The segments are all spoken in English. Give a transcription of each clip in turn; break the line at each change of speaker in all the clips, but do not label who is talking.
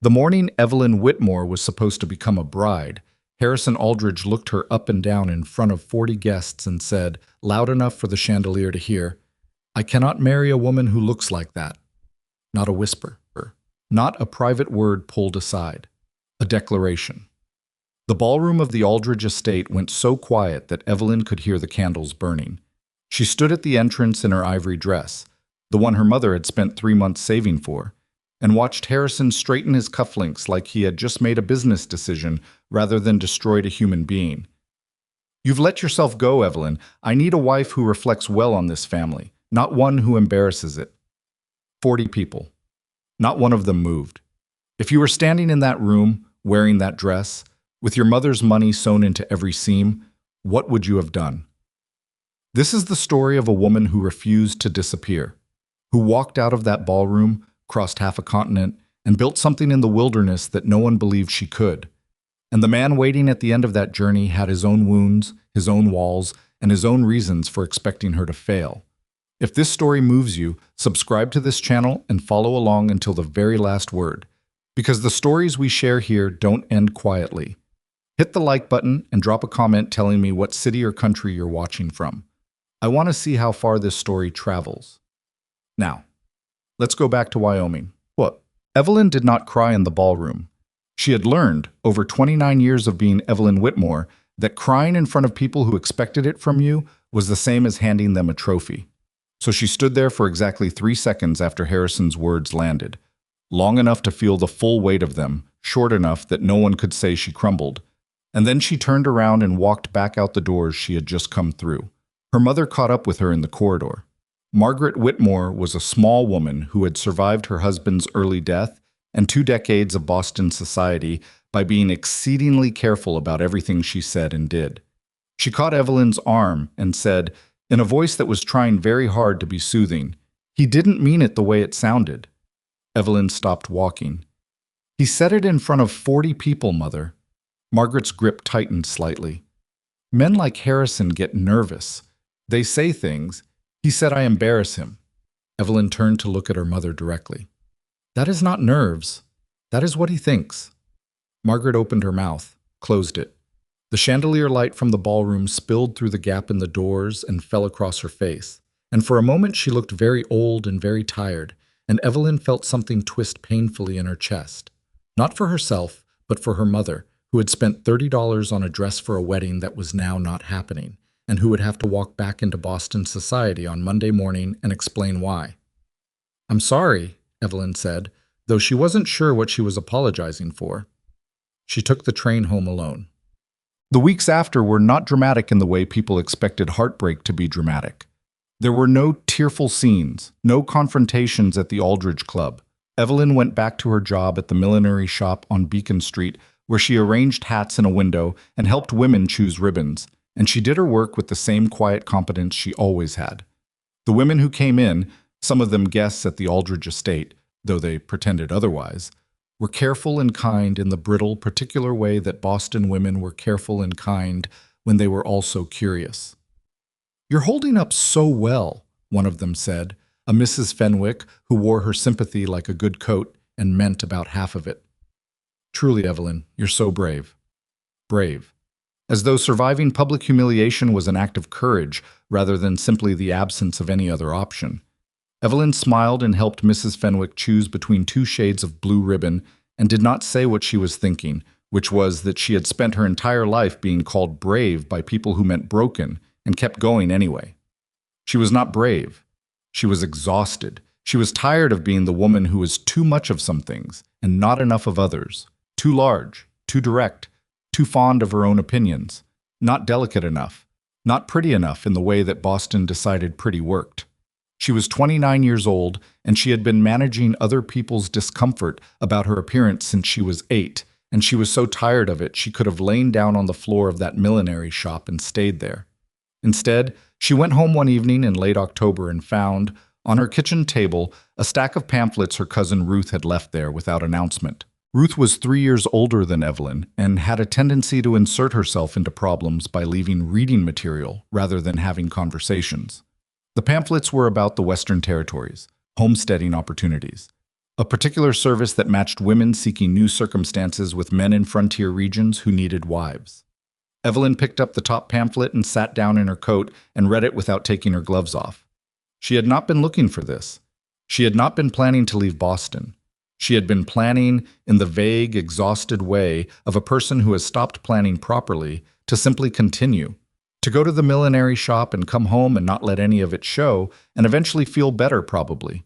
The morning Evelyn Whitmore was supposed to become a bride, Harrison Aldridge looked her up and down in front of 40 guests and said, loud enough for the chandelier to hear, "I cannot marry a woman who looks like that." Not a whisper, not a private word pulled aside, a declaration. The ballroom of the Aldridge estate went so quiet that Evelyn could hear the candles burning. She stood at the entrance in her ivory dress, the one her mother had spent 3 months saving for, and watched Harrison straighten his cufflinks like he had just made a business decision rather than destroyed a human being. "You've let yourself go, Evelyn. I need a wife who reflects well on this family, not one who embarrasses it." 40 people. Not one of them moved. If you were standing in that room, wearing that dress, with your mother's money sewn into every seam, what would you have done? This is the story of a woman who refused to disappear, who walked out of that ballroom, crossed half a continent, and built something in the wilderness that no one believed she could. And the man waiting at the end of that journey had his own wounds, his own walls, and his own reasons for expecting her to fail. If this story moves you, subscribe to this channel and follow along until the very last word, because the stories we share here don't end quietly. Hit the like button and drop a comment telling me what city or country you're watching from. I want to see how far this story travels. Now, let's go back to Wyoming. What? Evelyn did not cry in the ballroom. She had learned, over 29 years of being Evelyn Whitmore, that crying in front of people who expected it from you was the same as handing them a trophy. So she stood there for exactly 3 seconds after Harrison's words landed, long enough to feel the full weight of them, short enough that no one could say she crumbled. And then she turned around and walked back out the doors she had just come through. Her mother caught up with her in the corridor. Margaret Whitmore was a small woman who had survived her husband's early death and 2 decades of Boston society by being exceedingly careful about everything she said and did. She caught Evelyn's arm and said, in a voice that was trying very hard to be soothing, "He didn't mean it the way it sounded." Evelyn stopped walking. "He said it in front of 40 people, Mother." Margaret's grip tightened slightly. "Men like Harrison get nervous. They say things. He said I embarrass him." Evelyn turned to look at her mother directly. "That is not nerves. That is what he thinks." Margaret opened her mouth, closed it. The chandelier light from the ballroom spilled through the gap in the doors and fell across her face. And for a moment she looked very old and very tired, and Evelyn felt something twist painfully in her chest. Not for herself, but for her mother, who had spent $30 on a dress for a wedding that was now not happening, and who would have to walk back into Boston society on Monday morning and explain why. "I'm sorry," Evelyn said, though she wasn't sure what she was apologizing for. She took the train home alone. The weeks after were not dramatic in the way people expected heartbreak to be dramatic. There were no tearful scenes, no confrontations at the Aldridge Club. Evelyn went back to her job at the millinery shop on Beacon Street, where she arranged hats in a window and helped women choose ribbons, and she did her work with the same quiet competence she always had. The women who came in, some of them guests at the Aldridge estate, though they pretended otherwise, were careful and kind in the brittle, particular way that Boston women were careful and kind when they were also curious. "You're holding up so well," one of them said, a Mrs. Fenwick who wore her sympathy like a good coat and meant about half of it. "Truly, Evelyn, you're so brave." Brave. As though surviving public humiliation was an act of courage rather than simply the absence of any other option. Evelyn smiled and helped Mrs. Fenwick choose between 2 shades of blue ribbon and did not say what she was thinking, which was that she had spent her entire life being called brave by people who meant broken and kept going anyway. She was not brave. She was exhausted. She was tired of being the woman who was too much of some things and not enough of others, too large, too direct, too fond of her own opinions, not delicate enough, not pretty enough in the way that Boston decided pretty worked. She was 29 years old, and she had been managing other people's discomfort about her appearance since she was 8, and she was so tired of it she could have lain down on the floor of that millinery shop and stayed there. Instead, she went home one evening in late October and found, on her kitchen table, a stack of pamphlets her cousin Ruth had left there without announcement. Ruth was 3 years older than Evelyn and had a tendency to insert herself into problems by leaving reading material rather than having conversations. The pamphlets were about the Western Territories, homesteading opportunities. a particular service that matched women seeking new circumstances with men in frontier regions who needed wives. Evelyn picked up the top pamphlet and sat down in her coat and read it without taking her gloves off. She had not been looking for this. She had not been planning to leave Boston. She had been planning in the vague, exhausted way of a person who has stopped planning properly to simply continue, to go to the millinery shop and come home and not let any of it show, and eventually feel better probably.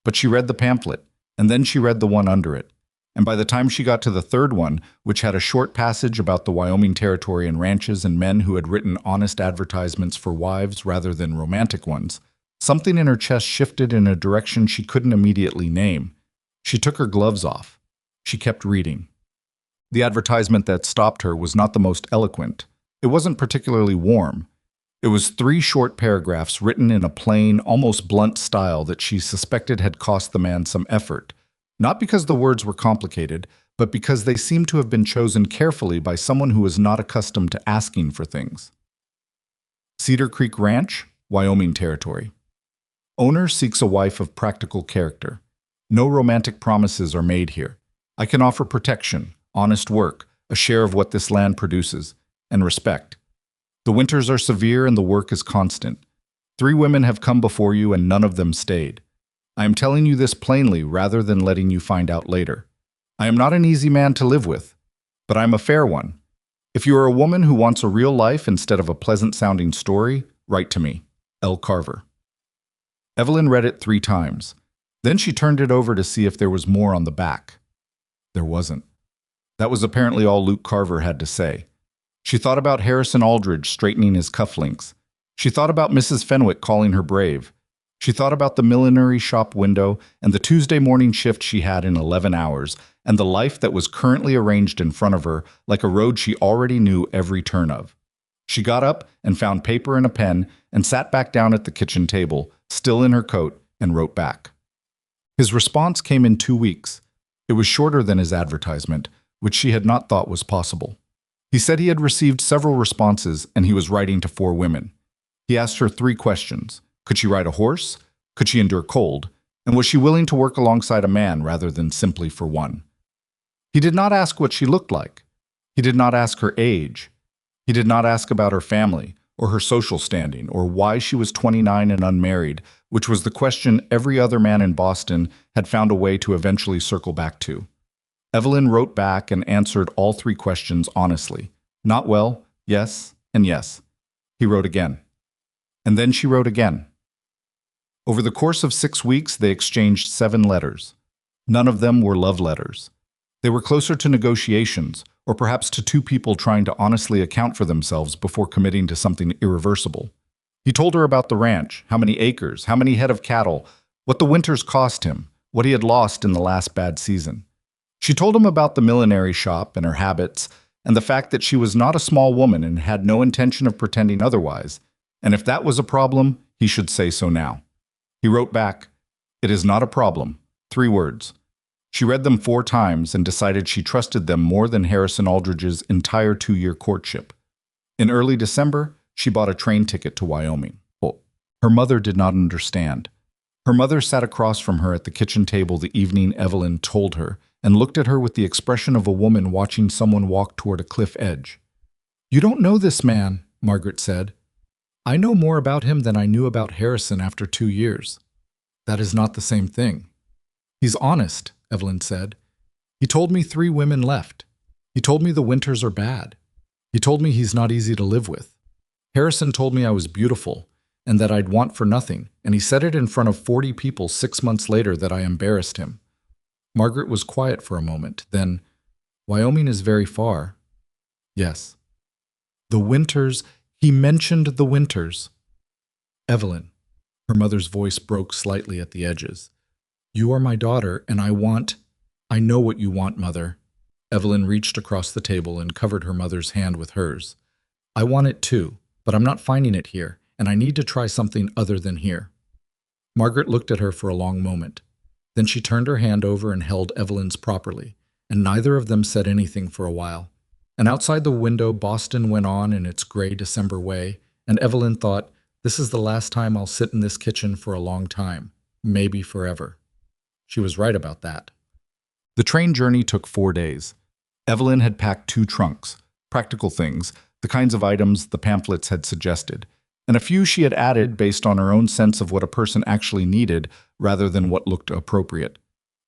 But she read the pamphlet, and then she read the one under it. And by the time she got to the third one, which had a short passage about the Wyoming territory and ranches and men who had written honest advertisements for wives rather than romantic ones, something in her chest shifted in a direction she couldn't immediately name. She took her gloves off. She kept reading. The advertisement that stopped her was not the most eloquent. It wasn't particularly warm. It was 3 short paragraphs written in a plain, almost blunt style that she suspected had cost the man some effort, not because the words were complicated, but because they seemed to have been chosen carefully by someone who was not accustomed to asking for things. Cedar Creek Ranch, Wyoming Territory. Owner seeks a wife of practical character. No romantic promises are made here. I can offer protection, honest work, a share of what this land produces, and respect. The winters are severe and the work is constant. 3 women have come before you and none of them stayed. I am telling you this plainly rather than letting you find out later. I am not an easy man to live with, but I am a fair one. If you are a woman who wants a real life instead of a pleasant-sounding story, write to me. L. Carver. Evelyn read it 3 times. Then she turned it over to see if there was more on the back. There wasn't. That was apparently all Luke Carver had to say. She thought about Harrison Aldridge straightening his cufflinks. She thought about Mrs. Fenwick calling her brave. She thought about the millinery shop window and the Tuesday morning shift she had in 11 hours and the life that was currently arranged in front of her like a road she already knew every turn of. She got up and found paper and a pen and sat back down at the kitchen table, still in her coat, and wrote back. His response came in 2 weeks. It was shorter than his advertisement, which she had not thought was possible. He said he had received several responses and he was writing to 4 women. He asked her 3 questions. Could she ride a horse? Could she endure cold? And was she willing to work alongside a man rather than simply for one? He did not ask what she looked like. He did not ask her age. He did not ask about her family or her social standing or why she was 29 and unmarried, which was the question every other man in Boston had found a way to eventually circle back to. Evelyn wrote back and answered all 3 questions honestly. Not well, yes, and yes. He wrote again. And then she wrote again. Over the course of 6 weeks, they exchanged 7 letters. None of them were love letters. They were closer to negotiations, or perhaps to 2 people trying to honestly account for themselves before committing to something irreversible. He told her about the ranch, how many acres, how many head of cattle, what the winters cost him, what he had lost in the last bad season. She told him about the millinery shop and her habits, and the fact that she was not a small woman and had no intention of pretending otherwise, and if that was a problem, he should say so now. He wrote back, "It is not a problem." 3 words. She read them 4 times and decided she trusted them more than Harrison Aldridge's entire 2-year courtship. In early December, she bought a train ticket to Wyoming. Her mother did not understand. Her mother sat across from her at the kitchen table the evening Evelyn told her and looked at her with the expression of a woman watching someone walk toward a cliff edge. "You don't know this man," Margaret said. "I know more about him than I knew about Harrison after 2 years. That is not the same thing." "He's honest," Evelyn said. "He told me 3 women left. He told me the winters are bad. He told me he's not easy to live with. Harrison told me I was beautiful and that I'd want for nothing, and he said it in front of 40 people 6 months later that I embarrassed him." Margaret was quiet for a moment. Then, "Wyoming is very far." "Yes." "The winters, he mentioned the winters." "Evelyn," her mother's voice broke slightly at the edges. "You are my daughter, and I know what you want, Mother." Evelyn reached across the table and covered her mother's hand with hers. "I want it too, but I'm not finding it here, and I need to try something other than here." Margaret looked at her for a long moment. Then she turned her hand over and held Evelyn's properly, and neither of them said anything for a while. And outside the window, Boston went on in its gray December way, and Evelyn thought, "This is the last time I'll sit in this kitchen for a long time, maybe forever." She was right about that. The train journey took 4 days. Evelyn had packed 2 trunks, practical things, the kinds of items the pamphlets had suggested, and a few she had added based on her own sense of what a person actually needed rather than what looked appropriate.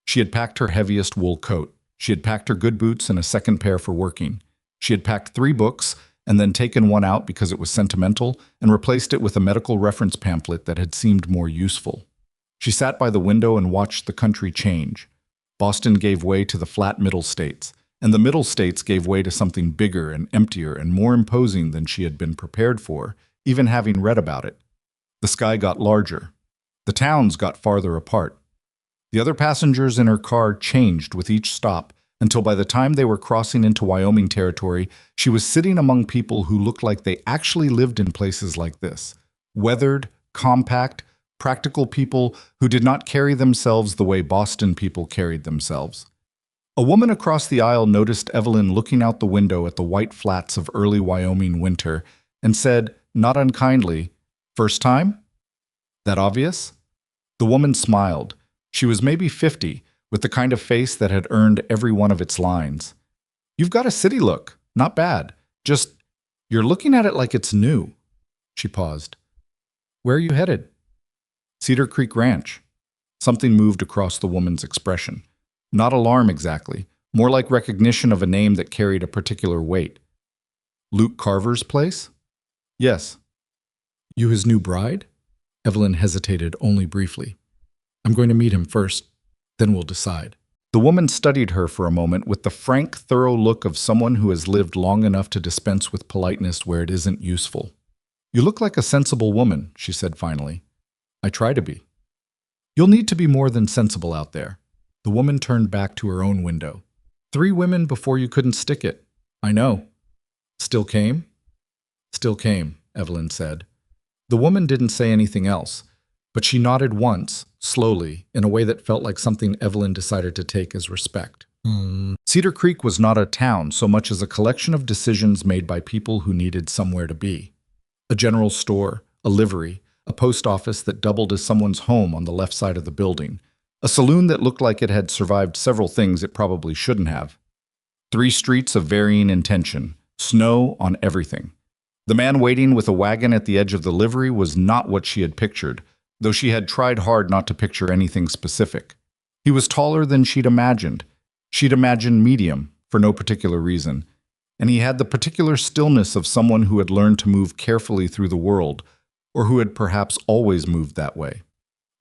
She had packed her heaviest wool coat. She had packed her good boots and a second pair for working. She had packed 3 books and then taken one out because it was sentimental and replaced it with a medical reference pamphlet that had seemed more useful. She sat by the window and watched the country change. Boston gave way to the flat middle states, and the middle states gave way to something bigger and emptier and more imposing than she had been prepared for, even having read about it. The sky got larger. The towns got farther apart. The other passengers in her car changed with each stop until by the time they were crossing into Wyoming territory, she was sitting among people who looked like they actually lived in places like this. Weathered, compact, practical people who did not carry themselves the way Boston people carried themselves. A woman across the aisle noticed Evelyn looking out the window at the white flats of early Wyoming winter and said, not unkindly, "First time? That obvious?" The woman smiled. She was maybe 50, with the kind of face that had earned every one of its lines. "You've got a city look. Not bad. Just, you're looking at it like it's new." She paused. "Where are you headed?" "Cedar Creek Ranch." Something moved across the woman's expression. Not alarm exactly, more like recognition of a name that carried a particular weight. "Luke Carver's place?" "Yes." "You his new bride?" Evelyn hesitated only briefly. "I'm going to meet him first, then we'll decide." The woman studied her for a moment with the frank, thorough look of someone who has lived long enough to dispense with politeness where it isn't useful. "You look like a sensible woman," she said finally. "I try to be." "You'll need to be more than sensible out there." The woman turned back to her own window. 3 women before you couldn't stick it. "I know." "Still came?" "Still came," Evelyn said. The woman didn't say anything else, but she nodded once, slowly, in a way that felt like something Evelyn decided to take as respect. Cedar Creek was not a town so much as a collection of decisions made by people who needed somewhere to be. A general store, a livery, a post office that doubled as someone's home on the left side of the building, a saloon that looked like it had survived several things it probably shouldn't have. 3 streets of varying intention, snow on everything. The man waiting with a wagon at the edge of the livery was not what she had pictured, though she had tried hard not to picture anything specific. He was taller than she'd imagined. She'd imagined medium, for no particular reason, and he had the particular stillness of someone who had learned to move carefully through the world, or who had perhaps always moved that way.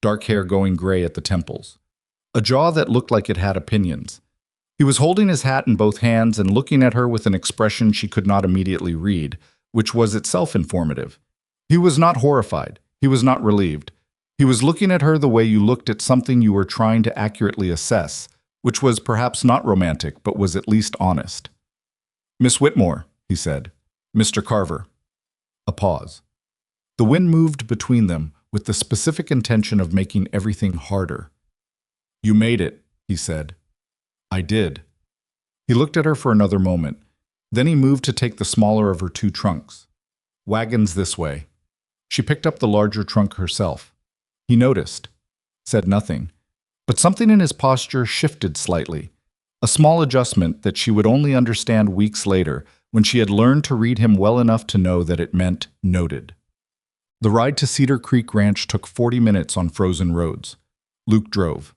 Dark hair going gray at the temples. A jaw that looked like it had opinions. He was holding his hat in both hands and looking at her with an expression she could not immediately read, which was itself informative. He was not horrified. He was not relieved. He was looking at her the way you looked at something you were trying to accurately assess, which was perhaps not romantic, but was at least honest. "Miss Whitmore," he said. "Mr. Carver." A pause. The wind moved between them with the specific intention of making everything harder. "You made it," he said. "I did." He looked at her for another moment. Then he moved to take the smaller of her 2 trunks. "Wagons this way." She picked up the larger trunk herself. He noticed, said nothing, but something in his posture shifted slightly, a small adjustment that she would only understand weeks later when she had learned to read him well enough to know that it meant noted. The ride to Cedar Creek Ranch took 40 minutes on frozen roads. Luke drove.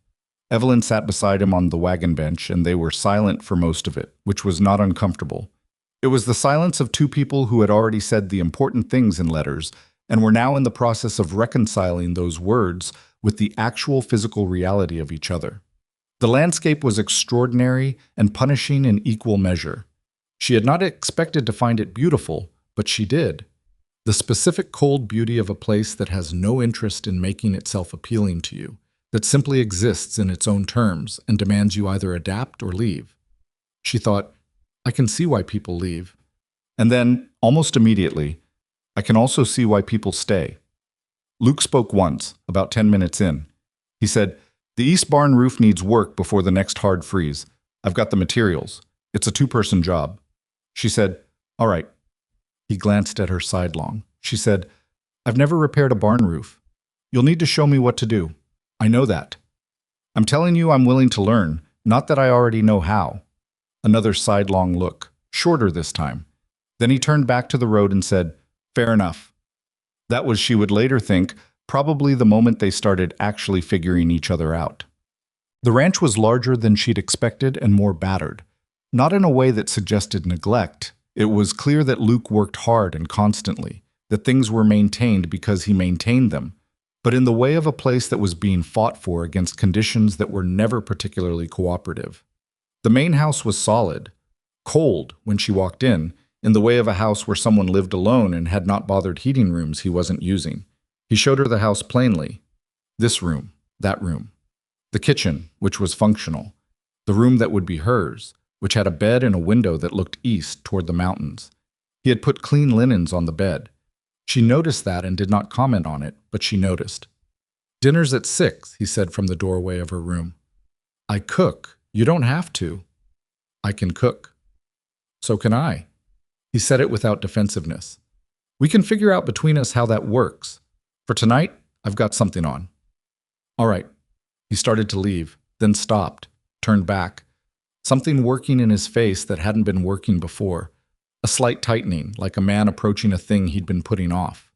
Evelyn sat beside him on the wagon bench, and they were silent for most of it, which was not uncomfortable. It was the silence of 2 people who had already said the important things in letters and were now in the process of reconciling those words with the actual physical reality of each other. The landscape was extraordinary and punishing in equal measure. She had not expected to find it beautiful, but she did. The specific cold beauty of a place that has no interest in making itself appealing to you, that simply exists in its own terms and demands you either adapt or leave. She thought, I can see why people leave. And then, almost immediately, I can also see why people stay. Luke spoke once, about 10 minutes in. He said, "The east barn roof needs work before the next hard freeze. I've got the materials. It's a 2-person job." She said, "All right." He glanced at her sidelong. She said, "I've never repaired a barn roof. You'll need to show me what to do. I know that." I'm telling you I'm willing to learn, not that I already know how. Another sidelong look, shorter this time. Then he turned back to the road and said, "Fair enough." That was, she would later think, probably the moment they started actually figuring each other out. The ranch was larger than she'd expected and more battered. Not in a way that suggested neglect. It was clear that Luke worked hard and constantly, that things were maintained because he maintained them, but in the way of a place that was being fought for against conditions that were never particularly cooperative. The main house was solid, cold when she walked in the way of a house where someone lived alone and had not bothered heating rooms he wasn't using. He showed her the house plainly. This room, that room. The kitchen, which was functional. The room that would be hers, which had a bed and a window that looked east toward the mountains. He had put clean linens on the bed. She noticed that and did not comment on it, but she noticed. "Dinner's at 6, he said from the doorway of her room. "I cook. You don't have to." "I can cook." "So can I." He said it without defensiveness. "We can figure out between us how that works. For tonight, I've got something on." "All right." He started to leave, then stopped, turned back. Something working in his face that hadn't been working before. A slight tightening, like a man approaching a thing he'd been putting off.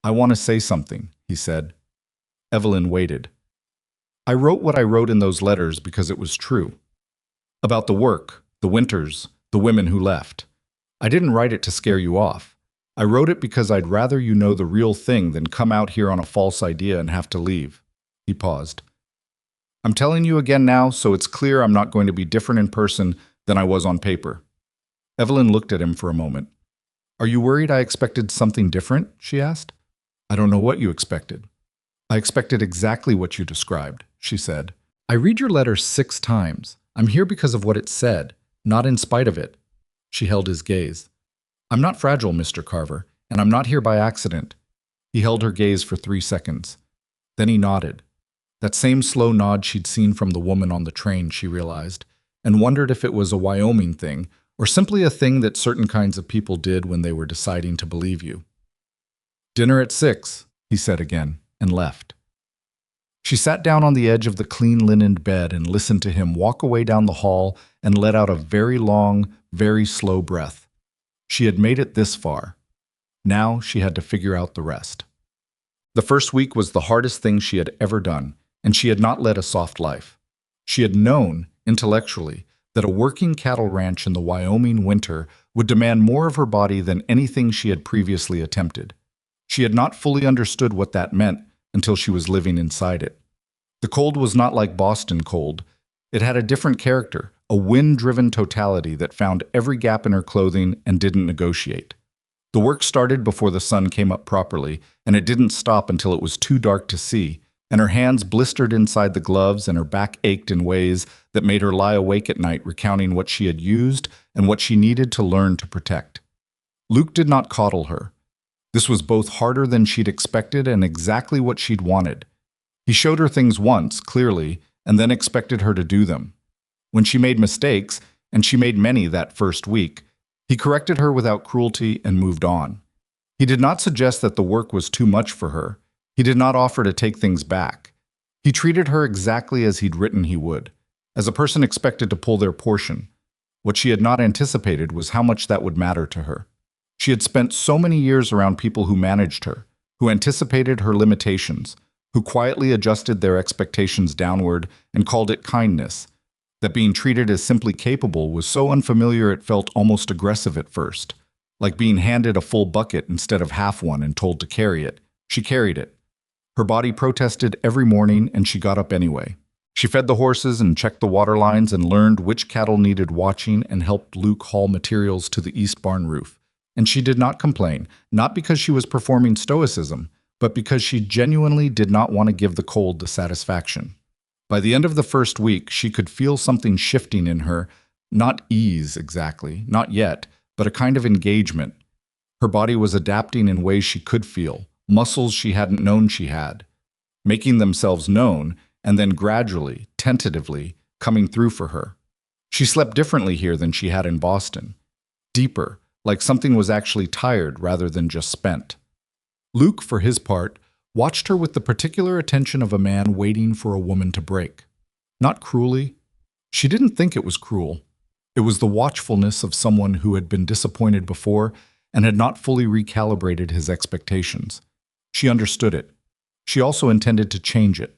"I want to say something," he said. Evelyn waited. "I wrote what I wrote in those letters because it was true. About the work, the winters, the women who left. I didn't write it to scare you off. I wrote it because I'd rather you know the real thing than come out here on a false idea and have to leave." He paused. "I'm telling you again now, so it's clear I'm not going to be different in person than I was on paper." Evelyn looked at him for a moment. "Are you worried I expected something different?" she asked. "I don't know what you expected." "I expected exactly what you described," she said. "I read your letter 6 times. I'm here because of what it said, not in spite of it." She held his gaze. "I'm not fragile, Mr. Carver, and I'm not here by accident." He held her gaze for 3 seconds. Then he nodded. That same slow nod she'd seen from the woman on the train, she realized, and wondered if it was a Wyoming thing, or simply a thing that certain kinds of people did when they were deciding to believe you. "Dinner at 6, he said again, and left. She sat down on the edge of the clean-linened bed and listened to him walk away down the hall and let out a very long, very slow breath. She had made it this far. Now she had to figure out the rest. The first week was the hardest thing she had ever done, and she had not led a soft life. She had known, intellectually, that a working cattle ranch in the Wyoming winter would demand more of her body than anything she had previously attempted. She had not fully understood what that meant until she was living inside it. The cold was not like Boston cold. It had a different character, a wind-driven totality that found every gap in her clothing and didn't negotiate. The work started before the sun came up properly, and it didn't stop until it was too dark to see, and her hands blistered inside the gloves and her back ached in ways that made her lie awake at night recounting what she had used and what she needed to learn to protect. Luke did not coddle her. This was both harder than she'd expected and exactly what she'd wanted. He showed her things once, clearly, and then expected her to do them. When she made mistakes, and she made many that first week, he corrected her without cruelty and moved on. He did not suggest that the work was too much for her. He did not offer to take things back. He treated her exactly as he'd written he would, as a person expected to pull their portion. What she had not anticipated was how much that would matter to her. She had spent so many years around people who managed her, who anticipated her limitations, who quietly adjusted their expectations downward and called it kindness, that being treated as simply capable was so unfamiliar it felt almost aggressive at first, like being handed a full bucket instead of half one and told to carry it. She carried it. Her body protested every morning, and she got up anyway. She fed the horses and checked the water lines and learned which cattle needed watching and helped Luke haul materials to the east barn roof. And she did not complain, not because she was performing stoicism, but because she genuinely did not want to give the cold the satisfaction. By the end of the first week, she could feel something shifting in her, not ease exactly, not yet, but a kind of engagement. Her body was adapting in ways she could feel, muscles she hadn't known she had, making themselves known, and then gradually, tentatively, coming through for her. She slept differently here than she had in Boston. Deeper, like something was actually tired rather than just spent. Luke, for his part, watched her with the particular attention of a man waiting for a woman to break. Not cruelly. She didn't think it was cruel. It was the watchfulness of someone who had been disappointed before and had not fully recalibrated his expectations. She understood it. She also intended to change it.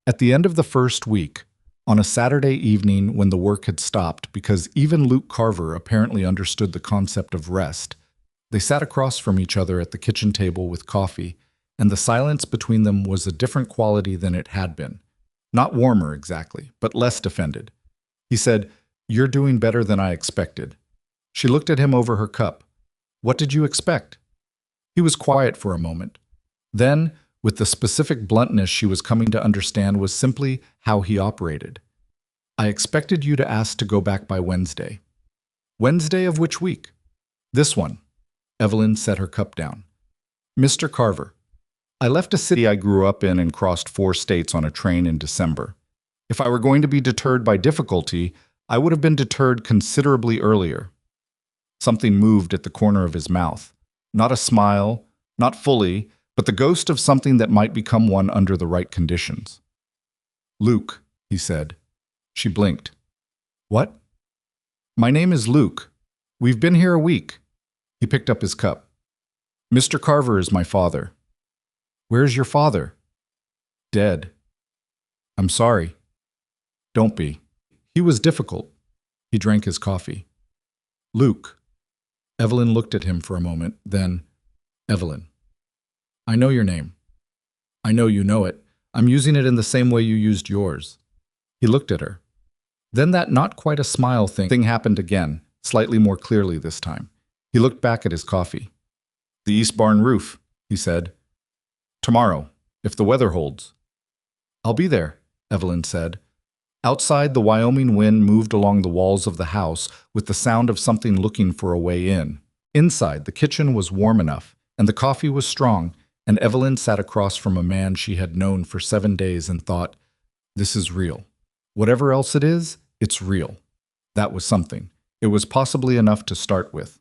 At the end of the first week, on a Saturday evening when the work had stopped because even Luke Carver apparently understood the concept of rest, they sat across from each other at the kitchen table with coffee, and the silence between them was a different quality than it had been. Not warmer exactly, but less defended. He said, "You're doing better than I expected." She looked at him over her cup. "What did you expect?" He was quiet for a moment. Then, with the specific bluntness she was coming to understand was simply how he operated. "I expected you to ask to go back by Wednesday." "Wednesday of which week?" "This one." Evelyn set her cup down. "Mr. Carver, I left a city I grew up in and crossed 4 states on a train in December. If I were going to be deterred by difficulty, I would have been deterred considerably earlier." Something moved at the corner of his mouth. Not a smile, not fully, but the ghost of something that might become one under the right conditions. "Luke," he said. She blinked. "What?" "My name is Luke. We've been here a week." He picked up his cup. "Mr. Carver is my father." "Where's your father?" "Dead." "I'm sorry." "Don't be." He was difficult. He drank his coffee. "Luke." Evelyn looked at him for a moment, then, "Evelyn. I know your name. I know you know it. I'm using it in the same way you used yours." He looked at her. Then that not quite a smile thing happened again, slightly more clearly this time. He looked back at his coffee. "The east barn roof," he said. "Tomorrow, if the weather holds." "I'll be there," Evelyn said. Outside, the Wyoming wind moved along the walls of the house with the sound of something looking for a way in. Inside, the kitchen was warm enough, and the coffee was strong, and Evelyn sat across from a man she had known for 7 days and thought, "This is real. Whatever else it is, it's real." That was something. It was possibly enough to start with.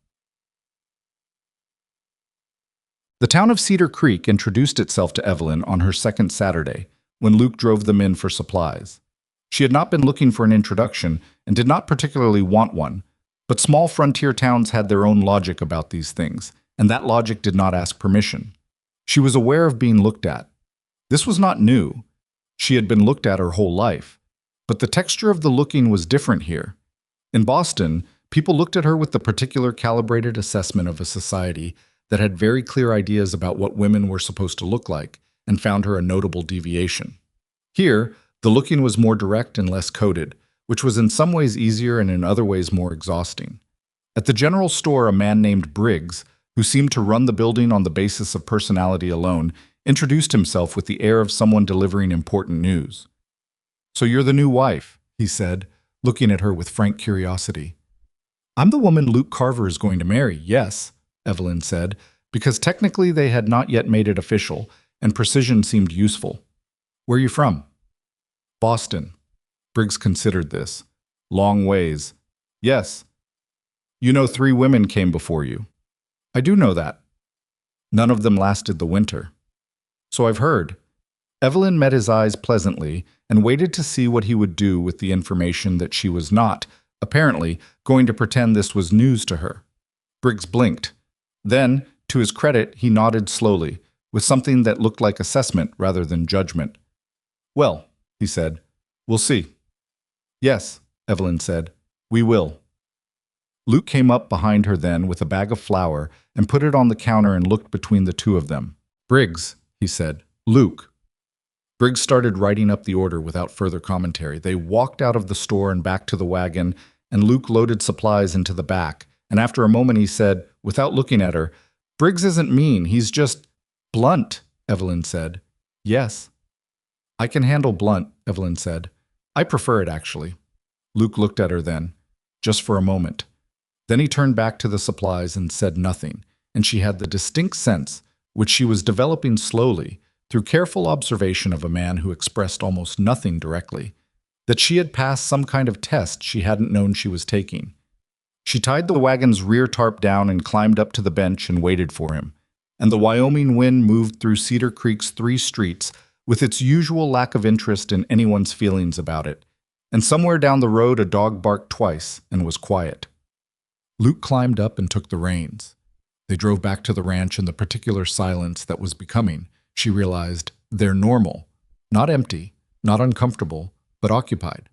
The town of Cedar Creek introduced itself to Evelyn on her second Saturday, when Luke drove them in for supplies. She had not been looking for an introduction and did not particularly want one, but small frontier towns had their own logic about these things, and that logic did not ask permission. She was aware of being looked at. This was not new. She had been looked at her whole life. But the texture of the looking was different here. In Boston, people looked at her with the particular calibrated assessment of a society that had very clear ideas about what women were supposed to look like and found her a notable deviation. Here, the looking was more direct and less coded, which was in some ways easier and in other ways more exhausting. At the general store, a man named Briggs, who seemed to run the building on the basis of personality alone, introduced himself with the air of someone delivering important news. "So you're the new wife," he said, looking at her with frank curiosity. "I'm the woman Luke Carver is going to marry, yes," Evelyn said, because technically they had not yet made it official, and precision seemed useful. "Where are you from?" "Boston." Briggs considered this. "Long ways." "Yes." "You know 3 women came before you." "I do know that." "None of them lasted the winter." "So I've heard." Evelyn met his eyes pleasantly and waited to see what he would do with the information that she was not, apparently, going to pretend this was news to her. Briggs blinked. Then, to his credit, he nodded slowly, with something that looked like assessment rather than judgment. "Well," he said, "we'll see." "Yes," Evelyn said, "we will." Luke came up behind her then with a bag of flour and put it on the counter and looked between the two of them. "Briggs," he said. "Luke." Briggs started writing up the order without further commentary. They walked out of the store and back to the wagon, and Luke loaded supplies into the back, and after a moment he said, without looking at her, "Briggs isn't mean, he's just blunt," Evelyn said. "Yes." "I can handle blunt," Evelyn said. "I prefer it, actually." Luke looked at her then, just for a moment. Then he turned back to the supplies and said nothing, and she had the distinct sense, which she was developing slowly, through careful observation of a man who expressed almost nothing directly, that she had passed some kind of test she hadn't known she was taking. She tied the wagon's rear tarp down and climbed up to the bench and waited for him. and the Wyoming wind moved through Cedar Creek's 3 streets with its usual lack of interest in anyone's feelings about it. And somewhere down the road a dog barked twice and was quiet. Luke climbed up and took the reins. They drove back to the ranch in the particular silence that was becoming, she realized, their normal. Not empty, not uncomfortable, but occupied.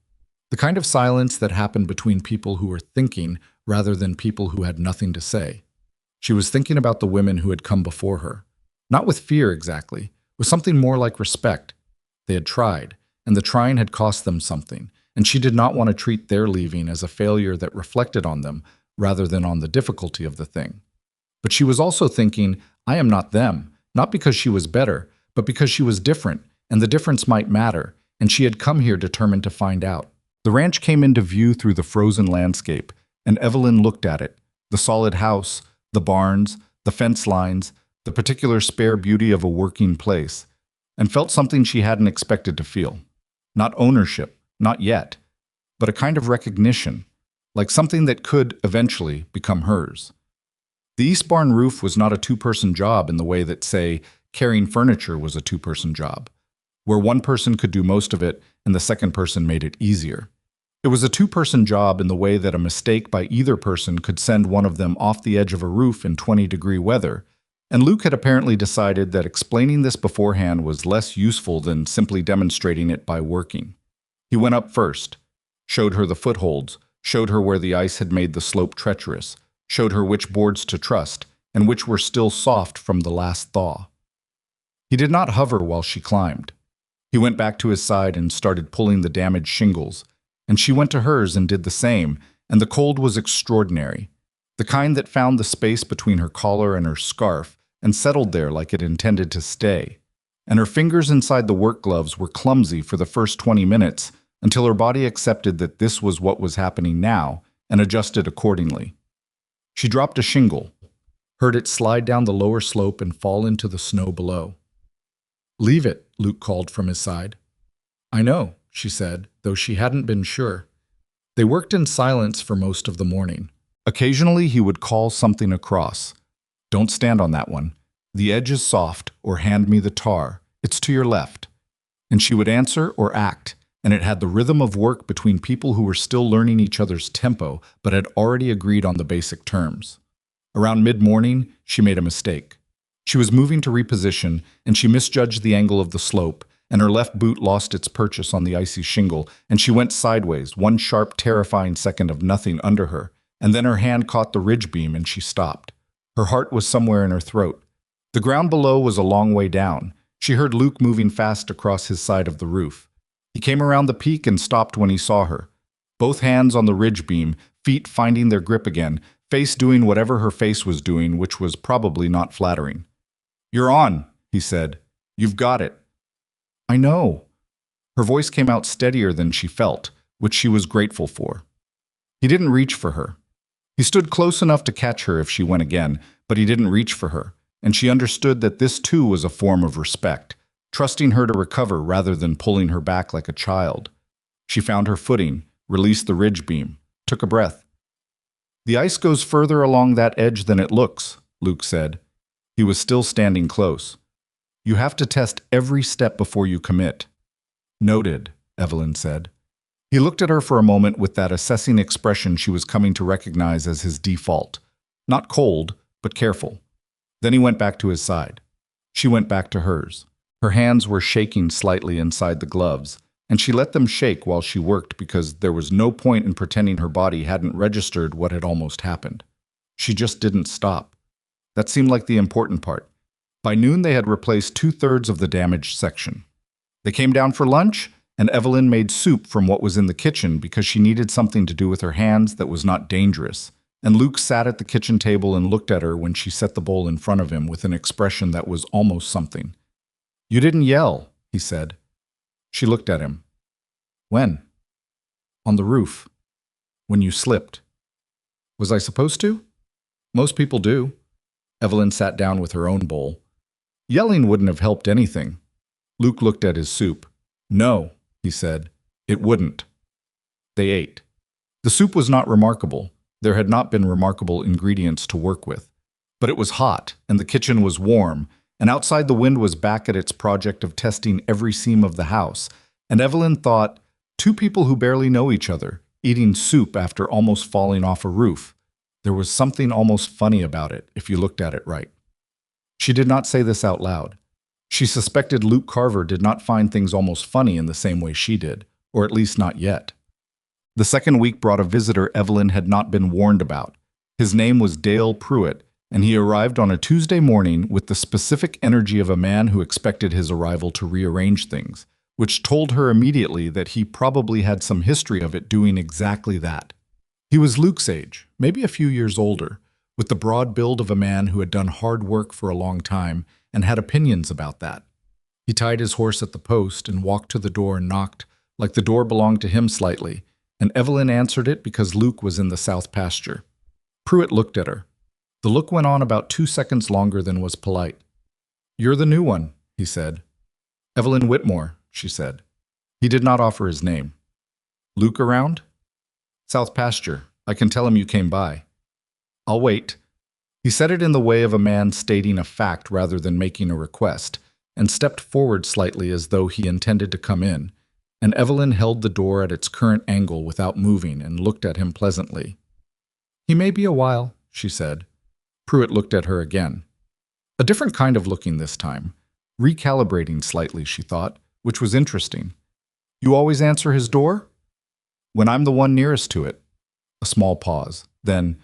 The kind of silence that happened between people who were thinking rather than people who had nothing to say. She was thinking about the women who had come before her. Not with fear exactly, with something more like respect. They had tried, and the trying had cost them something, and she did not want to treat their leaving as a failure that reflected on them rather than on the difficulty of the thing. But she was also thinking, I am not them, not because she was better, but because she was different, and the difference might matter, and she had come here determined to find out. The ranch came into view through the frozen landscape, and Evelyn looked at it, the solid house, the barns, the fence lines, the particular spare beauty of a working place, and felt something she hadn't expected to feel. Not ownership, not yet, but a kind of recognition, like something that could, eventually, become hers. The East Barn roof was not a 2-person job in the way that, say, carrying furniture was a 2-person job, where one person could do most of it and the second person made it easier. It was a 2-person job in the way that a mistake by either person could send one of them off the edge of a roof in 20-degree weather, and Luke had apparently decided that explaining this beforehand was less useful than simply demonstrating it by working. He went up first, showed her the footholds, showed her where the ice had made the slope treacherous, showed her which boards to trust, and which were still soft from the last thaw. He did not hover while she climbed. He went back to his side and started pulling the damaged shingles, and she went to hers and did the same, and the cold was extraordinary, the kind that found the space between her collar and her scarf and settled there like it intended to stay. And her fingers inside the work gloves were clumsy for the first 20 minutes until her body accepted that this was what was happening now and adjusted accordingly. She dropped a shingle, heard it slide down the lower slope and fall into the snow below. "Leave it," Luke called from his side. "I know," she said, though she hadn't been sure. They worked in silence for most of the morning. Occasionally he would call something across. "Don't stand on that one. The edge is soft," or "hand me the tar. It's to your left." And she would answer or act, and it had the rhythm of work between people who were still learning each other's tempo but had already agreed on the basic terms. Around mid-morning, she made a mistake. She was moving to reposition, and she misjudged the angle of the slope, and her left boot lost its purchase on the icy shingle, and she went sideways, one sharp, terrifying second of nothing under her, and then her hand caught the ridge beam and she stopped. Her heart was somewhere in her throat. The ground below was a long way down. She heard Luke moving fast across his side of the roof. He came around the peak and stopped when he saw her. Both hands on the ridge beam, feet finding their grip again, face doing whatever her face was doing, which was probably not flattering. "You're on," he said. "You've got it." "I know." Her voice came out steadier than she felt, which she was grateful for. He didn't reach for her. He stood close enough to catch her if she went again, but he didn't reach for her, and she understood that this too was a form of respect, trusting her to recover rather than pulling her back like a child. She found her footing, released the ridge beam, took a breath. "The ice goes further along that edge than it looks," Luke said. He was still standing close. "You have to test every step before you commit." "Noted," Evelyn said. He looked at her for a moment with that assessing expression she was coming to recognize as his default. Not cold, but careful. Then he went back to his side. She went back to hers. Her hands were shaking slightly inside the gloves, and she let them shake while she worked because there was no point in pretending her body hadn't registered what had almost happened. She just didn't stop. That seemed like the important part. By noon they had replaced 2/3 of the damaged section. They came down for lunch, and Evelyn made soup from what was in the kitchen because she needed something to do with her hands that was not dangerous. And Luke sat at the kitchen table and looked at her when she set the bowl in front of him with an expression that was almost something. "You didn't yell," he said. She looked at him. "When?" "On the roof. When you slipped." "Was I supposed to?" "Most people do." Evelyn sat down with her own bowl. "Yelling wouldn't have helped anything." Luke looked at his soup. "No," he said. "It wouldn't." They ate. The soup was not remarkable. There had not been remarkable ingredients to work with. But it was hot, and the kitchen was warm, and outside the wind was back at its project of testing every seam of the house, and Evelyn thought, two people who barely know each other, eating soup after almost falling off a roof. There was something almost funny about it, if you looked at it right. She did not say this out loud. She suspected Luke Carver did not find things almost funny in the same way she did, or at least not yet. The second week brought a visitor Evelyn had not been warned about. His name was Dale Pruitt, and he arrived on a Tuesday morning with the specific energy of a man who expected his arrival to rearrange things, which told her immediately that he probably had some history of it doing exactly that. He was Luke's age, maybe a few years older, with the broad build of a man who had done hard work for a long time and had opinions about that. He tied his horse at the post and walked to the door and knocked, like the door belonged to him slightly, and Evelyn answered it because Luke was in the south pasture. Pruitt looked at her. The look went on about 2 seconds longer than was polite. "You're the new one," he said. "Evelyn Whitmore," she said. He did not offer his name. "Luke around?" "South pasture. I can tell him you came by." "I'll wait." He said it in the way of a man stating a fact rather than making a request, and stepped forward slightly as though he intended to come in, and Evelyn held the door at its current angle without moving and looked at him pleasantly. "He may be a while," she said. Pruitt looked at her again. A different kind of looking this time, recalibrating slightly, she thought, which was interesting. "You always answer his door?" "When I'm the one nearest to it." A small pause. Then,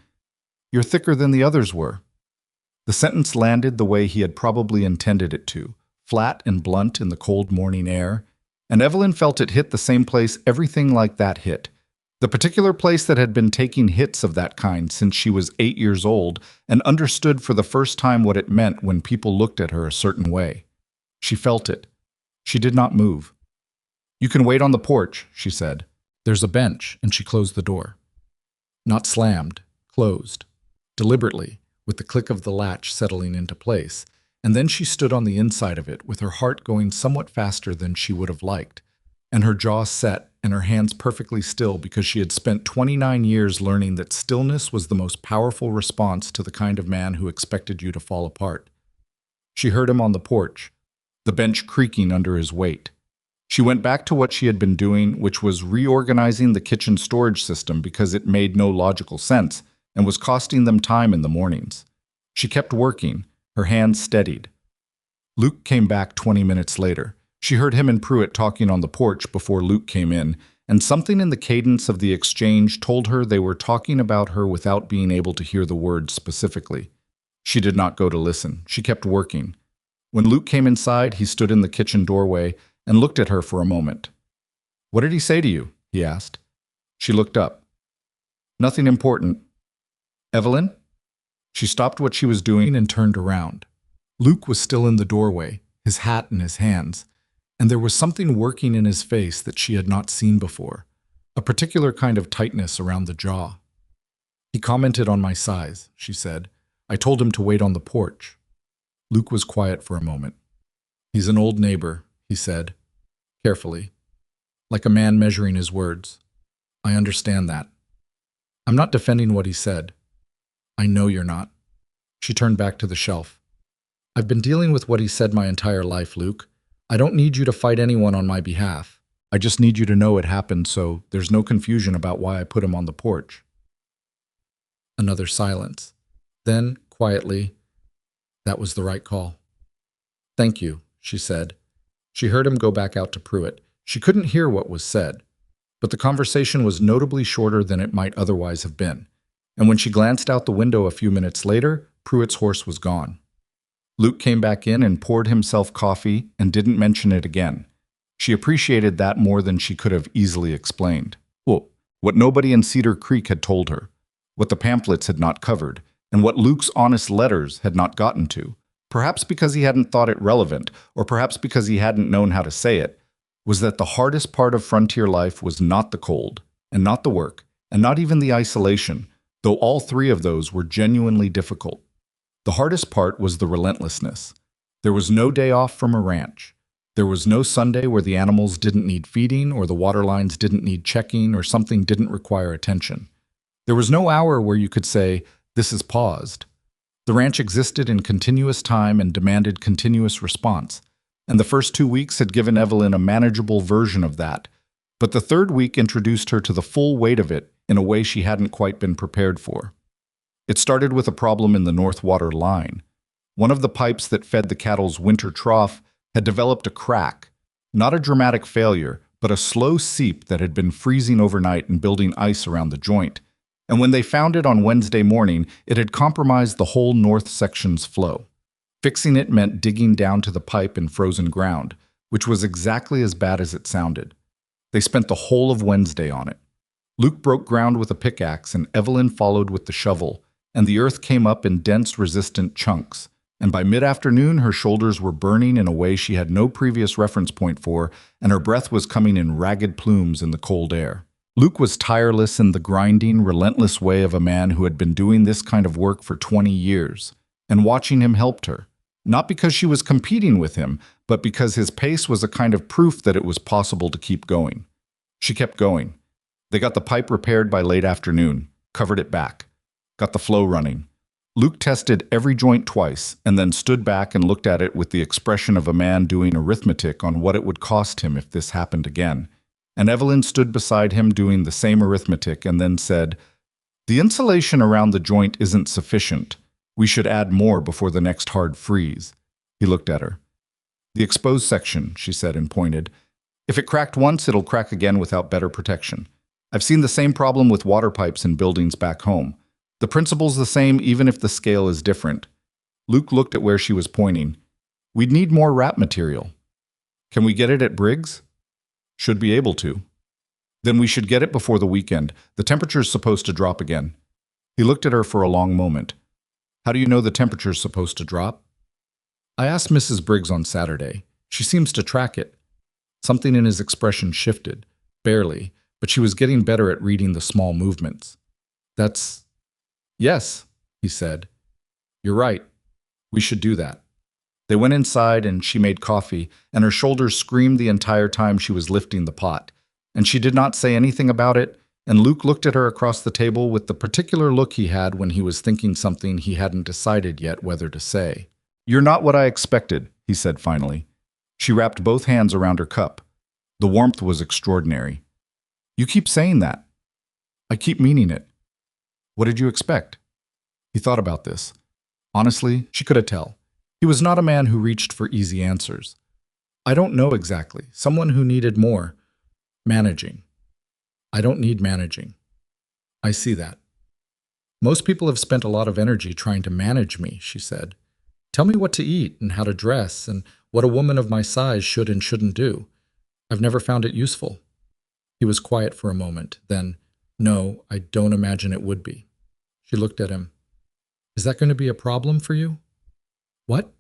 "You're thicker than the others were." The sentence landed the way he had probably intended it to, flat and blunt in the cold morning air, and Evelyn felt it hit the same place everything like that hit. The particular place that had been taking hits of that kind since she was 8 years old and understood for the first time what it meant when people looked at her a certain way. She felt it. She did not move. "You can wait on the porch," she said. "There's a bench," and she closed the door. Not slammed, closed. Deliberately, with the click of the latch settling into place, and then she stood on the inside of it with her heart going somewhat faster than she would have liked, and her jaw set and her hands perfectly still because she had spent 29 years learning that stillness was the most powerful response to the kind of man who expected you to fall apart. She heard him on the porch, the bench creaking under his weight. She went back to what she had been doing, which was reorganizing the kitchen storage system because it made no logical sense and was costing them time in the mornings. She kept working, her hands steadied. Luke came back 20 minutes later. She heard him and Pruitt talking on the porch before Luke came in, and something in the cadence of the exchange told her they were talking about her without being able to hear the words specifically. She did not go to listen. She kept working. When Luke came inside, he stood in the kitchen doorway and looked at her for a moment. "What did he say to you?" he asked. She looked up. "Nothing important." "Evelyn?" She stopped what she was doing and turned around. Luke was still in the doorway, his hat in his hands, and there was something working in his face that she had not seen before, a particular kind of tightness around the jaw. "He commented on my size," she said. "I told him to wait on the porch." Luke was quiet for a moment. "He's an old neighbor," he said, carefully, like a man measuring his words. "I understand that. I'm not defending what he said. I know you're not." She turned back to the shelf. "I've been dealing with what he said my entire life, Luke. I don't need you to fight anyone on my behalf. I just need you to know it happened so there's no confusion about why I put him on the porch." Another silence. Then, quietly, "That was the right call." "Thank you," she said. She heard him go back out to Pruitt. She couldn't hear what was said, but the conversation was notably shorter than it might otherwise have been, and when she glanced out the window a few minutes later, Pruitt's horse was gone. Luke came back in and poured himself coffee and didn't mention it again. She appreciated that more than she could have easily explained. Well, what nobody in Cedar Creek had told her, what the pamphlets had not covered, and what Luke's honest letters had not gotten to, perhaps because he hadn't thought it relevant, or perhaps because he hadn't known how to say it, was that the hardest part of frontier life was not the cold, and not the work, and not even the isolation, though all three of those were genuinely difficult. The hardest part was the relentlessness. There was no day off from a ranch. There was no Sunday where the animals didn't need feeding, or the water lines didn't need checking, or something didn't require attention. There was no hour where you could say, "This is paused." The ranch existed in continuous time and demanded continuous response, and the first 2 weeks had given Evelyn a manageable version of that, but the third week introduced her to the full weight of it in a way she hadn't quite been prepared for. It started with a problem in the North Water line. One of the pipes that fed the cattle's winter trough had developed a crack, not a dramatic failure, but a slow seep that had been freezing overnight and building ice around the joint. And when they found it on Wednesday morning, it had compromised the whole north section's flow. Fixing it meant digging down to the pipe in frozen ground, which was exactly as bad as it sounded. They spent the whole of Wednesday on it. Luke broke ground with a pickaxe and Evelyn followed with the shovel, and the earth came up in dense, resistant chunks. And by mid-afternoon, her shoulders were burning in a way she had no previous reference point for, and her breath was coming in ragged plumes in the cold air. Luke was tireless in the grinding, relentless way of a man who had been doing this kind of work for 20 years, and watching him helped her. Not because she was competing with him, but because his pace was a kind of proof that it was possible to keep going. She kept going. They got the pipe repaired by late afternoon, covered it back, got the flow running. Luke tested every joint twice and then stood back and looked at it with the expression of a man doing arithmetic on what it would cost him if this happened again. And Evelyn stood beside him doing the same arithmetic and then said, "The insulation around the joint isn't sufficient. We should add more before the next hard freeze." He looked at her. "The exposed section," she said and pointed. "If it cracked once, it'll crack again without better protection. I've seen the same problem with water pipes in buildings back home. The principle's the same even if the scale is different." Luke looked at where she was pointing. "We'd need more wrap material. Can we get it at Briggs?" "Should be able to." "Then we should get it before the weekend. The temperature's supposed to drop again." He looked at her for a long moment. "How do you know the temperature's supposed to drop?" "I asked Mrs. Briggs on Saturday. She seems to track it." Something in his expression shifted, barely, but she was getting better at reading the small movements. "Yes," he said. "You're right. We should do that." They went inside and she made coffee, and her shoulders screamed the entire time she was lifting the pot. And she did not say anything about it, and Luke looked at her across the table with the particular look he had when he was thinking something he hadn't decided yet whether to say. "You're not what I expected," he said finally. She wrapped both hands around her cup. The warmth was extraordinary. "You keep saying that." "I keep meaning it." "What did you expect?" He thought about this. Honestly, she could tell. He was not a man who reached for easy answers. "I don't know exactly. Someone who needed more managing." "I don't need managing." "I see that." "Most people have spent a lot of energy trying to manage me," she said. "Tell me what to eat and how to dress and what a woman of my size should and shouldn't do. I've never found it useful." He was quiet for a moment. Then, "No, I don't imagine it would be." She looked at him. "Is that going to be a problem for you?" "What?"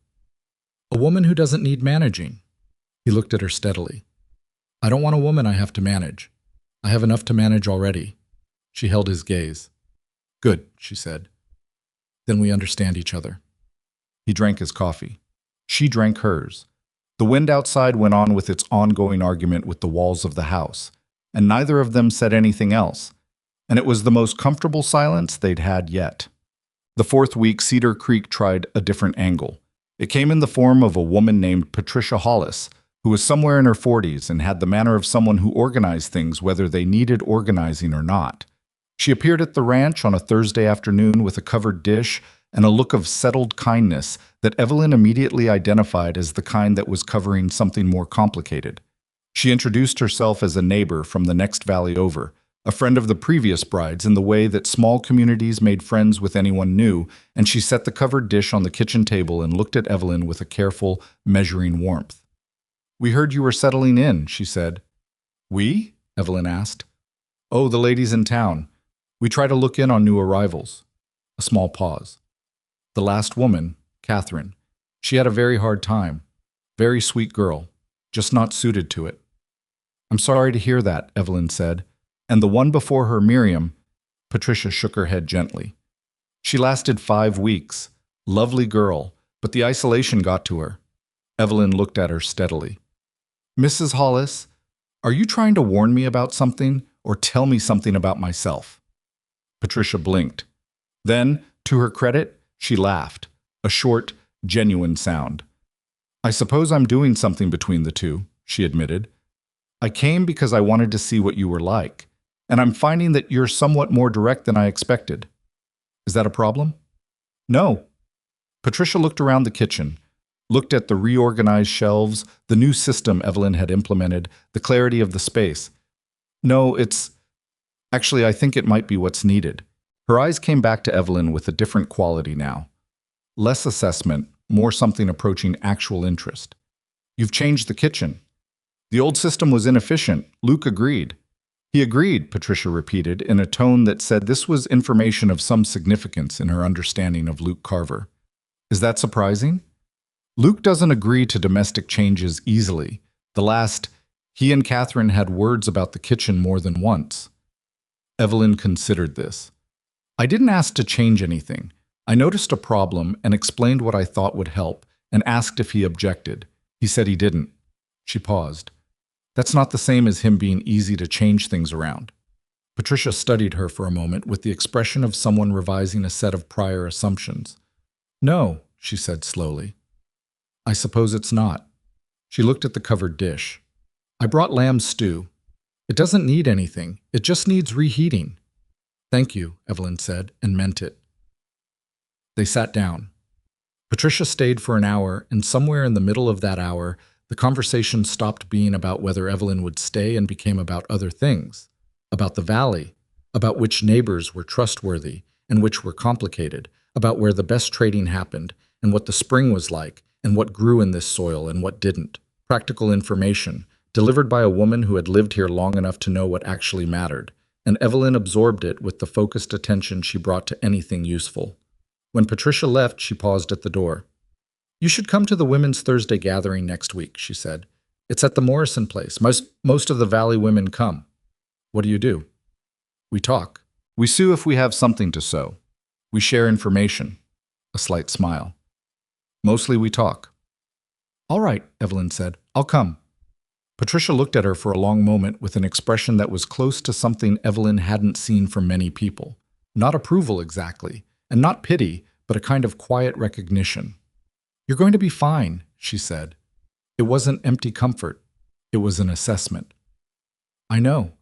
"A woman who doesn't need managing." He looked at her steadily. "I don't want a woman I have to manage. I have enough to manage already." She held his gaze. "Good," she said. "Then we understand each other." He drank his coffee. She drank hers. The wind outside went on with its ongoing argument with the walls of the house, and neither of them said anything else. And it was the most comfortable silence they'd had yet. The fourth week, Cedar Creek tried a different angle. It came in the form of a woman named Patricia Hollis, who was somewhere in her 40s and had the manner of someone who organized things whether they needed organizing or not. She appeared at the ranch on a Thursday afternoon with a covered dish and a look of settled kindness that Evelyn immediately identified as the kind that was covering something more complicated. She introduced herself as a neighbor from the next valley over, a friend of the previous bride's in the way that small communities made friends with anyone new, and she set the covered dish on the kitchen table and looked at Evelyn with a careful, measuring warmth. "We heard you were settling in," she said. "We?" Evelyn asked. "Oh, the ladies in town. We try to look in on new arrivals." A small pause. "The last woman, Catherine. She had a very hard time. Very sweet girl. Just not suited to it." "I'm sorry to hear that," Evelyn said. "And the one before her, Miriam." Patricia shook her head gently. "She lasted 5 weeks. Lovely girl, but the isolation got to her." Evelyn looked at her steadily. "Mrs. Hollis, are you trying to warn me about something or tell me something about myself?" Patricia blinked. Then, to her credit, She laughed, a short, genuine sound. I suppose I'm doing something between the two, she admitted. I came because I wanted to see what you were like, and I'm finding that you're somewhat more direct than I expected. Is that a problem? No. Patricia looked around the kitchen, looked at the reorganized shelves, the new system Evelyn had implemented, the clarity of the space. No, it's... Actually, I think it might be what's needed. Her eyes came back to Evelyn with a different quality now. Less assessment, more something approaching actual interest. You've changed the kitchen. The old system was inefficient. Luke agreed. He agreed, Patricia repeated, in a tone that said this was information of some significance in her understanding of Luke Carver. Is that surprising? Luke doesn't agree to domestic changes easily. He and Catherine had words about the kitchen more than once. Evelyn considered this. I didn't ask to change anything. I noticed a problem and explained what I thought would help and asked if he objected. He said he didn't. She paused. That's not the same as him being easy to change things around. Patricia studied her for a moment with the expression of someone revising a set of prior assumptions. No, she said slowly. I suppose it's not. She looked at the covered dish. I brought lamb stew. It doesn't need anything. It just needs reheating. Thank you, Evelyn said, and meant it. They sat down. Patricia stayed for an hour, and somewhere in the middle of that hour, the conversation stopped being about whether Evelyn would stay and became about other things. About the valley, about which neighbors were trustworthy and which were complicated, about where the best trading happened, and what the spring was like, and what grew in this soil and what didn't. Practical information, delivered by a woman who had lived here long enough to know what actually mattered, and Evelyn absorbed it with the focused attention she brought to anything useful. When Patricia left, she paused at the door. You should come to the women's Thursday gathering next week, she said. It's at the Morrison place. Most of the Valley women come. What do you do? We talk. We sue if we have something to sow. We share information. A slight smile. Mostly we talk. All right, Evelyn said. I'll come. Patricia looked at her for a long moment with an expression that was close to something Evelyn hadn't seen from many people. Not approval exactly, and not pity, but a kind of quiet recognition. You're going to be fine, she said. It wasn't empty comfort. It was an assessment. I know,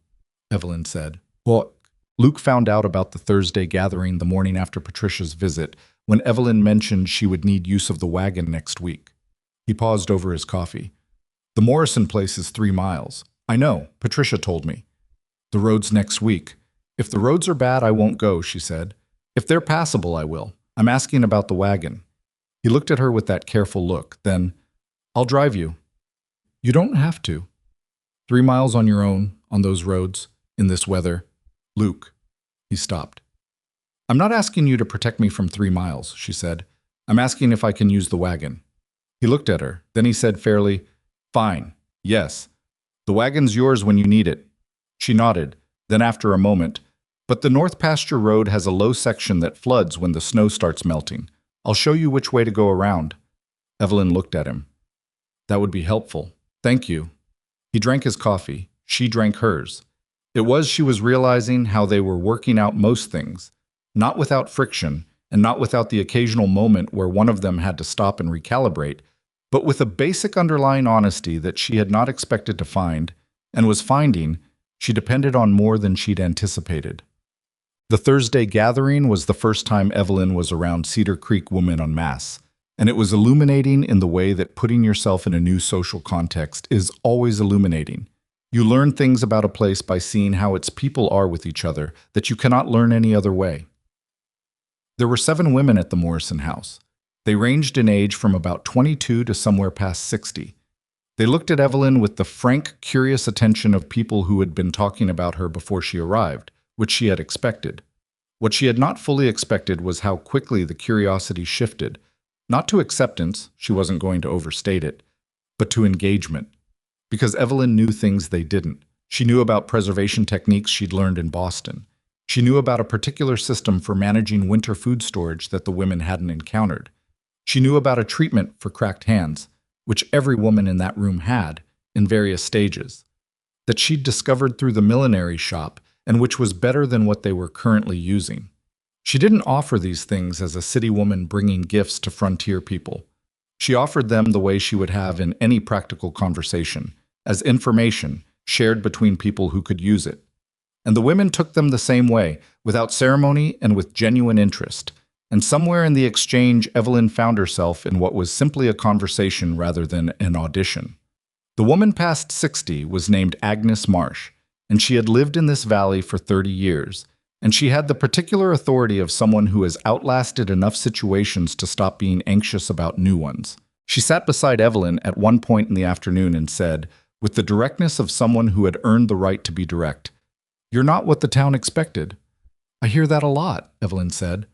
Evelyn said. Well, Luke found out about the Thursday gathering the morning after Patricia's visit, when Evelyn mentioned she would need use of the wagon next week. He paused over his coffee. The Morrison place is 3 miles. I know, Patricia told me. The road's next week. If the roads are bad, I won't go, she said. If they're passable, I will. I'm asking about the wagon. He looked at her with that careful look. Then, I'll drive you. You don't have to. 3 miles on your own, on those roads, in this weather. Luke. He stopped. I'm not asking you to protect me from 3 miles, she said. I'm asking if I can use the wagon. He looked at her. Then he said fairly, Fine. Yes. The wagon's yours when you need it. She nodded. Then after a moment, but the North Pasture Road has a low section that floods when the snow starts melting. I'll show you which way to go around. Evelyn looked at him. That would be helpful. Thank you. He drank his coffee. She drank hers. She was realizing how they were working out most things, not without friction and not without the occasional moment where one of them had to stop and recalibrate, but with a basic underlying honesty that she had not expected to find, and was finding. She depended on more than she'd anticipated. The Thursday gathering was the first time Evelyn was around Cedar Creek women en masse, and it was illuminating in the way that putting yourself in a new social context is always illuminating. You learn things about a place by seeing how its people are with each other that you cannot learn any other way. There were 7 women at the Morrison house. They ranged in age from about 22 to somewhere past 60. They looked at Evelyn with the frank, curious attention of people who had been talking about her before she arrived, which she had expected. What she had not fully expected was how quickly the curiosity shifted, not to acceptance, she wasn't going to overstate it, but to engagement. Because Evelyn knew things they didn't. She knew about preservation techniques she'd learned in Boston. She knew about a particular system for managing winter food storage that the women hadn't encountered. She knew about a treatment for cracked hands, which every woman in that room had, in various stages, that she'd discovered through the millinery shop and which was better than what they were currently using. She didn't offer these things as a city woman bringing gifts to frontier people. She offered them the way she would have in any practical conversation, as information shared between people who could use it. And the women took them the same way, without ceremony and with genuine interest. And somewhere in the exchange, Evelyn found herself in what was simply a conversation rather than an audition. The woman past 60 was named Agnes Marsh, and she had lived in this valley for 30 years, and she had the particular authority of someone who has outlasted enough situations to stop being anxious about new ones. She sat beside Evelyn at one point in the afternoon and said, with the directness of someone who had earned the right to be direct, "You're not what the town expected." "I hear that a lot," Evelyn said.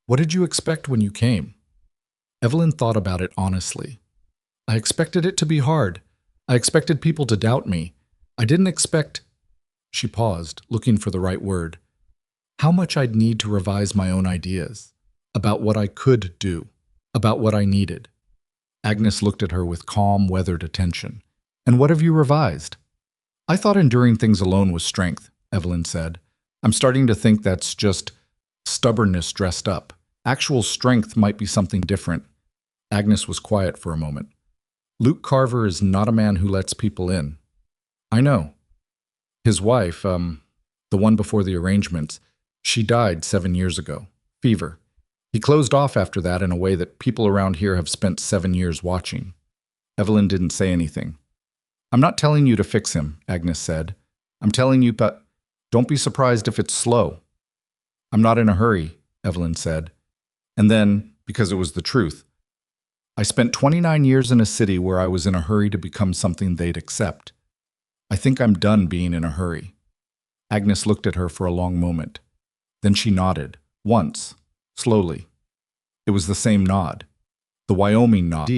"What did you expect when you came?" Evelyn thought about it honestly. "I expected it to be hard. I expected people to doubt me. I didn't expect—" She paused, looking for the right word. "How much I'd need to revise my own ideas. About what I could do. About what I needed." Agnes looked at her with calm, weathered attention. "And what have you revised?" "I thought enduring things alone was strength," Evelyn said. "I'm starting to think that's just stubbornness dressed up. Actual strength might be something different." Agnes was quiet for a moment. "Luke Carver is not a man who lets people in." "I know. His wife, the one before the arrangements, she died 7 years ago. Fever. He closed off after that in a way that people around here have spent 7 years watching." Evelyn didn't say anything. "I'm not telling you to fix him," Agnes said. "I'm telling you, but don't be surprised if it's slow." "I'm not in a hurry," Evelyn said. And then, because it was the truth, "I spent 29 years in a city where I was in a hurry to become something they'd accept. I think I'm done being in a hurry." Agnes looked at her for a long moment. Then she nodded, once, slowly. It was the same nod. The Wyoming nod.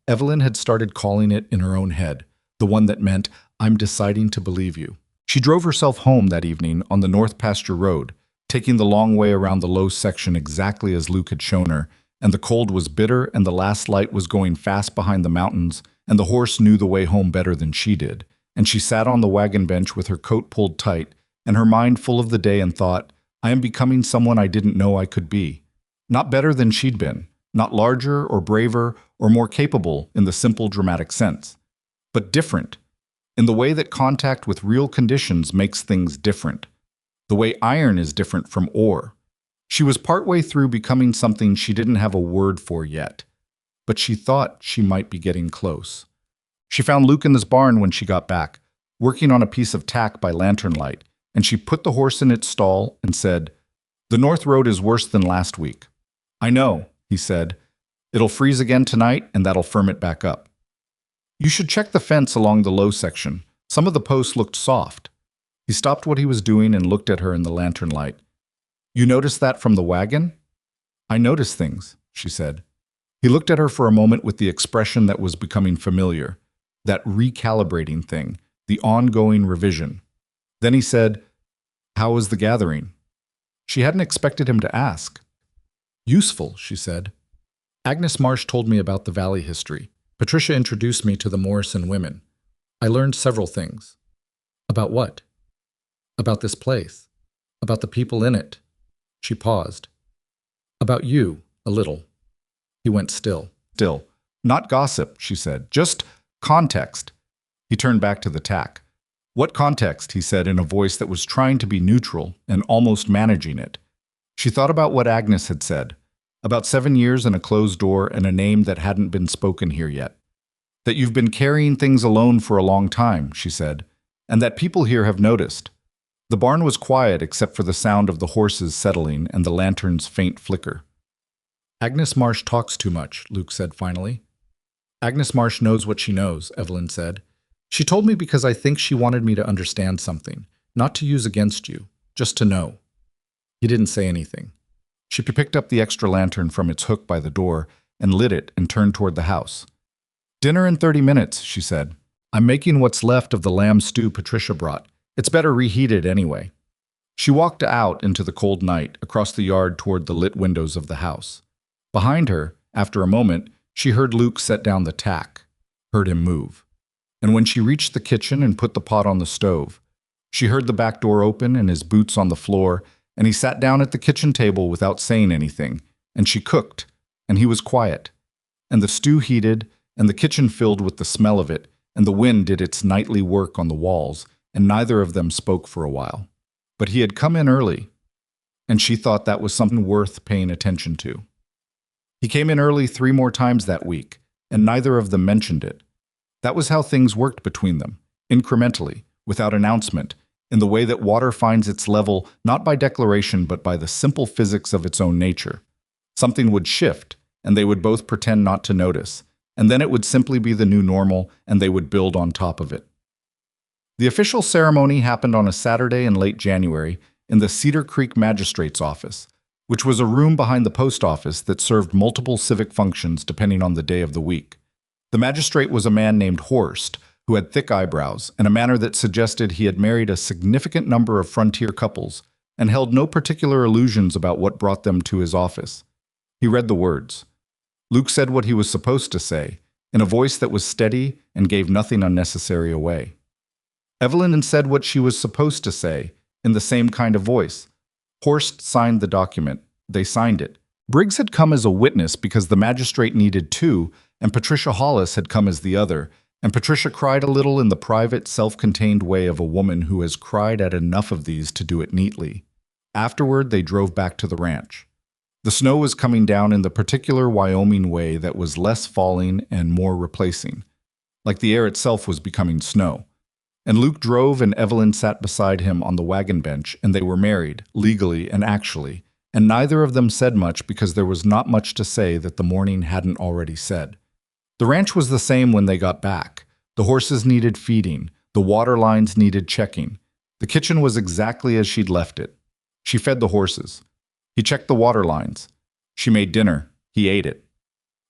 Evelyn had started calling it in her own head, the one that meant, "I'm deciding to believe you." She drove herself home that evening on the North Pasture Road, taking the long way around the low section exactly as Luke had shown her, and the cold was bitter and the last light was going fast behind the mountains, and the horse knew the way home better than she did. And she sat on the wagon bench with her coat pulled tight, and her mind full of the day and thought, "I am becoming someone I didn't know I could be." Not better than she'd been, not larger or braver or more capable in the simple dramatic sense, but different, in the way that contact with real conditions makes things different, the way iron is different from ore. She was partway through becoming something she didn't have a word for yet, but she thought she might be getting close. She found Luke in this barn when she got back, working on a piece of tack by lantern light, and she put the horse in its stall and said, "The North Road is worse than last week." "I know," he said. "It'll freeze again tonight, and that'll firm it back up. You should check the fence along the low section. Some of the posts looked soft." He stopped what he was doing and looked at her in the lantern light. "You noticed that from the wagon?" "I notice things," she said. He looked at her for a moment with the expression that was becoming familiar, that recalibrating thing, the ongoing revision. Then he said, "How was the gathering?" She hadn't expected him to ask. "Useful," she said. "Agnes Marsh told me about the valley history. Patricia introduced me to the Morrison women. I learned several things." "About what?" "About this place. About the people in it." She paused. "About you, a little." He went still. "Still. Not gossip," she said. "Just context." He turned back to the tack. "What context?" he said in a voice that was trying to be neutral and almost managing it. She thought about what Agnes had said, about 7 years in a closed door and a name that hadn't been spoken here yet. "That you've been carrying things alone for a long time," she said, "and that people here have noticed." The barn was quiet except for the sound of the horses settling and the lantern's faint flicker. "Agnes Marsh talks too much," Luke said finally. "Agnes Marsh knows what she knows," Evelyn said. "She told me because I think she wanted me to understand something, not to use against you, just to know." He didn't say anything. She picked up the extra lantern from its hook by the door and lit it and turned toward the house. "Dinner in 30 minutes, she said. "I'm making what's left of the lamb stew Patricia brought. It's better reheated anyway." She walked out into the cold night, across the yard toward the lit windows of the house. Behind her, after a moment, she heard Luke set down the tack, heard him move. And when she reached the kitchen and put the pot on the stove, she heard the back door open and his boots on the floor, and he sat down at the kitchen table without saying anything, and she cooked, and he was quiet, and the stew heated, and the kitchen filled with the smell of it, and the wind did its nightly work on the walls, and neither of them spoke for a while. But he had come in early, and she thought that was something worth paying attention to. He came in early 3 more times that week, and neither of them mentioned it. That was how things worked between them, incrementally, without announcement, in the way that water finds its level not by declaration but by the simple physics of its own nature. Something would shift, and they would both pretend not to notice, and then it would simply be the new normal, and they would build on top of it. The official ceremony happened on a Saturday in late January in the Cedar Creek Magistrate's office, which was a room behind the post office that served multiple civic functions depending on the day of the week. The magistrate was a man named Horst, who had thick eyebrows and a manner that suggested he had married a significant number of frontier couples and held no particular illusions about what brought them to his office. He read the words. Luke said what he was supposed to say, in a voice that was steady and gave nothing unnecessary away. Evelyn said what she was supposed to say, in the same kind of voice. Horst signed the document. They signed it. Briggs had come as a witness because the magistrate needed 2, and Patricia Hollis had come as the other, and Patricia cried a little in the private, self-contained way of a woman who has cried at enough of these to do it neatly. Afterward, they drove back to the ranch. The snow was coming down in the particular Wyoming way that was less falling and more replacing, like the air itself was becoming snow. And Luke drove and Evelyn sat beside him on the wagon bench, and they were married, legally and actually, and neither of them said much because there was not much to say that the morning hadn't already said. The ranch was the same when they got back. The horses needed feeding. The water lines needed checking. The kitchen was exactly as she'd left it. She fed the horses. He checked the water lines. She made dinner. He ate it.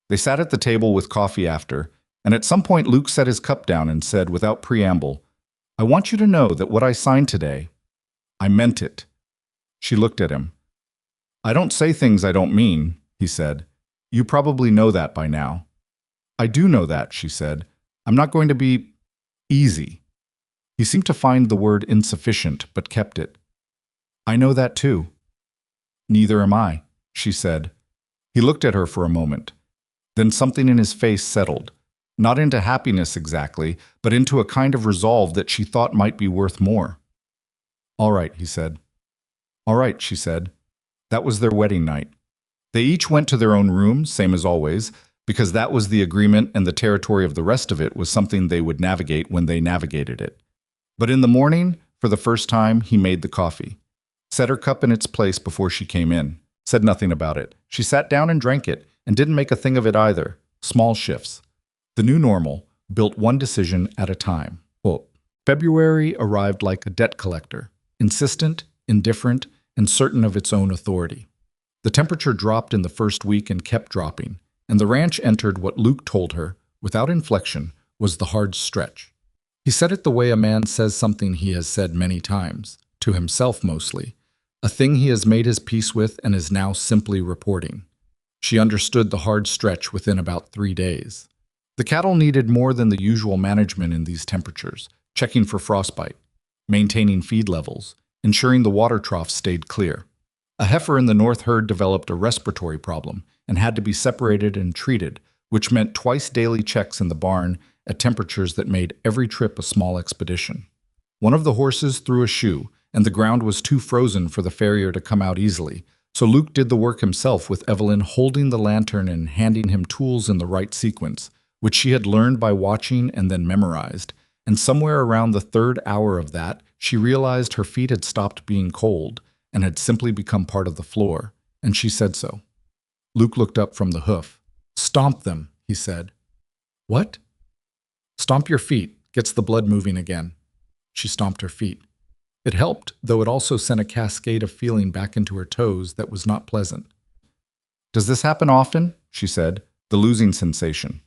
They sat at the table with coffee after, and at some point Luke set his cup down and said without preamble, "I want you to know that what I signed today, I meant it." She looked at him. "I don't say things I don't mean," he said. "You probably know that by now." "I do know that," she said. "I'm not going to be easy." He seemed to find the word insufficient, but kept it. "I know that too." "Neither am I," she said. He looked at her for a moment. Then something in his face settled, not into happiness exactly, but into a kind of resolve that she thought might be worth more. "All right," he said. "All right," she said. That was their wedding night. They each went to their own room, same as always, because that was the agreement, and the territory of the rest of it was something they would navigate when they navigated it. But in the morning, for the first time, he made the coffee, set her cup in its place before she came in, said nothing about it. She sat down and drank it, and didn't make a thing of it either. Small shifts. The new normal, built one decision at a time. Quote, February arrived like a debt collector, insistent, indifferent, and certain of its own authority. The temperature dropped in the first week and kept dropping, and the ranch entered what Luke told her, without inflection, was the hard stretch. He said it the way a man says something he has said many times, to himself mostly, a thing he has made his peace with and is now simply reporting. She understood the hard stretch within about 3 days. The cattle needed more than the usual management in these temperatures, checking for frostbite, maintaining feed levels, ensuring the water troughs stayed clear. A heifer in the north herd developed a respiratory problem and had to be separated and treated, which meant twice daily checks in the barn at temperatures that made every trip a small expedition. One of the horses threw a shoe, and the ground was too frozen for the farrier to come out easily, so Luke did the work himself with Evelyn holding the lantern and handing him tools in the right sequence, which she had learned by watching and then memorized, and somewhere around the 3rd hour of that, she realized her feet had stopped being cold and had simply become part of the floor, and she said so. Luke looked up from the hoof. "Stomp them," he said. "What?" "Stomp your feet. Gets the blood moving again." She stomped her feet. It helped, though it also sent a cascade of feeling back into her toes that was not pleasant. "Does this happen often?" she said, the losing sensation.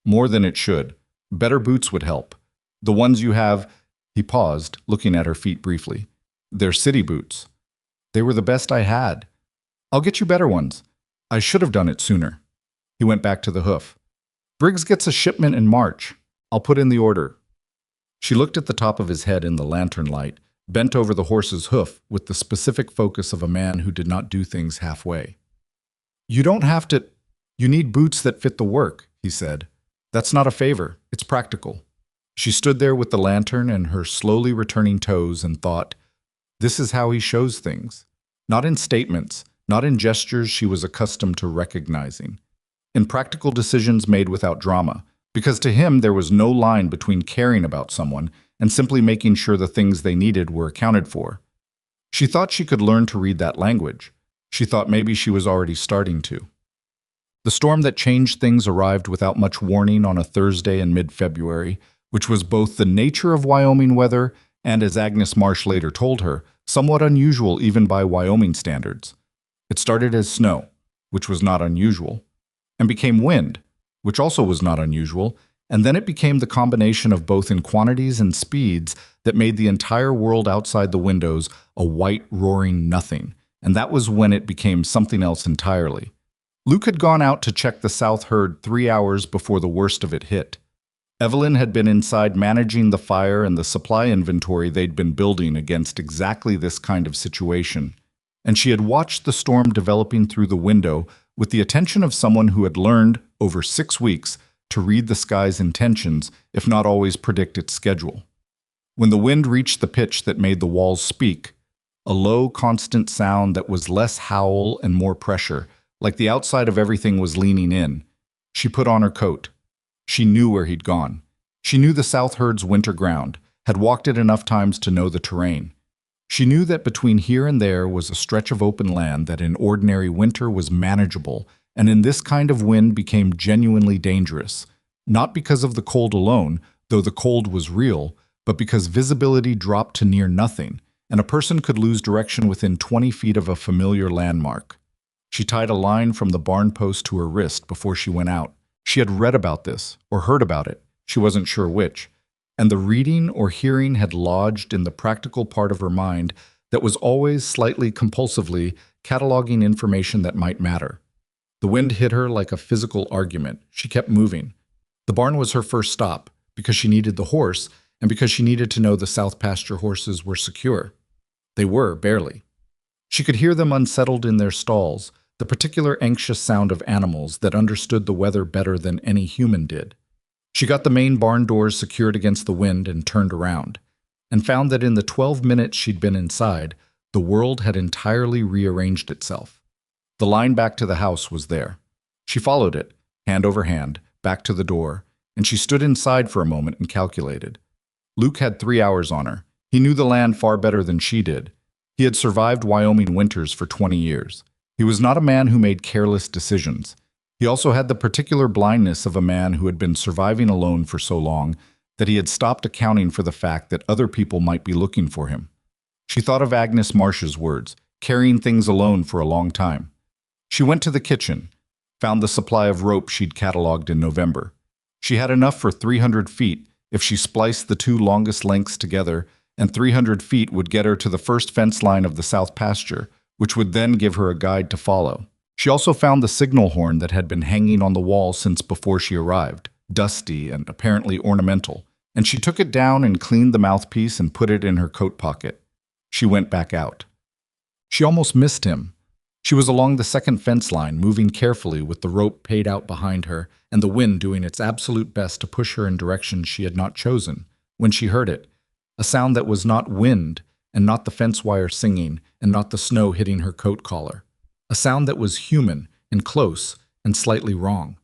"More than it should. Better boots would help. The ones you have—" He paused, looking at her feet briefly. "They're city boots." "They were the best I had." "I'll get you better ones." "I should have done it sooner." He went back to the hoof. "Briggs gets a shipment in March. I'll put in the order." She looked at the top of his head in the lantern light, bent over the horse's hoof with the specific focus of a man who did not do things halfway. "You don't have to. You need boots that fit the work," he said. "That's not a favor, it's practical." She stood there with the lantern and her slowly returning toes and thought, this is how he shows things. Not in statements, not in gestures she was accustomed to recognizing. In practical decisions made without drama, because to him there was no line between caring about someone and simply making sure the things they needed were accounted for. She thought she could learn to read that language. She thought maybe she was already starting to. The storm that changed things arrived without much warning on a Thursday in mid-February, which was both the nature of Wyoming weather and, as Agnes Marsh later told her, somewhat unusual even by Wyoming standards. It started as snow, which was not unusual, and became wind, which also was not unusual, and then it became the combination of both in quantities and speeds that made the entire world outside the windows a white, roaring nothing, and that was when it became something else entirely. Luke had gone out to check the south herd 3 hours before the worst of it hit. Evelyn had been inside managing the fire and the supply inventory they'd been building against exactly this kind of situation, and she had watched the storm developing through the window with the attention of someone who had learned, over 6 weeks, to read the sky's intentions, if not always predict its schedule. When the wind reached the pitch that made the walls speak, a low, constant sound that was less howl and more pressure, like the outside of everything was leaning in, she put on her coat. She knew where he'd gone. She knew the south herd's winter ground, had walked it enough times to know the terrain. She knew that between here and there was a stretch of open land that in ordinary winter was manageable, and in this kind of wind became genuinely dangerous, not because of the cold alone, though the cold was real, but because visibility dropped to near nothing, and a person could lose direction within 20 feet of a familiar landmark. She tied a line from the barn post to her wrist before she went out. She had read about this, or heard about it, she wasn't sure which, and the reading or hearing had lodged in the practical part of her mind that was always slightly compulsively cataloging information that might matter. The wind hit her like a physical argument. She kept moving. The barn was her first stop, because she needed the horse, and because she needed to know the south pasture horses were secure. They were, barely. She could hear them unsettled in their stalls, the particular anxious sound of animals that understood the weather better than any human did. She got the main barn doors secured against the wind and turned around, and found that in the 12 minutes she'd been inside, the world had entirely rearranged itself. The line back to the house was there. She followed it, hand over hand, back to the door, and she stood inside for a moment and calculated. Luke had 3 hours on her. He knew the land far better than she did. He had survived Wyoming winters for 20 years. He was not a man who made careless decisions. He also had the particular blindness of a man who had been surviving alone for so long that he had stopped accounting for the fact that other people might be looking for him. She thought of Agnes Marsh's words, carrying things alone for a long time. She went to the kitchen, found the supply of rope she'd cataloged in November. She had enough for 300 feet if she spliced the 2 longest lengths together, and 300 feet would get her to the first fence line of the south pasture, which would then give her a guide to follow. She also found the signal horn that had been hanging on the wall since before she arrived, dusty and apparently ornamental, and she took it down and cleaned the mouthpiece and put it in her coat pocket. She went back out. She almost missed him. She was along the second fence line, moving carefully with the rope paid out behind her and the wind doing its absolute best to push her in directions she had not chosen, when she heard it, a sound that was not wind, and not the fence wire singing, and not the snow hitting her coat collar. A sound that was human, and close, and slightly wrong.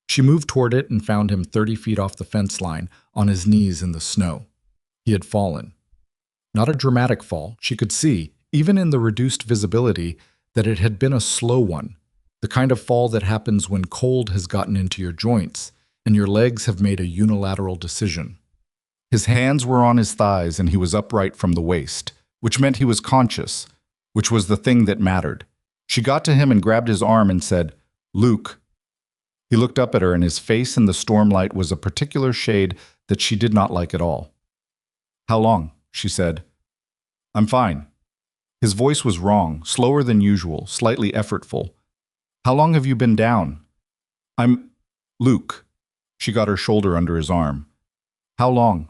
She moved toward it and found him 30 feet off the fence line, on his knees in the snow. He had fallen. Not a dramatic fall. She could see, even in the reduced visibility, that it had been a slow one, the kind of fall that happens when cold has gotten into your joints, and your legs have made a unilateral decision. His hands were on his thighs and he was upright from the waist, which meant he was conscious, which was the thing that mattered. She got to him and grabbed his arm and said, "Luke." He looked up at her and his face in the stormlight was a particular shade that she did not like at all. "How long?" she said. "I'm fine." His voice was wrong, slower than usual, slightly effortful. "How long have you been down?" "I'm... Luke." She got her shoulder under his arm. "How long?"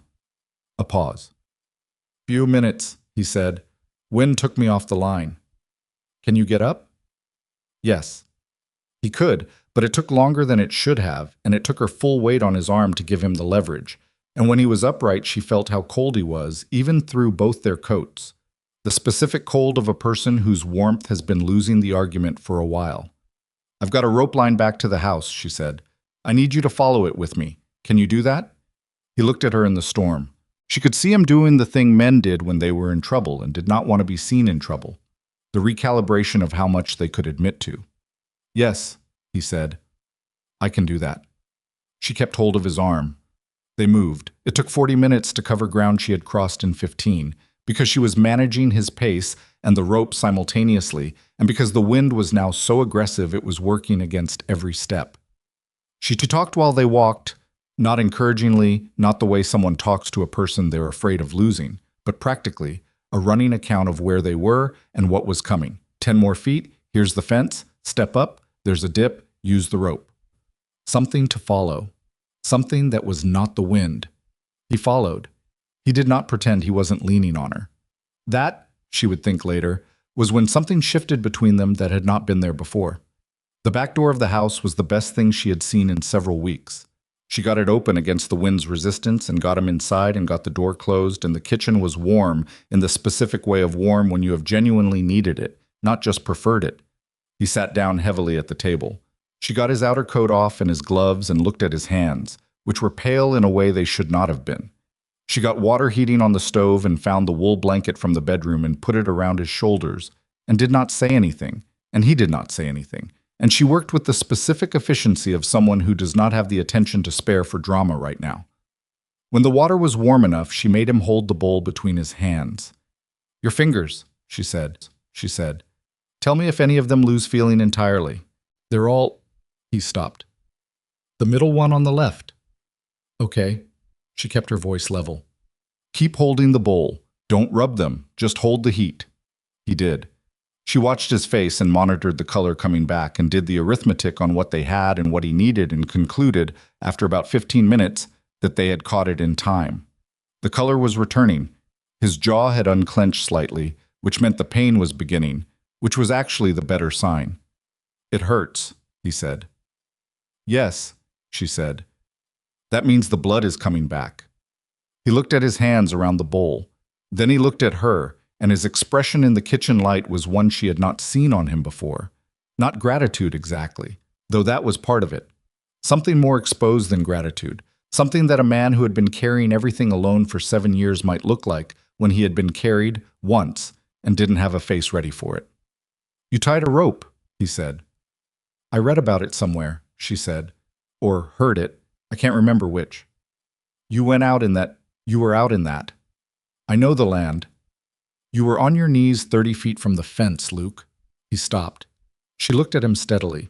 A pause. "Few minutes," he said. Wind took me off the line. Can you get up? Yes. He could, but it took longer than it should have, and it took her full weight on his arm to give him the leverage. And when he was upright, she felt how cold he was, even through both their coats. The specific cold of a person whose warmth has been losing the argument for a while. I've got a rope line back to the house, she said. I need you to follow it with me. Can you do that? He looked at her in the storm. She could see him doing the thing men did when they were in trouble and did not want to be seen in trouble. The recalibration of how much they could admit to. Yes, he said. I can do that. She kept hold of his arm. They moved. It took 40 minutes to cover ground she had crossed in 15, because she was managing his pace and the rope simultaneously, and because the wind was now so aggressive it was working against every step. She talked while they walked, not encouragingly, not the way someone talks to a person they're afraid of losing, but practically, a running account of where they were and what was coming. 10 more feet, here's the fence, step up, there's a dip, use the rope. Something to follow. Something that was not the wind. He followed. He did not pretend he wasn't leaning on her. That, she would think later, was when something shifted between them that had not been there before. The back door of the house was the best thing she had seen in several weeks. She got it open against the wind's resistance and got him inside and got the door closed, and the kitchen was warm in the specific way of warm when you have genuinely needed it, not just preferred it. He sat down heavily at the table. She got his outer coat off and his gloves and looked at his hands, which were pale in a way they should not have been. She got water heating on the stove and found the wool blanket from the bedroom and put it around his shoulders, and did not say anything, and he did not say anything. And she worked with the specific efficiency of someone who does not have the attention to spare for drama right now. When the water was warm enough, she made him hold the bowl between his hands. Your fingers, she said. Tell me if any of them lose feeling entirely. They're all... He stopped. The middle one on the left. Okay. She kept her voice level. Keep holding the bowl. Don't rub them. Just hold the heat. He did. She watched his face and monitored the color coming back and did the arithmetic on what they had and what he needed and concluded, after about 15 minutes, that they had caught it in time. The color was returning. His jaw had unclenched slightly, which meant the pain was beginning, which was actually the better sign. It hurts, he said. Yes, she said. That means the blood is coming back. He looked at his hands around the bowl. Then he looked at her, and his expression in the kitchen light was one she had not seen on him before. Not gratitude exactly, though that was part of it. Something more exposed than gratitude. Something that a man who had been carrying everything alone for 7 years might look like when he had been carried once and didn't have a face ready for it. You tied a rope, he said. I read about it somewhere, she said. Or heard it. I can't remember which. You were out in that. I know the land. You were on your knees 30 feet from the fence, Luke. He stopped. She looked at him steadily.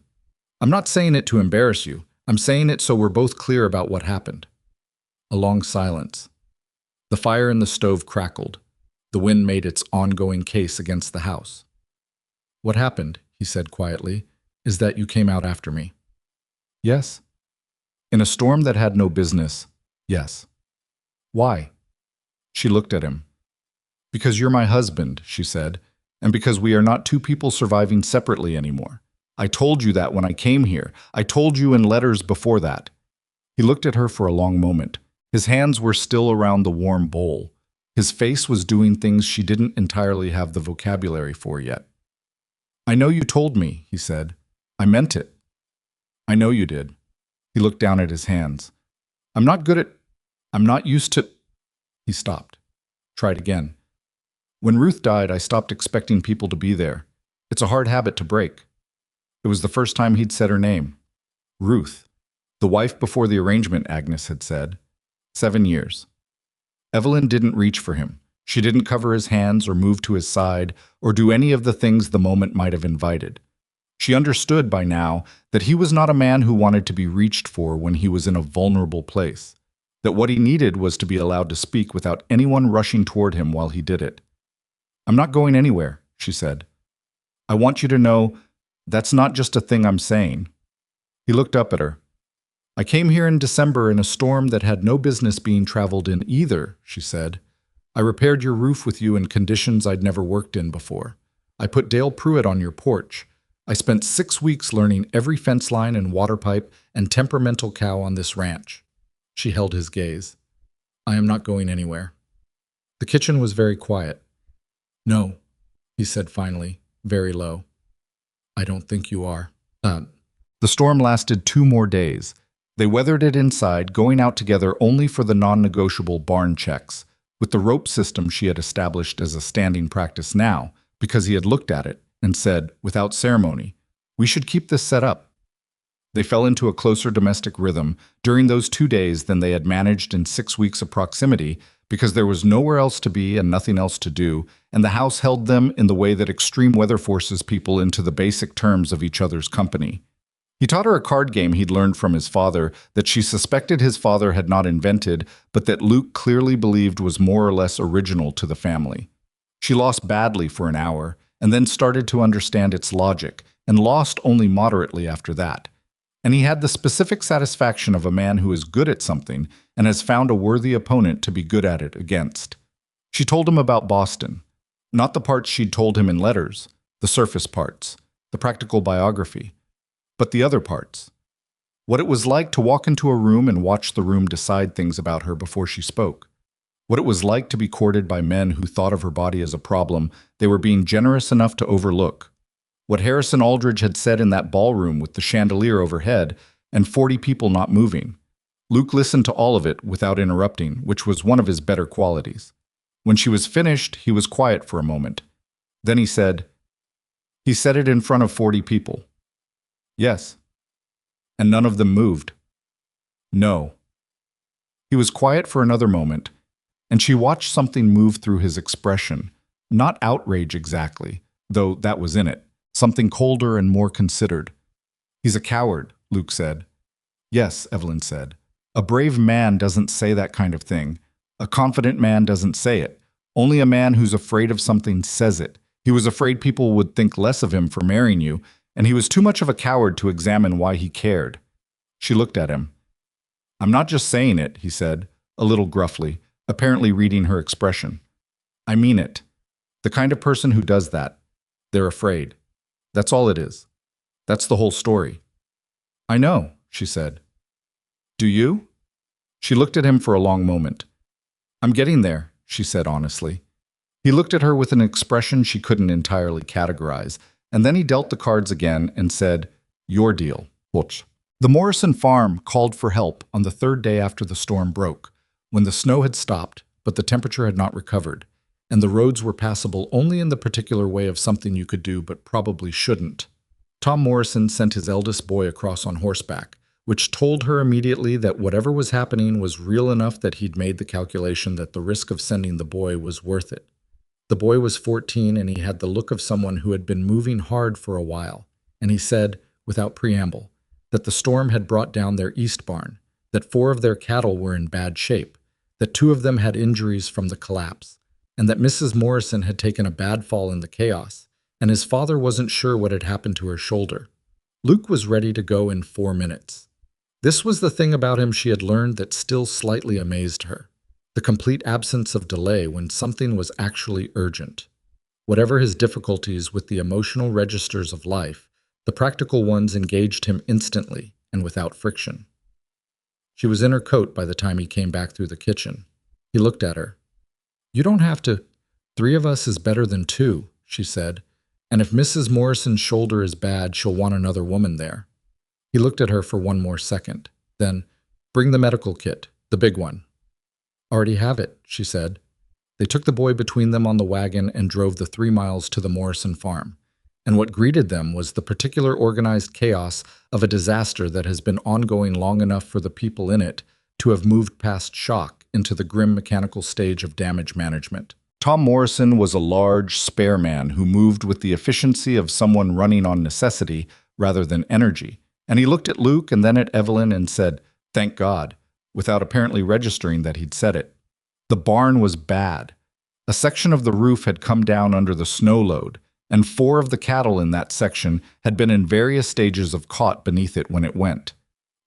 I'm not saying it to embarrass you. I'm saying it so we're both clear about what happened. A long silence. The fire in the stove crackled. The wind made its ongoing case against the house. What happened, he said quietly, is that you came out after me. Yes. In a storm that had no business, yes. Why? She looked at him. Because you're my husband, she said, and because we are not two people surviving separately anymore. I told you that when I came here. I told you in letters before that. He looked at her for a long moment. His hands were still around the warm bowl. His face was doing things she didn't entirely have the vocabulary for yet. I know you told me, he said. I meant it. I know you did. He looked down at his hands. I'm not used to... He stopped. Tried again. When Ruth died, I stopped expecting people to be there. It's a hard habit to break. It was the first time he'd said her name. Ruth. The wife before the arrangement, Agnes had said. 7 years. Evelyn didn't reach for him. She didn't cover his hands or move to his side or do any of the things the moment might have invited. She understood by now that he was not a man who wanted to be reached for when he was in a vulnerable place, that what he needed was to be allowed to speak without anyone rushing toward him while he did it. I'm not going anywhere, she said. I want you to know that's not just a thing I'm saying. He looked up at her. I came here in December in a storm that had no business being traveled in either, she said. I repaired your roof with you in conditions I'd never worked in before. I put Dale Pruitt on your porch. I spent 6 weeks learning every fence line and water pipe and temperamental cow on this ranch. She held his gaze. I am not going anywhere. The kitchen was very quiet. No, he said finally, very low. I don't think you are. The storm lasted 2 more days. They weathered it inside, going out together only for the non-negotiable barn checks, with the rope system she had established as a standing practice now, because he had looked at it and said, without ceremony, we should keep this set up. They fell into a closer domestic rhythm during those 2 days than they had managed in 6 weeks of proximity, because there was nowhere else to be and nothing else to do, and the house held them in the way that extreme weather forces people into the basic terms of each other's company. He taught her a card game he'd learned from his father that she suspected his father had not invented, but that Luke clearly believed was more or less original to the family. She lost badly for an hour, and then started to understand its logic, and lost only moderately after that. And he had the specific satisfaction of a man who is good at something and has found a worthy opponent to be good at it against. She told him about Boston, not the parts she'd told him in letters, the surface parts, the practical biography, but the other parts. What it was like to walk into a room and watch the room decide things about her before she spoke. What it was like to be courted by men who thought of her body as a problem they were being generous enough to overlook. What Harrison Aldridge had said in that ballroom with the chandelier overhead and 40 people not moving. Luke listened to all of it without interrupting, which was one of his better qualities. When she was finished, he was quiet for a moment. Then he said it in front of 40 people. Yes. And none of them moved. No. He was quiet for another moment, and she watched something move through his expression, not outrage exactly, though that was in it. Something colder and more considered. He's a coward, Luke said. Yes, Evelyn said. A brave man doesn't say that kind of thing. A confident man doesn't say it. Only a man who's afraid of something says it. He was afraid people would think less of him for marrying you, and he was too much of a coward to examine why he cared. She looked at him. I'm not just saying it, he said, a little gruffly, apparently reading her expression. I mean it. The kind of person who does that. They're afraid. That's all it is. That's the whole story. I know, she said. Do you? She looked at him for a long moment. I'm getting there, she said honestly. He looked at her with an expression she couldn't entirely categorize, and then he dealt the cards again and said, Your deal. What? The Morrison farm called for help on the 3rd day after the storm broke, when the snow had stopped, but the temperature had not recovered, and the roads were passable only in the particular way of something you could do but probably shouldn't. Tom Morrison sent his eldest boy across on horseback, which told her immediately that whatever was happening was real enough that he'd made the calculation that the risk of sending the boy was worth it. The boy was 14, and he had the look of someone who had been moving hard for a while, and he said, without preamble, that the storm had brought down their east barn, that 4 of their cattle were in bad shape, that 2 of them had injuries from the collapse, and that Mrs. Morrison had taken a bad fall in the chaos, and his father wasn't sure what had happened to her shoulder. Luke was ready to go in 4 minutes. This was the thing about him she had learned that still slightly amazed her. The complete absence of delay when something was actually urgent. Whatever his difficulties with the emotional registers of life, the practical ones engaged him instantly and without friction. She was in her coat by the time he came back through the kitchen. He looked at her. You don't have to. 3 of us is better than 2, she said. And if Mrs. Morrison's shoulder is bad, she'll want another woman there. He looked at her for 1 more second. Then, bring the medical kit, the big one. Already have it, she said. They took the boy between them on the wagon and drove the 3 miles to the Morrison farm. And what greeted them was the particular organized chaos of a disaster that has been ongoing long enough for the people in it to have moved past shock into the grim mechanical stage of damage management. Tom Morrison was a large, spare man who moved with the efficiency of someone running on necessity rather than energy, and he looked at Luke and then at Evelyn and said, "Thank God," without apparently registering that he'd said it. The barn was bad. A section of the roof had come down under the snow load, and 4 of the cattle in that section had been in various stages of caught beneath it when it went.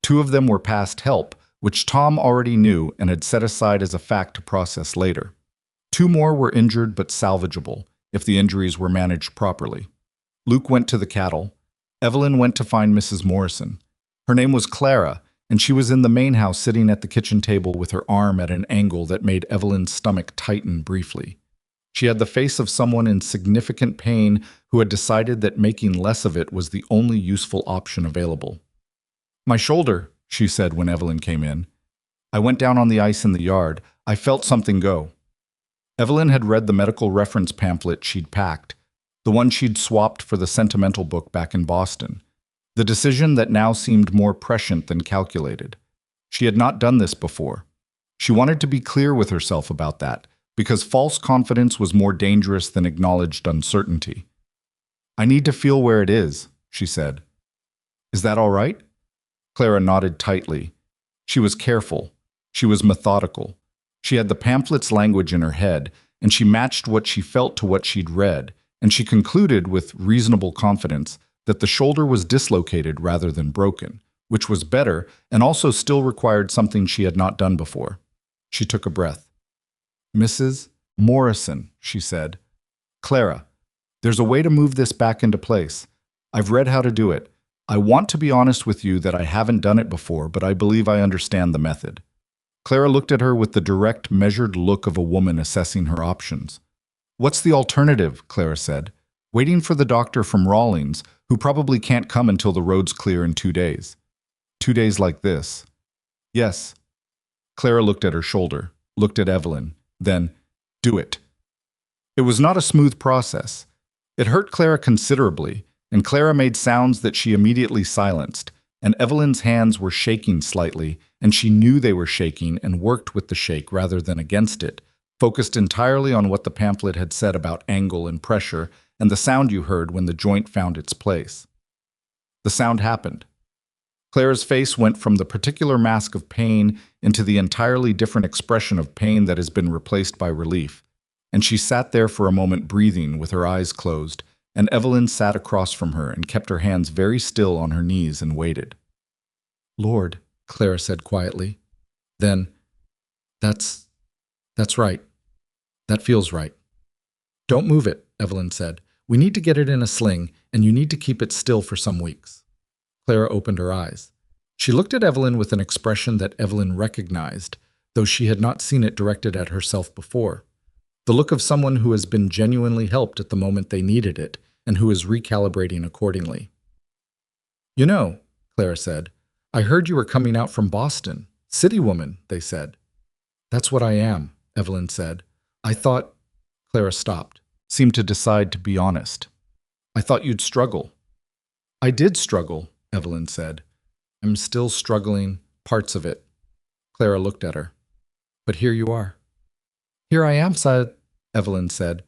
2 of them were past help, which Tom already knew and had set aside as a fact to process later. 2 more were injured but salvageable, if the injuries were managed properly. Luke went to the cattle. Evelyn went to find Mrs. Morrison. Her name was Clara, and she was in the main house sitting at the kitchen table with her arm at an angle that made Evelyn's stomach tighten briefly. She had the face of someone in significant pain who had decided that making less of it was the only useful option available. "My shoulder," she said when Evelyn came in. "I went down on the ice in the yard. I felt something go." Evelyn had read the medical reference pamphlet she'd packed, the one she'd swapped for the sentimental book back in Boston. The decision that now seemed more prescient than calculated. She had not done this before. She wanted to be clear with herself about that, because false confidence was more dangerous than acknowledged uncertainty. "I need to feel where it is," she said. "Is that all right?" Clara nodded tightly. She was careful. She was methodical. She had the pamphlet's language in her head, and she matched what she felt to what she'd read, and she concluded with reasonable confidence that the shoulder was dislocated rather than broken, which was better and also still required something she had not done before. She took a breath. "Mrs. Morrison," she said. "Clara, there's a way to move this back into place. I've read how to do it. I want to be honest with you that I haven't done it before, but I believe I understand the method." Clara looked at her with the direct, measured look of a woman assessing her options. "What's the alternative?" Clara said. "Waiting for the doctor from Rawlings, who probably can't come until the road's clear in 2 days. 2 days like this." "Yes." Clara looked at her shoulder, looked at Evelyn, then, "Do it." It was not a smooth process. It hurt Clara considerably, and Clara made sounds that she immediately silenced, and Evelyn's hands were shaking slightly, and she knew they were shaking and worked with the shake rather than against it, focused entirely on what the pamphlet had said about angle and pressure and the sound you heard when the joint found its place. The sound happened. Clara's face went from the particular mask of pain into the entirely different expression of pain that has been replaced by relief, and she sat there for a moment breathing with her eyes closed, and Evelyn sat across from her and kept her hands very still on her knees and waited. "Lord," Clara said quietly. Then, That's right. That feels right." "Don't move it," Evelyn said. "We need to get it in a sling, and you need to keep it still for some weeks." Clara opened her eyes. She looked at Evelyn with an expression that Evelyn recognized, though she had not seen it directed at herself before. The look of someone who has been genuinely helped at the moment they needed it, and who is recalibrating accordingly. "You know," Clara said, "I heard you were coming out from Boston. City woman, they said." "That's what I am," Evelyn said. "I thought—" Clara stopped, seemed to decide to be honest. "I thought you'd struggle." "I did struggle," Evelyn said. "I'm still struggling, parts of it." Clara looked at her. "But here you are." "Here I am, Evelyn said.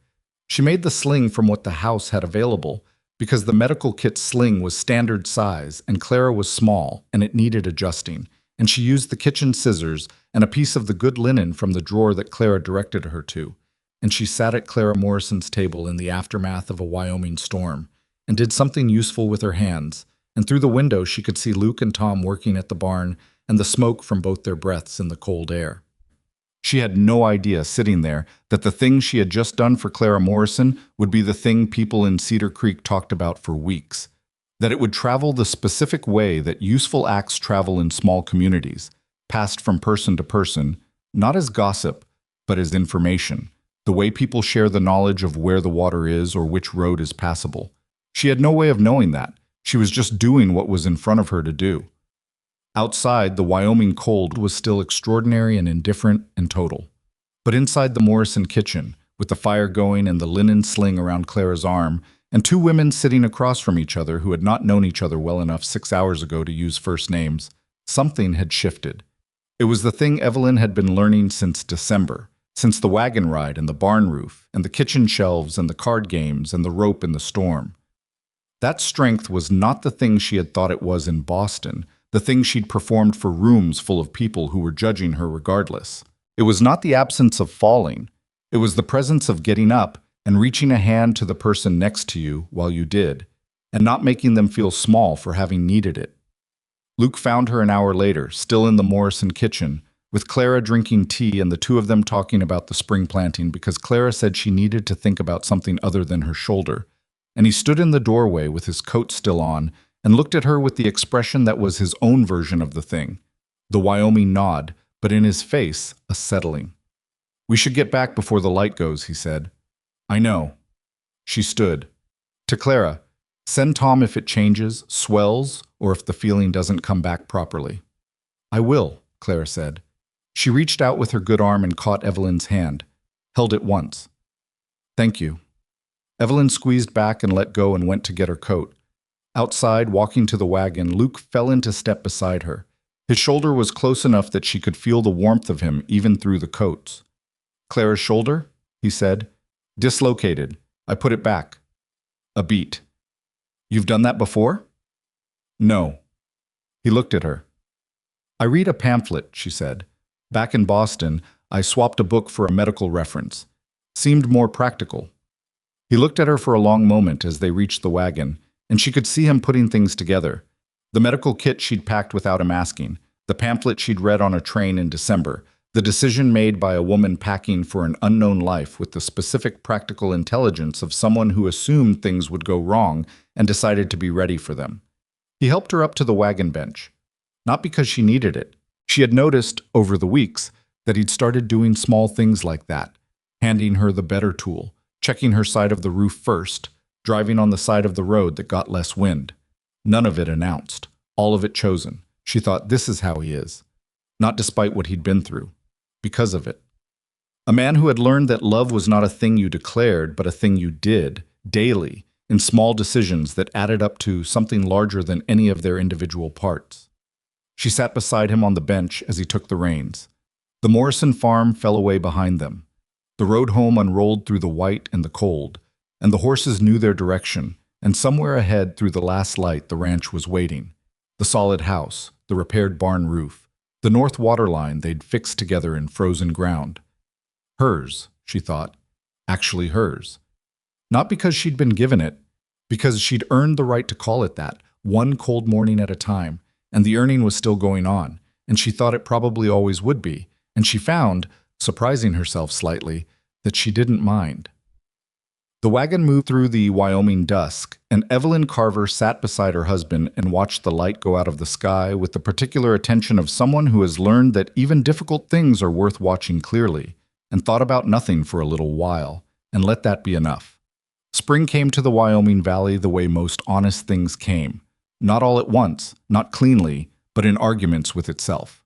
She made the sling from what the house had available, because the medical kit sling was standard size and Clara was small and it needed adjusting, and she used the kitchen scissors and a piece of the good linen from the drawer that Clara directed her to, and she sat at Clara Morrison's table in the aftermath of a Wyoming storm, and did something useful with her hands, and through the window she could see Luke and Tom working at the barn and the smoke from both their breaths in the cold air. She had no idea, sitting there, that the thing she had just done for Clara Morrison would be the thing people in Cedar Creek talked about for weeks, that it would travel the specific way that useful acts travel in small communities, passed from person to person, not as gossip, but as information, the way people share the knowledge of where the water is or which road is passable. She had no way of knowing that. She was just doing what was in front of her to do. Outside, the Wyoming cold was still extraordinary and indifferent and total. But inside the Morrison kitchen, with the fire going and the linen sling around Clara's arm, and 2 women sitting across from each other who had not known each other well enough 6 hours ago to use first names, something had shifted. It was the thing Evelyn had been learning since December, since the wagon ride and the barn roof, and the kitchen shelves and the card games and the rope in the storm. That strength was not the thing she had thought it was in Boston, the thing she'd performed for rooms full of people who were judging her regardless. It was not the absence of falling. It was the presence of getting up and reaching a hand to the person next to you while you did, and not making them feel small for having needed it. Luke found her an hour later, still in the Morrison kitchen, with Clara drinking tea and the two of them talking about the spring planting because Clara said she needed to think about something other than her shoulder. And he stood in the doorway with his coat still on and looked at her with the expression that was his own version of the thing. The Wyoming nod, but in his face, a settling. "We should get back before the light goes," he said. "I know." She stood. To Clara, "Send Tom if it changes, swells, or if the feeling doesn't come back properly." "I will," Clara said. She reached out with her good arm and caught Evelyn's hand, held it once. "Thank you." Evelyn squeezed back and let go and went to get her coat. Outside, walking to the wagon, Luke fell into step beside her. His shoulder was close enough that she could feel the warmth of him even through the coats. "Clara's shoulder?" he said. "Dislocated. I put it back." A beat. "You've done that before?" "No." He looked at her. "I read a pamphlet," she said. "Back in Boston, I swapped a book for a medical reference. Seemed more practical." He looked at her for a long moment as they reached the wagon, and she could see him putting things together. The medical kit she'd packed without him asking, the pamphlet she'd read on a train in December, the decision made by a woman packing for an unknown life with the specific practical intelligence of someone who assumed things would go wrong and decided to be ready for them. He helped her up to the wagon bench. Not because she needed it. She had noticed, over the weeks, that he'd started doing small things like that, handing her the better tool, checking her side of the roof first, driving on the side of the road that got less wind. None of it announced, all of it chosen. She thought, this is how he is. Not despite what he'd been through. Because of it. A man who had learned that love was not a thing you declared, but a thing you did, daily, in small decisions that added up to something larger than any of their individual parts. She sat beside him on the bench as he took the reins. The Morrison farm fell away behind them. The road home unrolled through the white and the cold, and the horses knew their direction, and somewhere ahead through the last light the ranch was waiting. The solid house, the repaired barn roof, the north water line they'd fixed together in frozen ground. Hers, she thought, actually hers. Not because she'd been given it, because she'd earned the right to call it that, one cold morning at a time, and the earning was still going on, and she thought it probably always would be, and she found, surprising herself slightly, that she didn't mind. The wagon moved through the Wyoming dusk, and Evelyn Carver sat beside her husband and watched the light go out of the sky with the particular attention of someone who has learned that even difficult things are worth watching clearly, and thought about nothing for a little while, and let that be enough. Spring came to the Wyoming Valley the way most honest things came, not all at once, not cleanly, but in arguments with itself.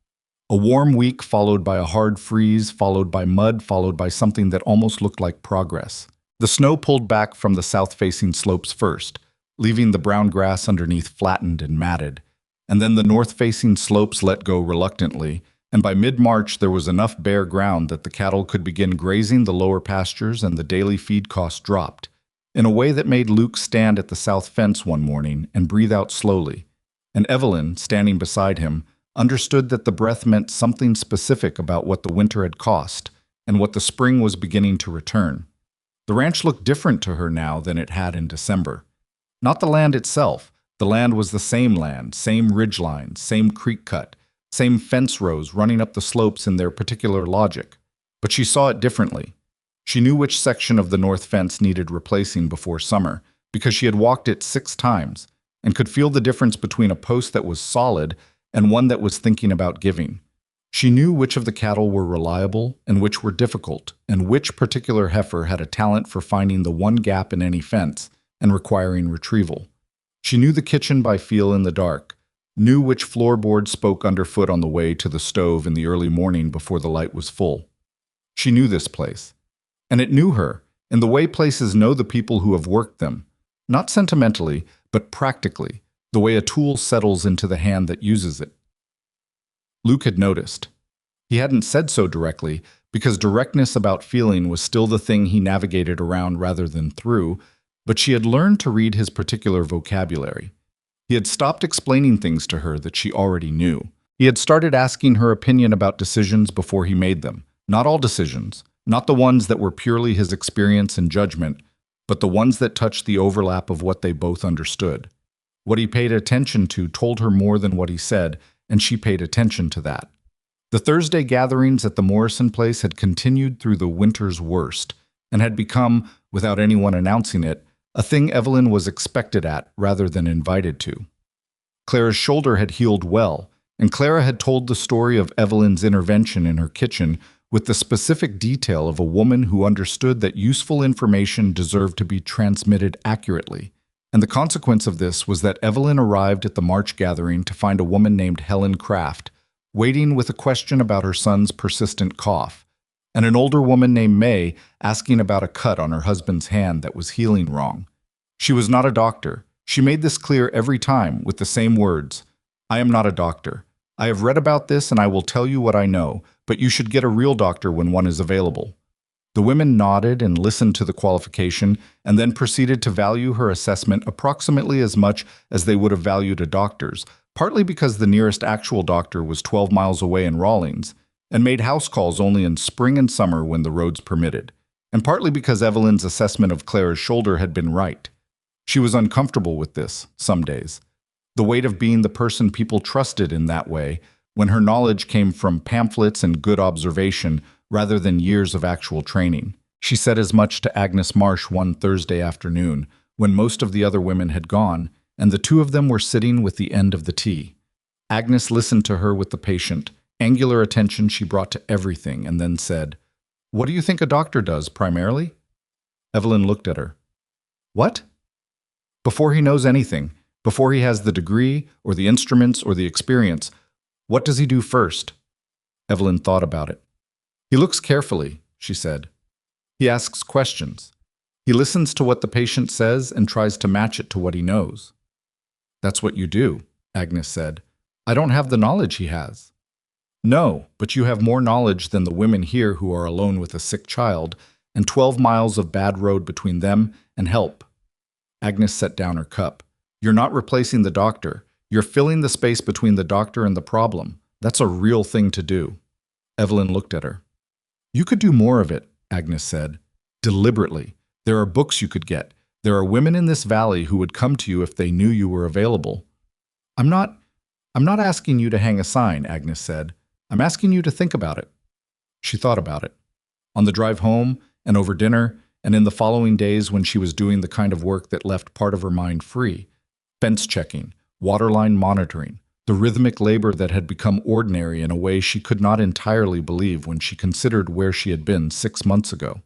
A warm week followed by a hard freeze, followed by mud, followed by something that almost looked like progress. The snow pulled back from the south-facing slopes first, leaving the brown grass underneath flattened and matted, and then the north-facing slopes let go reluctantly, and by mid-March there was enough bare ground that the cattle could begin grazing the lower pastures and the daily feed cost dropped, in a way that made Luke stand at the south fence one morning and breathe out slowly, and Evelyn, standing beside him, understood that the breath meant something specific about what the winter had cost and what the spring was beginning to return. The ranch looked different to her now than it had in December. Not the land itself. The land was the same land, same ridgelines, same creek cut, same fence rows running up the slopes in their particular logic. But she saw it differently. She knew which section of the north fence needed replacing before summer, because she had walked it 6 times, and could feel the difference between a post that was solid and one that was thinking about giving. She knew which of the cattle were reliable and which were difficult, and which particular heifer had a talent for finding the one gap in any fence and requiring retrieval. She knew the kitchen by feel in the dark, knew which floorboard spoke underfoot on the way to the stove in the early morning before the light was full. She knew this place, and it knew her, in the way places know the people who have worked them, not sentimentally, but practically, the way a tool settles into the hand that uses it. Luke had noticed. He hadn't said so directly, because directness about feeling was still the thing he navigated around rather than through, but she had learned to read his particular vocabulary. He had stopped explaining things to her that she already knew. He had started asking her opinion about decisions before he made them. Not all decisions, not the ones that were purely his experience and judgment, but the ones that touched the overlap of what they both understood. What he paid attention to told her more than what he said, and she paid attention to that. The Thursday gatherings at the Morrison place had continued through the winter's worst and had become, without anyone announcing it, a thing Evelyn was expected at rather than invited to. Clara's shoulder had healed well, and Clara had told the story of Evelyn's intervention in her kitchen with the specific detail of a woman who understood that useful information deserved to be transmitted accurately. And the consequence of this was that Evelyn arrived at the March gathering to find a woman named Helen Craft, waiting with a question about her son's persistent cough, and an older woman named May asking about a cut on her husband's hand that was healing wrong. She was not a doctor. She made this clear every time with the same words. I am not a doctor. I have read about this and I will tell you what I know, but you should get a real doctor when one is available. The women nodded and listened to the qualification and then proceeded to value her assessment approximately as much as they would have valued a doctor's, partly because the nearest actual doctor was 12 miles away in Rawlings and made house calls only in spring and summer when the roads permitted, and partly because Evelyn's assessment of Clara's shoulder had been right. She was uncomfortable with this, some days. The weight of being the person people trusted in that way, when her knowledge came from pamphlets and good observation rather than years of actual training. She said as much to Agnes Marsh one Thursday afternoon, when most of the other women had gone, and the two of them were sitting with the end of the tea. Agnes listened to her with the patient, angular attention she brought to everything, and then said, What do you think a doctor does, primarily? Evelyn looked at her. What? Before he knows anything, before he has the degree, or the instruments, or the experience, what does he do first? Evelyn thought about it. He looks carefully, she said. He asks questions. He listens to what the patient says and tries to match it to what he knows. That's what you do, Agnes said. I don't have the knowledge he has. No, but you have more knowledge than the women here who are alone with a sick child, and 12 miles of bad road between them and help. Agnes set down her cup. You're not replacing the doctor. You're filling the space between the doctor and the problem. That's a real thing to do. Evelyn looked at her. You could do more of it, Agnes said. Deliberately. There are books you could get. There are women in this valley who would come to you if they knew you were available. I'm not asking you to hang a sign, Agnes said. I'm asking you to think about it. She thought about it. On the drive home, and over dinner, and in the following days when she was doing the kind of work that left part of her mind free. Fence checking, waterline monitoring, the rhythmic labor that had become ordinary in a way she could not entirely believe when she considered where she had been 6 months ago.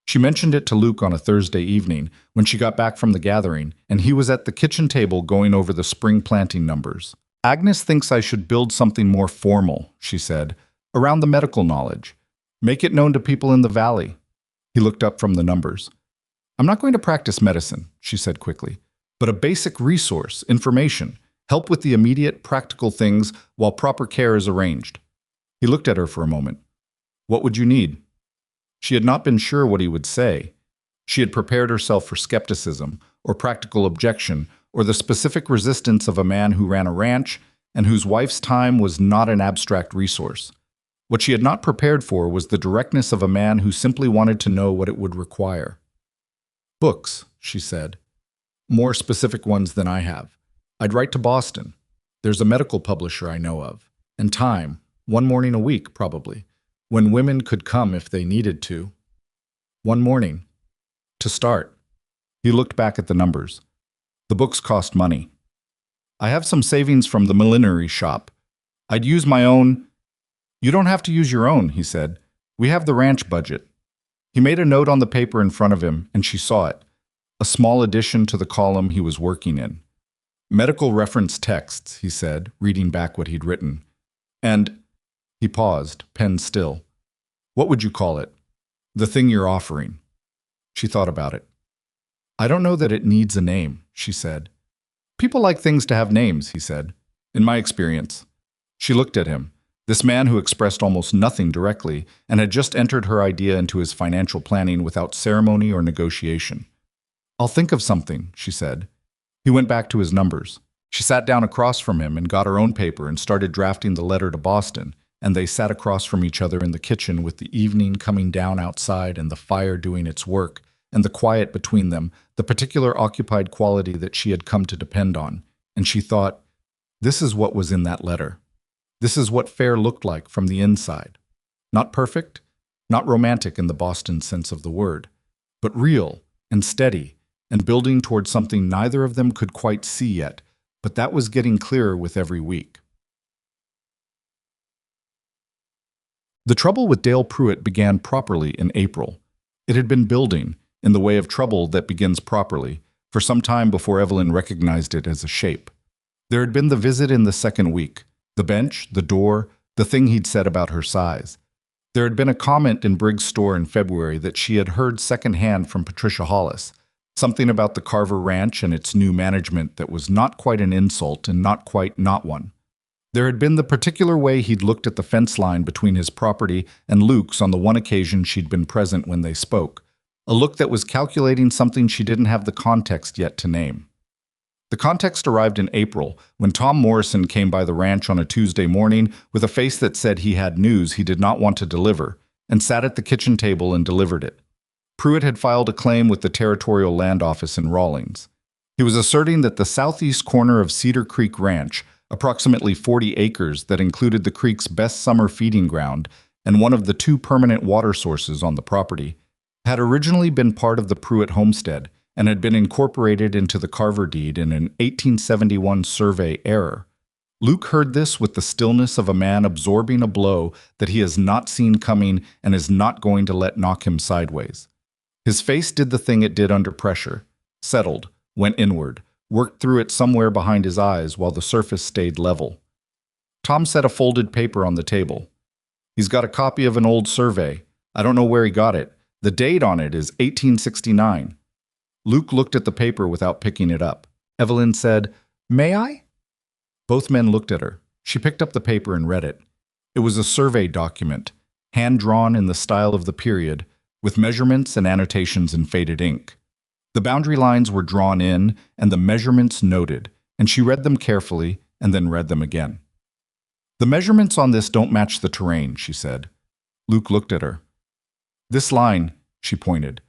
She mentioned it to Luke on a Thursday evening when she got back from the gathering, and he was at the kitchen table going over the spring planting numbers. Agnes thinks I should build something more formal, she said, around the medical knowledge. Make it known to people in the valley. He looked up from the numbers. I'm not going to practice medicine, she said quickly, but a basic resource, information, help with the immediate practical things while proper care is arranged. He looked at her for a moment. What would you need? She had not been sure what he would say. She had prepared herself for skepticism, or practical objection, or the specific resistance of a man who ran a ranch and whose wife's time was not an abstract resource. What she had not prepared for was the directness of a man who simply wanted to know what it would require. Books, she said. More specific ones than I have. I'd write to Boston. There's a medical publisher I know of. And time, 1 morning a week, probably, when women could come if they needed to. 1 morning. To start. He looked back at the numbers. The books cost money. I have some savings from the millinery shop. I'd use my own. You don't have to use your own, he said. We have the ranch budget. He made a note on the paper in front of him, and she saw it. A small addition to the column he was working in. Medical reference texts, he said, reading back what he'd written. And he paused, pen still. What would you call it? The thing you're offering. She thought about it. I don't know that it needs a name, she said. People like things to have names, he said. In my experience. She looked at him, this man who expressed almost nothing directly and had just entered her idea into his financial planning without ceremony or negotiation. I'll think of something, she said. He went back to his numbers. She sat down across from him and got her own paper and started drafting the letter to Boston, and they sat across from each other in the kitchen with the evening coming down outside and the fire doing its work, and the quiet between them, the particular occupied quality that she had come to depend on. And she thought, this is what was in that letter. This is what fair looked like from the inside. Not perfect, not romantic in the Boston sense of the word, but real and steady and building towards something neither of them could quite see yet, but that was getting clearer with every week. The trouble with Dale Pruitt began properly in April. It had been building, in the way of trouble that begins properly, for some time before Evelyn recognized it as a shape. There had been the visit in the second week, the bench, the door, the thing he'd said about her size. There had been a comment in Briggs' store in February that she had heard secondhand from Patricia Hollis, something about the Carver Ranch and its new management that was not quite an insult and not quite not one. There had been the particular way he'd looked at the fence line between his property and Luke's on the one occasion she'd been present when they spoke, a look that was calculating something she didn't have the context yet to name. The context arrived in April, when Tom Morrison came by the ranch on a Tuesday morning with a face that said he had news he did not want to deliver, and sat at the kitchen table and delivered it. Pruitt had filed a claim with the Territorial Land Office in Rawlings. He was asserting that the southeast corner of Cedar Creek Ranch, approximately 40 acres that included the creek's best summer feeding ground and one of the 2 permanent water sources on the property, had originally been part of the Pruitt homestead and had been incorporated into the Carver deed in an 1871 survey error. Luke heard this with the stillness of a man absorbing a blow that he has not seen coming and is not going to let knock him sideways. His face did the thing it did under pressure, settled, went inward, worked through it somewhere behind his eyes while the surface stayed level. Tom set a folded paper on the table. He's got a copy of an old survey. I don't know where he got it. The date on it is 1869. Luke looked at the paper without picking it up. Evelyn said, "May I?" Both men looked at her. She picked up the paper and read it. It was a survey document, hand-drawn in the style of the period, with measurements and annotations in faded ink. The boundary lines were drawn in and the measurements noted, and she read them carefully and then read them again. "The measurements on this don't match the terrain," she said. Luke looked at her. "This line," she pointed,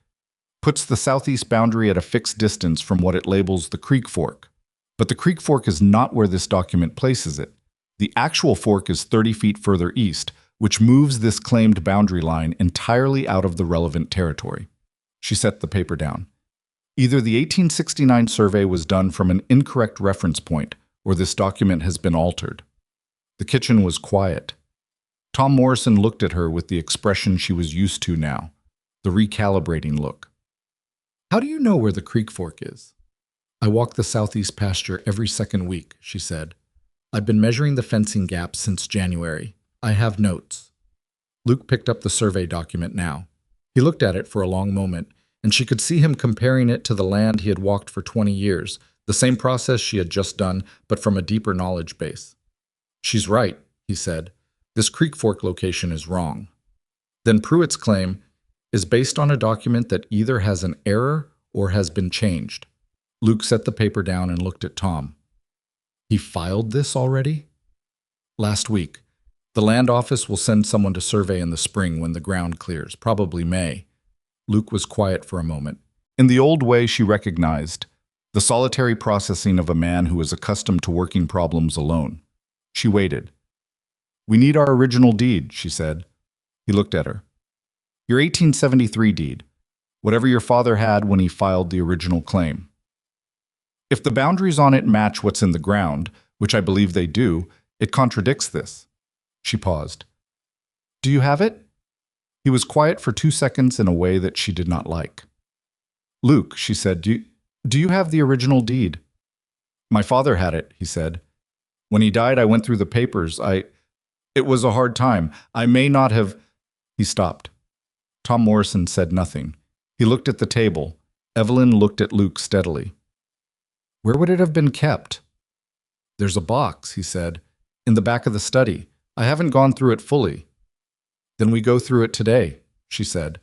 "puts the southeast boundary at a fixed distance from what it labels the creek fork. But the creek fork is not where this document places it. The actual fork is 30 feet further east, which moves this claimed boundary line entirely out of the relevant territory." She set the paper down. "Either the 1869 survey was done from an incorrect reference point, or this document has been altered." The kitchen was quiet. Tom Morrison looked at her with the expression she was used to now, the recalibrating look. "How do you know where the creek fork is?" "I walk the southeast pasture every second week," she said. "I've been measuring the fencing gaps since January. I have notes." Luke picked up the survey document now. He looked at it for a long moment, and she could see him comparing it to the land he had walked for 20 years, the same process she had just done, but from a deeper knowledge base. "She's right," he said. "This creek fork location is wrong." Then Pruitt's claim is based on a document that either has an error or has been changed. Luke set the paper down and looked at Tom. "He filed this already?" "Last week. The land office will send someone to survey in the spring when the ground clears, probably May." Luke was quiet for a moment. In the old way she recognized, the solitary processing of a man who is accustomed to working problems alone. She waited. "We need our original deed," she said. He looked at her. "Your 1873 deed, whatever your father had when he filed the original claim. If the boundaries on it match what's in the ground, which I believe they do, it contradicts this." She paused. "Do you have it?" He was quiet for 2 seconds in a way that she did not like. "Luke," she said, do you have the original deed?" "My father had it," he said. "When he died, I went through the papers. It was a hard time. I may not have—" He stopped. Tom Morrison said nothing. He looked at the table. Evelyn looked at Luke steadily. "Where would it have been kept?" "There's a box," he said, "in the back of the study. I haven't gone through it fully." "Then we go through it today," she said.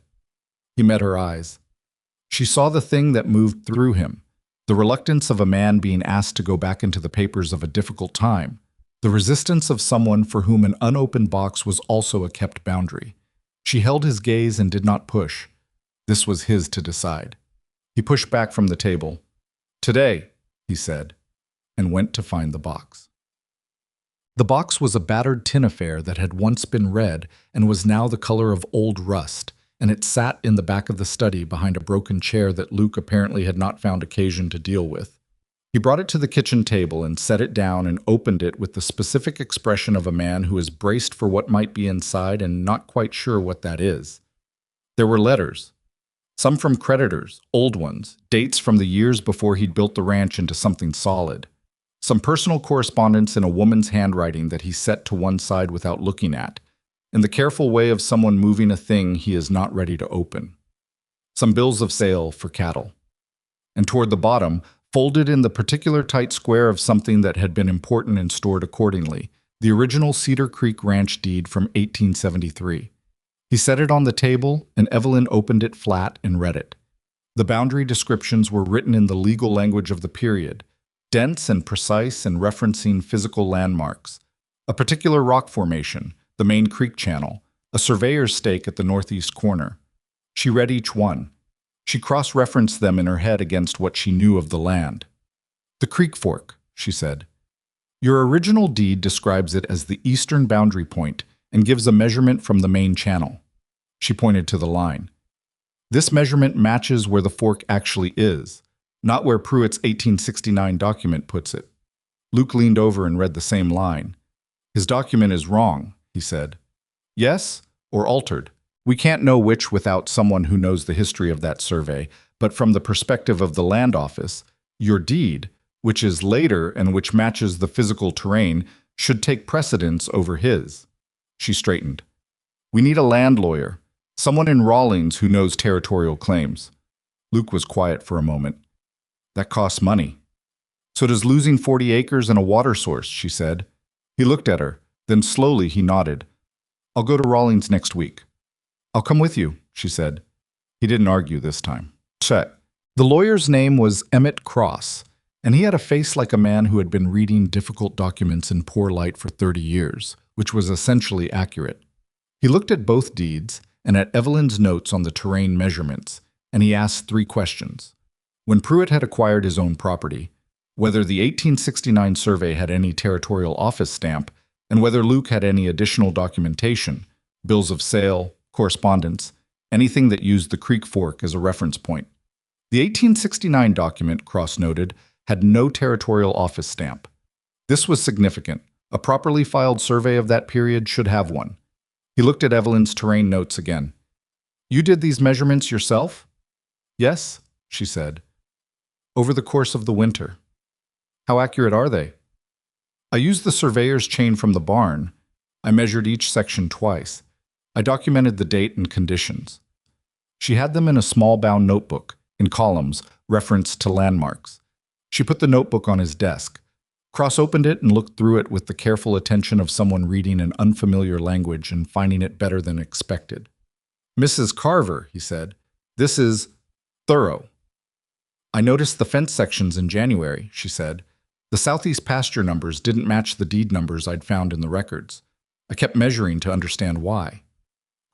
He met her eyes. She saw the thing that moved through him, the reluctance of a man being asked to go back into the papers of a difficult time, the resistance of someone for whom an unopened box was also a kept boundary. She held his gaze and did not push. This was his to decide. He pushed back from the table. "Today," he said, and went to find the box. The box was a battered tin affair that had once been red and was now the color of old rust, and it sat in the back of the study behind a broken chair that Luke apparently had not found occasion to deal with. He brought it to the kitchen table and set it down and opened it with the specific expression of a man who is braced for what might be inside and not quite sure what that is. There were letters. Some from creditors, old ones, dates from the years before he'd built the ranch into something solid. Some personal correspondence in a woman's handwriting that he set to one side without looking at, in the careful way of someone moving a thing he is not ready to open. Some bills of sale for cattle. And toward the bottom, folded in the particular tight square of something that had been important and stored accordingly, the original Cedar Creek Ranch deed from 1873. He set it on the table, and Evelyn opened it flat and read it. The boundary descriptions were written in the legal language of the period, dense and precise and referencing physical landmarks. A particular rock formation, the main creek channel, a surveyor's stake at the northeast corner. She read each one. She cross-referenced them in her head against what she knew of the land. The creek fork, she said. Your original deed describes it as the eastern boundary point and gives a measurement from the main channel. She pointed to the line. This measurement matches where the fork actually is, not where Pruitt's 1869 document puts it. Luke leaned over and read the same line. His document is wrong, he said. Yes, or altered. We can't know which without someone who knows the history of that survey, but from the perspective of the land office, your deed, which is later and which matches the physical terrain, should take precedence over his. She straightened. We need a land lawyer, someone in Rawlings who knows territorial claims. Luke was quiet for a moment. That costs money. So does losing 40 acres and a water source, she said. He looked at her, then slowly he nodded. I'll go to Rawlings next week. I'll come with you, she said. He didn't argue this time. Check. The lawyer's name was Emmett Cross, and he had a face like a man who had been reading difficult documents in poor light for 30 years, which was essentially accurate. He looked at both deeds and at Evelyn's notes on the terrain measurements, and he asked 3 questions. When Pruitt had acquired his own property, whether the 1869 survey had any territorial office stamp, and whether Luke had any additional documentation, bills of sale, correspondence, anything that used the creek fork as a reference point. The 1869 document, Cross noted, had no territorial office stamp. This was significant. A properly filed survey of that period should have one. He looked at Evelyn's terrain notes again. You did these measurements yourself? Yes, she said. Over the course of the winter. How accurate are they? I used the surveyor's chain from the barn. I measured each section twice. I documented the date and conditions. She had them in a small bound notebook, in columns, referenced to landmarks. She put the notebook on his desk. Cross opened it and looked through it with the careful attention of someone reading an unfamiliar language and finding it better than expected. Mrs. Carver, he said, this is thorough. I noticed the fence sections in January, she said. The southeast pasture numbers didn't match the deed numbers I'd found in the records. I kept measuring to understand why.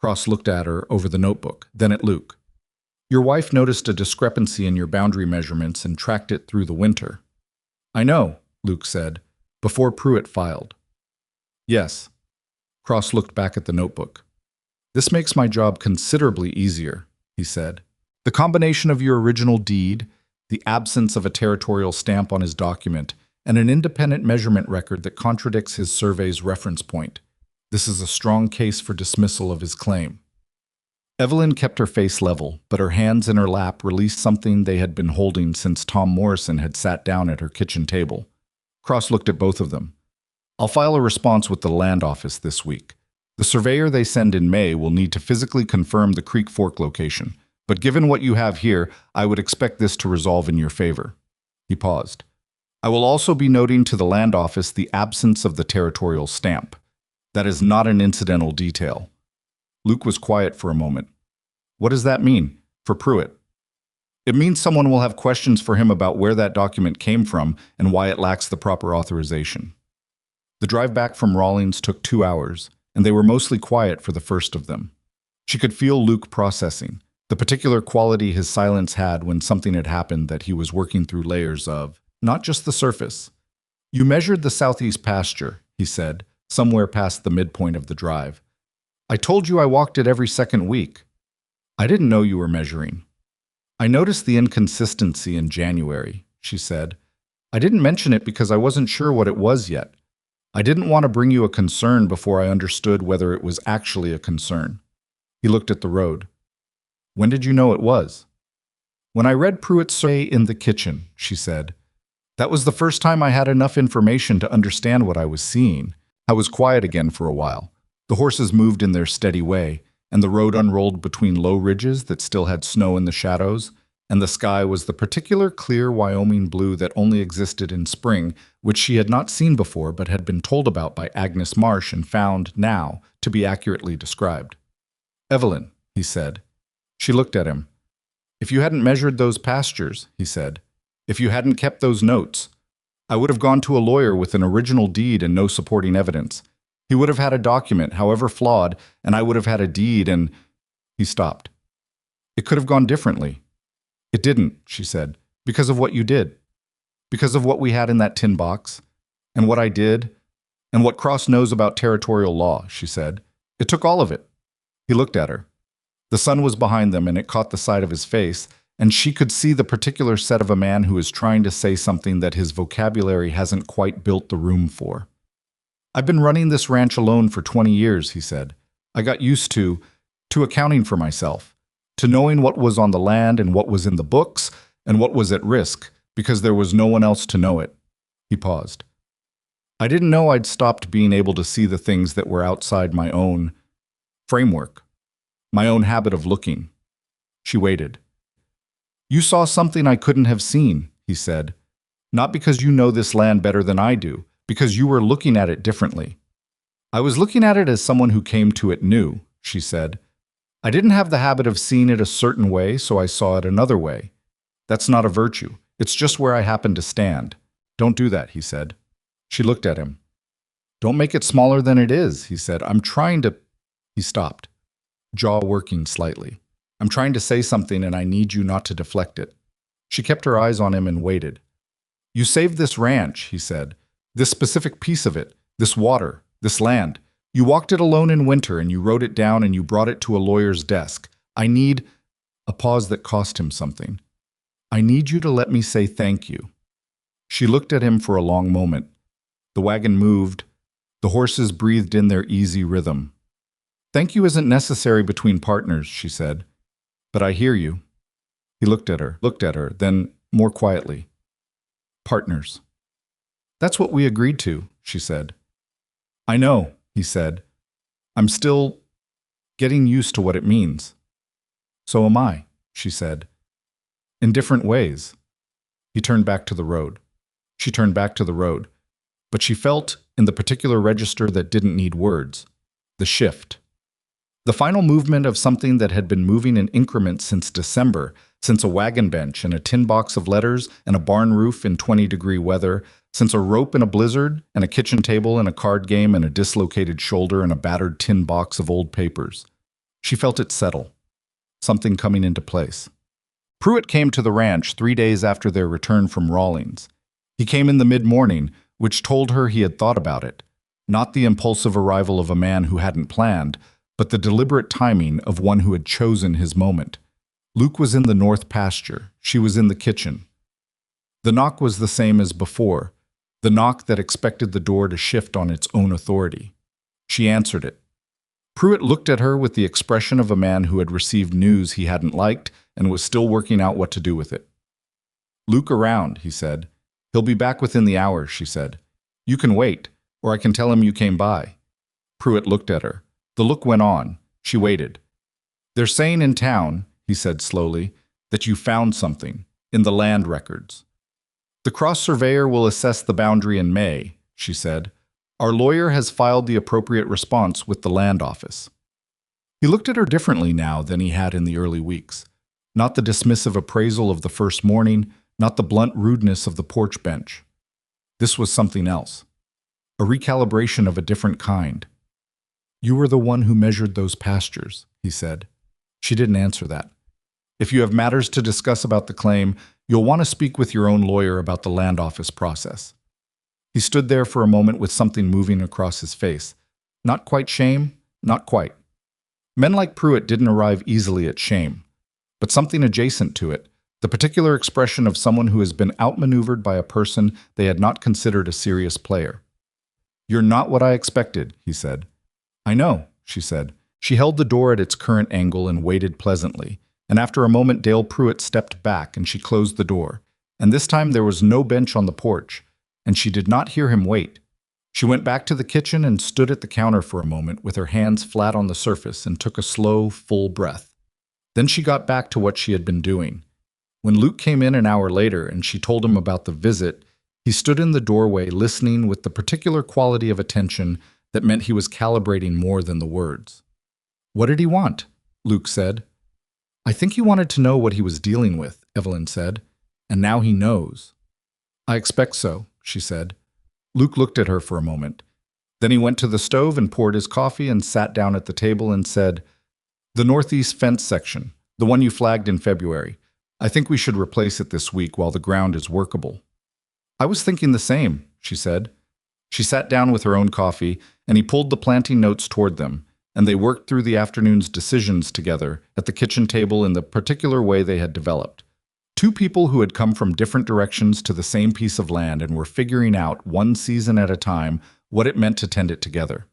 Cross looked at her over the notebook, then at Luke. Your wife noticed a discrepancy in your boundary measurements and tracked it through the winter. I know, Luke said, before Pruitt filed. Yes. Cross looked back at the notebook. This makes my job considerably easier, he said. The combination of your original deed, the absence of a territorial stamp on his document, and an independent measurement record that contradicts his survey's reference point. This is a strong case for dismissal of his claim. Evelyn kept her face level, but her hands in her lap released something they had been holding since Tom Morrison had sat down at her kitchen table. Cross looked at both of them. I'll file a response with the land office this week. The surveyor they send in May will need to physically confirm the Creek Fork location, but given what you have here, I would expect this to resolve in your favor. He paused. I will also be noting to the land office the absence of the territorial stamp. That is not an incidental detail. Luke was quiet for a moment. What does that mean for Pruitt? It means someone will have questions for him about where that document came from and why it lacks the proper authorization. The drive back from Rawlings took 2 hours, and they were mostly quiet for the first of them. She could feel Luke processing, the particular quality his silence had when something had happened that he was working through layers of, not just the surface. You measured the southeast pasture, he said, somewhere past the midpoint of the drive. I told you I walked it every second week. I didn't know you were measuring. I noticed the inconsistency in January, she said. I didn't mention it because I wasn't sure what it was yet. I didn't want to bring you a concern before I understood whether it was actually a concern. He looked at the road. When did you know it was? When I read Pruitt's survey in the kitchen, she said. That was the first time I had enough information to understand what I was seeing. I was quiet again for a while. The horses moved in their steady way, and the road unrolled between low ridges that still had snow in the shadows, and the sky was the particular clear Wyoming blue that only existed in spring, which she had not seen before but had been told about by Agnes Marsh and found, now, to be accurately described. Evelyn, he said. She looked at him. If you hadn't measured those pastures, he said, if you hadn't kept those notes, I would have gone to a lawyer with an original deed and no supporting evidence. He would have had a document, however flawed, and I would have had a deed and... He stopped. It could have gone differently. It didn't, she said, because of what you did. Because of what we had in that tin box, and what I did, and what Cross knows about territorial law, she said. It took all of it. He looked at her. The sun was behind them, and it caught the side of his face, and she could see the particular set of a man who is trying to say something that his vocabulary hasn't quite built the room for. I've been running this ranch alone for 20 years, he said. I got used to accounting for myself, to knowing what was on the land and what was in the books and what was at risk, because there was no one else to know it. He paused. I didn't know I'd stopped being able to see the things that were outside my own framework, my own habit of looking. She waited. You saw something I couldn't have seen, he said. Not because you know this land better than I do, because you were looking at it differently. I was looking at it as someone who came to it new, she said. I didn't have the habit of seeing it a certain way, so I saw it another way. That's not a virtue. It's just where I happen to stand. Don't do that, he said. She looked at him. Don't make it smaller than it is, he said. I'm trying to... He stopped, jaw working slightly. I'm trying to say something and I need you not to deflect it. She kept her eyes on him and waited. You saved this ranch, he said. This specific piece of it, this water, this land. You walked it alone in winter and you wrote it down and you brought it to a lawyer's desk. I need... A pause that cost him something. I need you to let me say thank you. She looked at him for a long moment. The wagon moved. The horses breathed in their easy rhythm. Thank you isn't necessary between partners, she said. But I hear you. He looked at her, then more quietly. Partners. That's what we agreed to, she said. I know, he said. I'm still getting used to what it means. So am I, she said. In different ways. He turned back to the road. She turned back to the road. But she felt, in the particular register that didn't need words, the shift. The final movement of something that had been moving in increments since December, since a wagon bench and a tin box of letters and a barn roof in 20-degree weather, since a rope in a blizzard and a kitchen table and a card game and a dislocated shoulder and a battered tin box of old papers. She felt it settle, something coming into place. Pruitt came to the ranch 3 days after their return from Rawlings. He came in the mid-morning, which told her he had thought about it, not the impulsive arrival of a man who hadn't planned, but the deliberate timing of one who had chosen his moment. Luke was in the north pasture. She was in the kitchen. The knock was the same as before, the knock that expected the door to shift on its own authority. She answered it. Pruitt looked at her with the expression of a man who had received news he hadn't liked and was still working out what to do with it. Luke around, he said. He'll be back within the hour, she said. You can wait, or I can tell him you came by. Pruitt looked at her. The look went on. She waited. They're saying in town, he said slowly, that you found something in the land records. The cross surveyor will assess the boundary in May, she said. Our lawyer has filed the appropriate response with the land office. He looked at her differently now than he had in the early weeks. Not the dismissive appraisal of the first morning, not the blunt rudeness of the porch bench. This was something else. A recalibration of a different kind. You were the one who measured those pastures, he said. She didn't answer that. If you have matters to discuss about the claim, you'll want to speak with your own lawyer about the land office process. He stood there for a moment with something moving across his face. Not quite shame, not quite. Men like Pruitt didn't arrive easily at shame, but something adjacent to it, the particular expression of someone who has been outmaneuvered by a person they had not considered a serious player. "You're not what I expected," he said. "I know," she said. She held the door at its current angle and waited pleasantly, and after a moment Dale Pruitt stepped back and she closed the door, and this time there was no bench on the porch, and she did not hear him wait. She went back to the kitchen and stood at the counter for a moment with her hands flat on the surface and took a slow, full breath. Then she got back to what she had been doing. When Luke came in an hour later and she told him about the visit, he stood in the doorway listening with the particular quality of attention that meant he was calibrating more than the words. "What did he want?" Luke said. "I think he wanted to know what he was dealing with," Evelyn said, "and now he knows." "I expect so," she said. Luke looked at her for a moment. Then he went to the stove and poured his coffee and sat down at the table and said, "The northeast fence section, the one you flagged in February. I think we should replace it this week while the ground is workable." "I was thinking the same," she said. She sat down with her own coffee, and he pulled the planting notes toward them, and they worked through the afternoon's decisions together at the kitchen table in the particular way they had developed. Two people who had come from different directions to the same piece of land and were figuring out, one season at a time, what it meant to tend it together.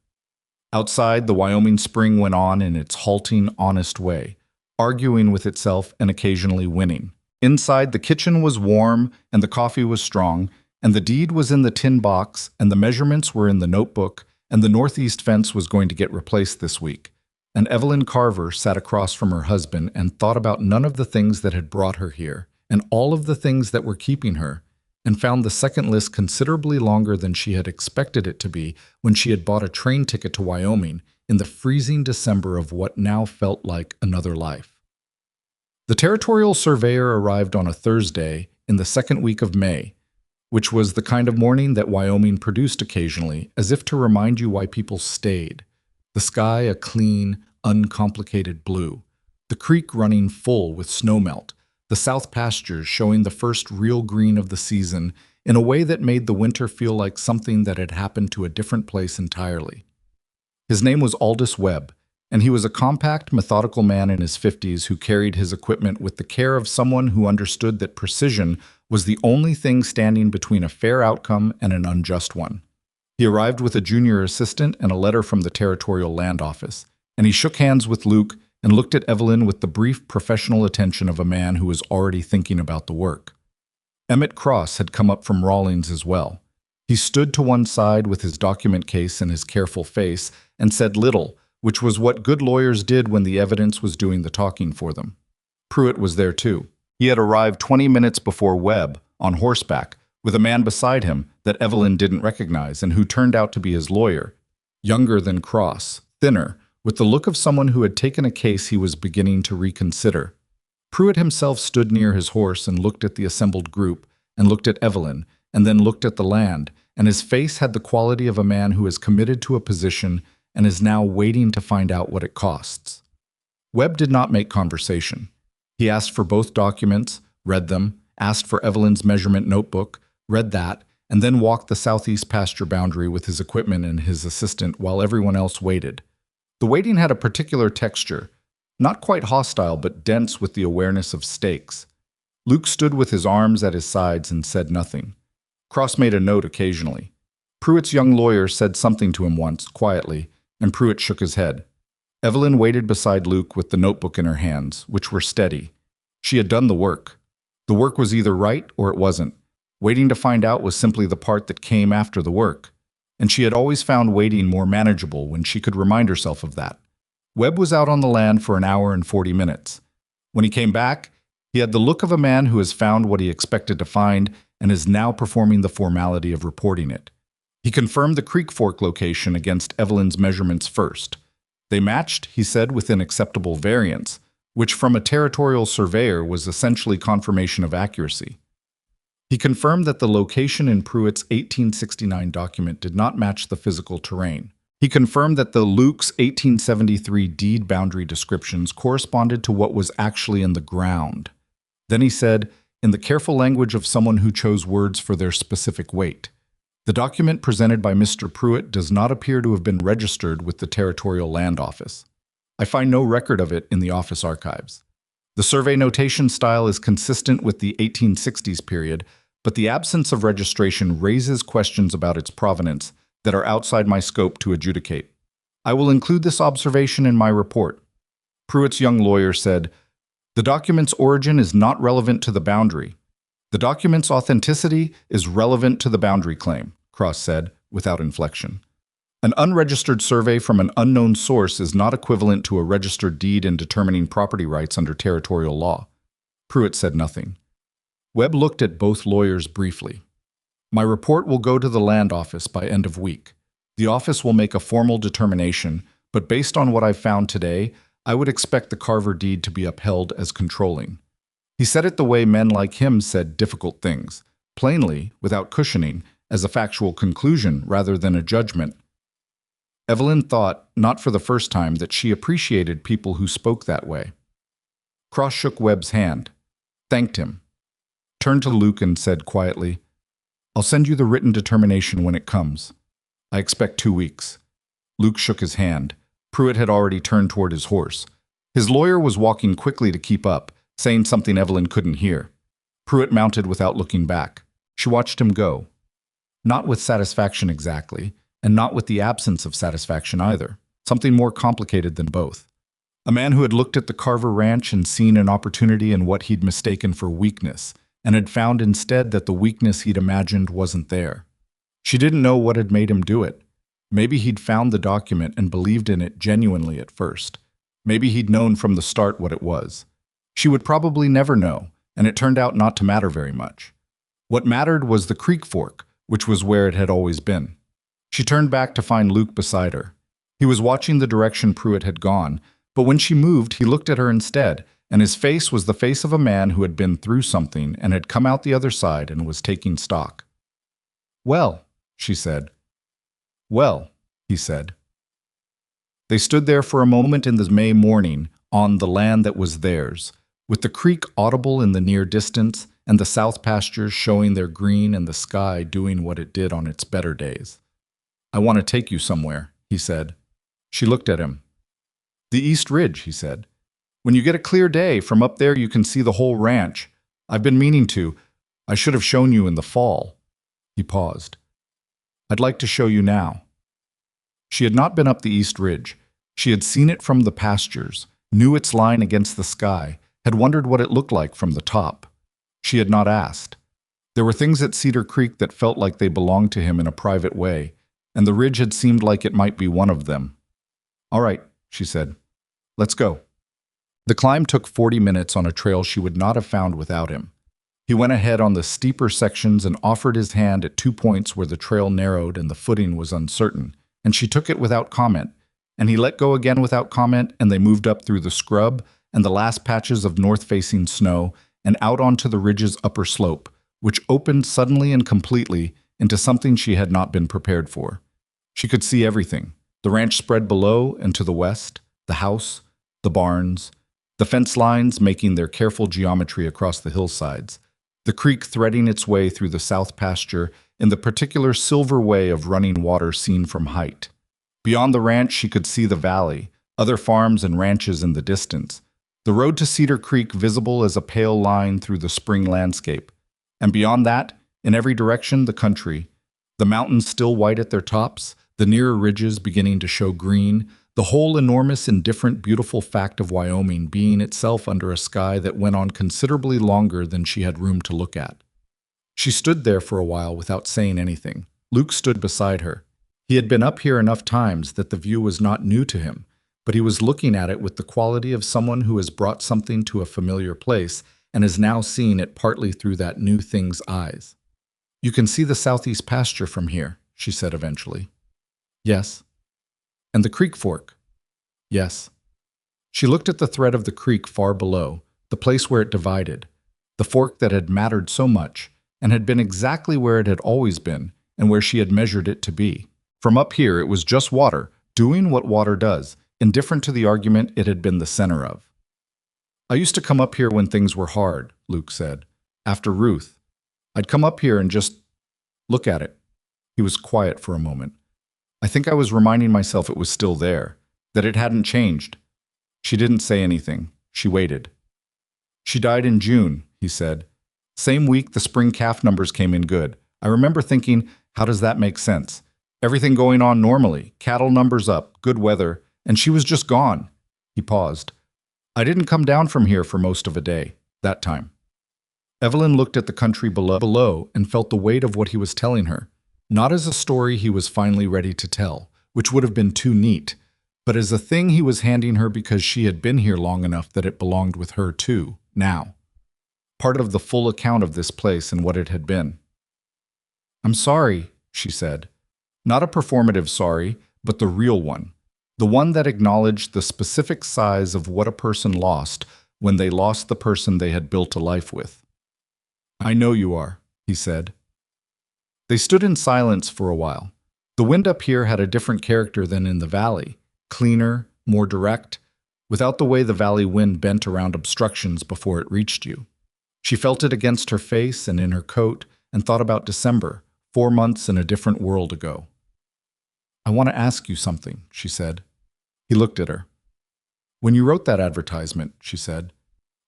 Outside, the Wyoming spring went on in its halting, honest way, arguing with itself and occasionally winning. Inside, the kitchen was warm and the coffee was strong, and the deed was in the tin box, and the measurements were in the notebook, and the northeast fence was going to get replaced this week. And Evelyn Carver sat across from her husband and thought about none of the things that had brought her here, and all of the things that were keeping her, and found the second list considerably longer than she had expected it to be when she had bought a train ticket to Wyoming in the freezing December of what now felt like another life. The territorial surveyor arrived on a Thursday in the second week of May, which was the kind of morning that Wyoming produced occasionally, as if to remind you why people stayed. The sky a clean, uncomplicated blue, the creek running full with snowmelt, the south pastures showing the first real green of the season in a way that made the winter feel like something that had happened to a different place entirely. His name was Aldous Webb, and he was a compact, methodical man in his 50s who carried his equipment with the care of someone who understood that precision was the only thing standing between a fair outcome and an unjust one. He arrived with a junior assistant and a letter from the Territorial Land Office, and he shook hands with Luke and looked at Evelyn with the brief professional attention of a man who was already thinking about the work. Emmett Cross had come up from Rawlings as well. He stood to one side with his document case and his careful face and said little, which was what good lawyers did when the evidence was doing the talking for them. Pruitt was there too. He had arrived 20 minutes before Webb, on horseback, with a man beside him that Evelyn didn't recognize and who turned out to be his lawyer, younger than Cross, thinner, with the look of someone who had taken a case he was beginning to reconsider. Pruitt himself stood near his horse and looked at the assembled group, and looked at Evelyn, and then looked at the land, and his face had the quality of a man who is committed to a position and is now waiting to find out what it costs. Webb did not make conversation. He asked for both documents, read them, asked for Evelyn's measurement notebook, read that, and then walked the southeast pasture boundary with his equipment and his assistant while everyone else waited. The waiting had a particular texture, not quite hostile but dense with the awareness of stakes. Luke stood with his arms at his sides and said nothing. Cross made a note occasionally. Pruitt's young lawyer said something to him once, quietly, and Pruitt shook his head. Evelyn waited beside Luke with the notebook in her hands, which were steady. She had done the work. The work was either right or it wasn't. Waiting to find out was simply the part that came after the work. And she had always found waiting more manageable when she could remind herself of that. Webb was out on the land for an hour and 40 minutes. When he came back, he had the look of a man who has found what he expected to find and is now performing the formality of reporting it. He confirmed the Creek Fork location against Evelyn's measurements first. They matched, he said, within acceptable variance, which from a territorial surveyor was essentially confirmation of accuracy. He confirmed that the location in Pruitt's 1869 document did not match the physical terrain. He confirmed that the Luke's 1873 deed boundary descriptions corresponded to what was actually in the ground. Then he said, in the careful language of someone who chose words for their specific weight, The document presented by Mr. Pruitt does not appear to have been registered with the Territorial Land Office. I find no record of it in the office archives. The survey notation style is consistent with the 1860s period, but the absence of registration raises questions about its provenance that are outside my scope to adjudicate. I will include this observation in my report. Pruitt's young lawyer said, "The document's origin is not relevant to the boundary. The document's authenticity is relevant to the boundary claim," Cross said, without inflection. An unregistered survey from an unknown source is not equivalent to a registered deed in determining property rights under territorial law. Pruitt said nothing. Webb looked at both lawyers briefly. "My report will go to the land office by end of week. The office will make a formal determination, but based on what I've found today, I would expect the Carver deed to be upheld as controlling." He said it the way men like him said difficult things, plainly, without cushioning, as a factual conclusion rather than a judgment. Evelyn thought, not for the first time, that she appreciated people who spoke that way. Cross shook Webb's hand, thanked him, turned to Luke and said quietly, "I'll send you the written determination when it comes. I expect 2 weeks." Luke shook his hand. Pruitt had already turned toward his horse. His lawyer was walking quickly to keep up, saying something Evelyn couldn't hear. Pruitt mounted without looking back. She watched him go. Not with satisfaction exactly, and not with the absence of satisfaction either. Something more complicated than both. A man who had looked at the Carver Ranch and seen an opportunity in what he'd mistaken for weakness, and had found instead that the weakness he'd imagined wasn't there. She didn't know what had made him do it. Maybe he'd found the document and believed in it genuinely at first. Maybe he'd known from the start what it was. She would probably never know, and it turned out not to matter very much. What mattered was the creek fork, which was where it had always been. She turned back to find Luke beside her. He was watching the direction Pruitt had gone, but when she moved, he looked at her instead, and his face was the face of a man who had been through something and had come out the other side and was taking stock. "Well," she said. "Well," he said. They stood there for a moment in the May morning, on the land that was theirs, with the creek audible in the near distance and the south pastures showing their green and the sky doing what it did on its better days. "I want to take you somewhere," he said. She looked at him. "The East Ridge," he said. "When you get a clear day, from up there you can see the whole ranch. I've been meaning to. I should have shown you in the fall." He paused. "I'd like to show you now." She had not been up the East Ridge. She had seen it from the pastures, knew its line against the sky, had wondered what it looked like from the top. She had not asked. There were things at Cedar Creek that felt like they belonged to him in a private way, and the ridge had seemed like it might be one of them. "All right," she said. "Let's go." The climb took 40 minutes on a trail she would not have found without him. He went ahead on the steeper sections and offered his hand at 2 points where the trail narrowed and the footing was uncertain, and she took it without comment, and he let go again without comment, and they moved up through the scrub and the last patches of north-facing snow and out onto the ridge's upper slope, which opened suddenly and completely into something she had not been prepared for. She could see everything. The ranch spread below and to the west, the house, the barns, the fence lines making their careful geometry across the hillsides, the creek threading its way through the south pasture in the particular silver way of running water seen from height. Beyond the ranch she could see the valley, other farms and ranches in the distance, the road to Cedar Creek visible as a pale line through the spring landscape, and beyond that, in every direction, the country, the mountains still white at their tops, the nearer ridges beginning to show green, the whole enormous, indifferent, beautiful fact of Wyoming being itself under a sky that went on considerably longer than she had room to look at. She stood there for a while without saying anything. Luke stood beside her. He had been up here enough times that the view was not new to him, but he was looking at it with the quality of someone who has brought something to a familiar place and is now seeing it partly through that new thing's eyes. "You can see the southeast pasture from here," she said eventually. "Yes." "And the creek fork?" "Yes." She looked at the thread of the creek far below, the place where it divided, the fork that had mattered so much, and had been exactly where it had always been, and where she had measured it to be. From up here it was just water, doing what water does, indifferent to the argument it had been the center of. "I used to come up here when things were hard," Luke said. "After Ruth. I'd come up here and just look at it. He was quiet for a moment. I think I was reminding myself it was still there, that it hadn't changed. She didn't say anything. She waited. She died in June, he said. Same week the spring calf numbers came in good. I remember thinking, how does that make sense? Everything going on normally, cattle numbers up, good weather, and she was just gone. He paused. I didn't come down from here for most of a day, that time. Evelyn looked at the country below and felt the weight of what he was telling her, not as a story he was finally ready to tell, which would have been too neat, but as a thing he was handing her because she had been here long enough that it belonged with her too, now. Part of the full account of this place and what it had been. I'm sorry, she said. Not a performative sorry, but the real one. The one that acknowledged the specific size of what a person lost when they lost the person they had built a life with. I know you are, he said. They stood in silence for a while. The wind up here had a different character than in the valley, cleaner, more direct, without the way the valley wind bent around obstructions before it reached you. She felt it against her face and in her coat and thought about December, 4 months in a different world ago. I want to ask you something, she said. He looked at her. When you wrote that advertisement, she said,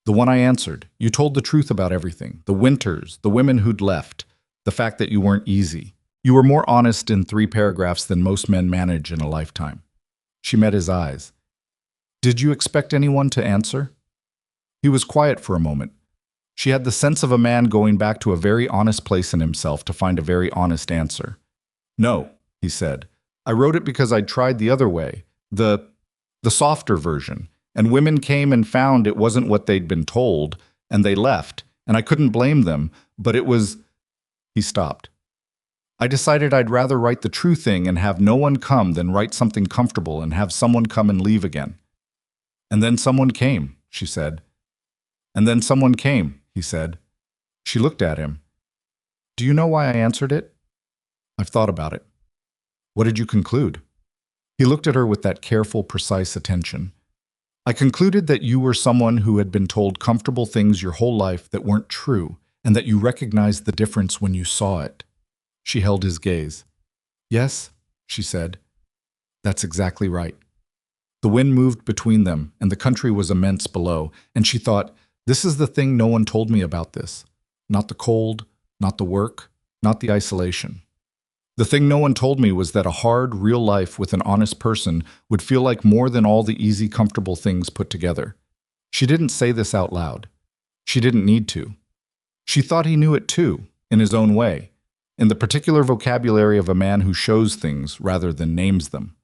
the one I answered, you told the truth about everything, the winters, the women who'd left, the fact that you weren't easy. You were more honest in 3 paragraphs than most men manage in a lifetime. She met his eyes. Did you expect anyone to answer? He was quiet for a moment. She had the sense of a man going back to a very honest place in himself to find a very honest answer. No, he said. I wrote it because I'd tried the other way, the softer version, and women came and found it wasn't what they'd been told, and they left, and I couldn't blame them, but it was... He stopped. I decided I'd rather write the true thing and have no one come than write something comfortable and have someone come and leave again. And then someone came, she said. And then someone came, he said. She looked at him. Do you know why I answered it? I've thought about it. What did you conclude? He looked at her with that careful, precise attention. I concluded that you were someone who had been told comfortable things your whole life that weren't true, and that you recognized the difference when you saw it. She held his gaze. Yes, she said. That's exactly right. The wind moved between them, and the country was immense below, and she thought, this is the thing no one told me about this. Not the cold, not the work, not the isolation. The thing no one told me was that a hard, real life with an honest person would feel like more than all the easy, comfortable things put together. She didn't say this out loud. She didn't need to. She thought he knew it too, in his own way, in the particular vocabulary of a man who shows things rather than names them.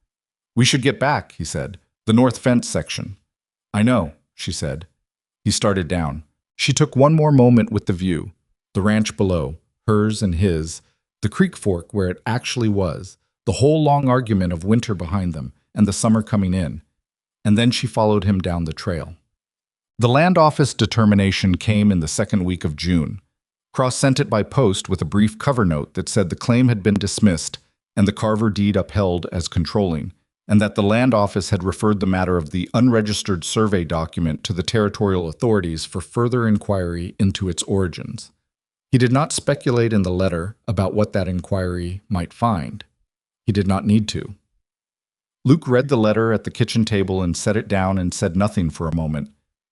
We should get back, he said. The north fence section. I know, she said. He started down. She took one more moment with the view, the ranch below, hers and his, the creek fork where it actually was, the whole long argument of winter behind them and the summer coming in. And then she followed him down the trail. The land office determination came in the 2nd week of June. Cross sent it by post with a brief cover note that said the claim had been dismissed and the Carver deed upheld as controlling, and that the land office had referred the matter of the unregistered survey document to the territorial authorities for further inquiry into its origins. He did not speculate in the letter about what that inquiry might find. He did not need to. Luke read the letter at the kitchen table and set it down and said nothing for a moment.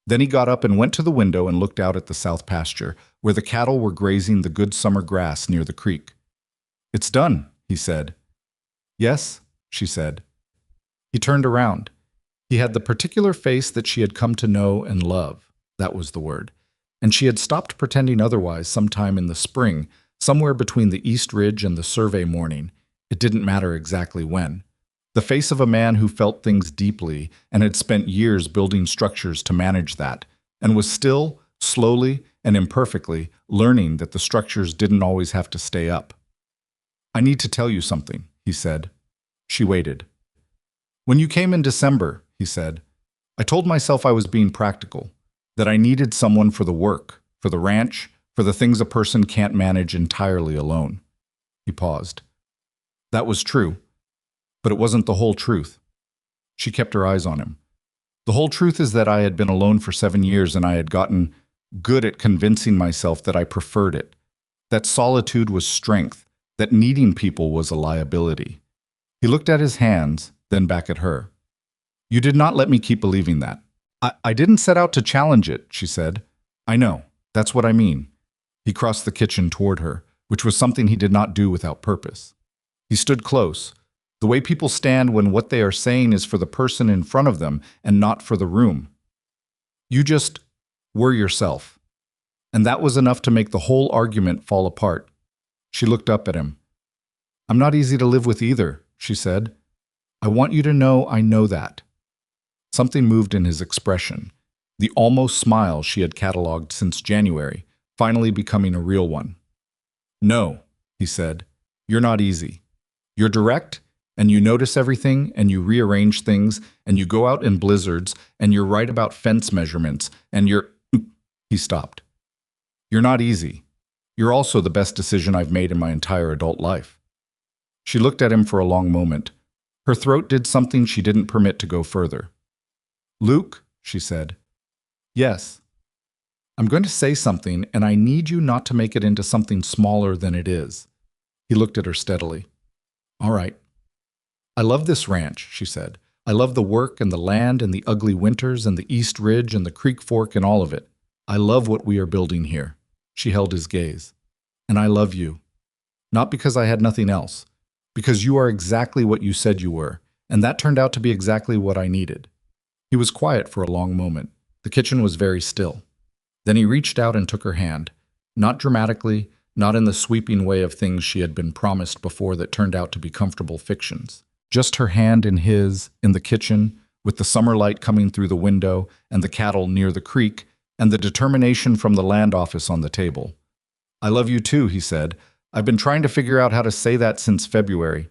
Then he got up and went to the window and looked out at the south pasture, where the cattle were grazing the good summer grass near the creek. It's done, he said. Yes, she said. He turned around. He had the particular face that she had come to know and love. That was the word. And she had stopped pretending otherwise sometime in the spring, somewhere between the East Ridge and the survey morning. It didn't matter exactly when. The face of a man who felt things deeply and had spent years building structures to manage that, and was still, slowly and imperfectly, learning that the structures didn't always have to stay up. I need to tell you something, he said. She waited. When you came in December, he said, I told myself I was being practical, that I needed someone for the work, for the ranch, for the things a person can't manage entirely alone. He paused. That was true, but it wasn't the whole truth. She kept her eyes on him. The whole truth is that I had been alone for 7 years and I had gotten good at convincing myself that I preferred it, that solitude was strength, that needing people was a liability. He looked at his hands, then back at her. You did not let me keep believing that. I didn't set out to challenge it, she said. I know. That's what I mean. He crossed the kitchen toward her, which was something he did not do without purpose. He stood close, the way people stand when what they are saying is for the person in front of them and not for the room. You just were yourself. And that was enough to make the whole argument fall apart. She looked up at him. I'm not easy to live with either, she said. I want you to know I know that. Something moved in his expression, the almost smile she had catalogued since January, finally becoming a real one. No, he said, you're not easy. You're direct, and you notice everything, and you rearrange things, and you go out in blizzards, and you're right about fence measurements, and you're… He stopped. You're not easy. You're also the best decision I've made in my entire adult life. She looked at him for a long moment. Her throat did something she didn't permit to go further. Luke, she said. Yes. I'm going to say something, and I need you not to make it into something smaller than it is. He looked at her steadily. All right. I love this ranch, she said. I love the work and the land and the ugly winters and the East Ridge and the Creek Fork and all of it. I love what we are building here. She held his gaze. And I love you. Not because I had nothing else. Because you are exactly what you said you were, and that turned out to be exactly what I needed. He was quiet for a long moment. The kitchen was very still. Then he reached out and took her hand, not dramatically, not in the sweeping way of things she had been promised before that turned out to be comfortable fictions. Just her hand in his, in the kitchen, with the summer light coming through the window and the cattle near the creek, and the determination from the land office on the table. I love you too, he said. I've been trying to figure out how to say that since February.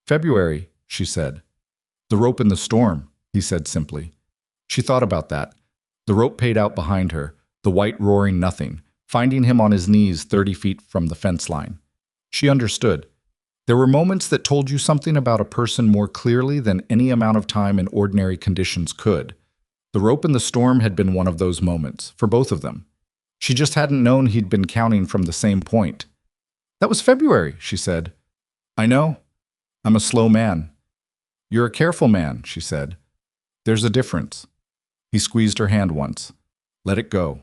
February, she said. The rope in the storm, he said simply. She thought about that. The rope paid out behind her, the white roaring nothing, finding him on his knees 30 feet from the fence line. She understood. There were moments that told you something about a person more clearly than any amount of time in ordinary conditions could. The rope in the storm had been one of those moments, for both of them. She just hadn't known he'd been counting from the same point. That was February, she said. I know. I'm a slow man. You're a careful man, she said. There's a difference. He squeezed her hand once. Let it go.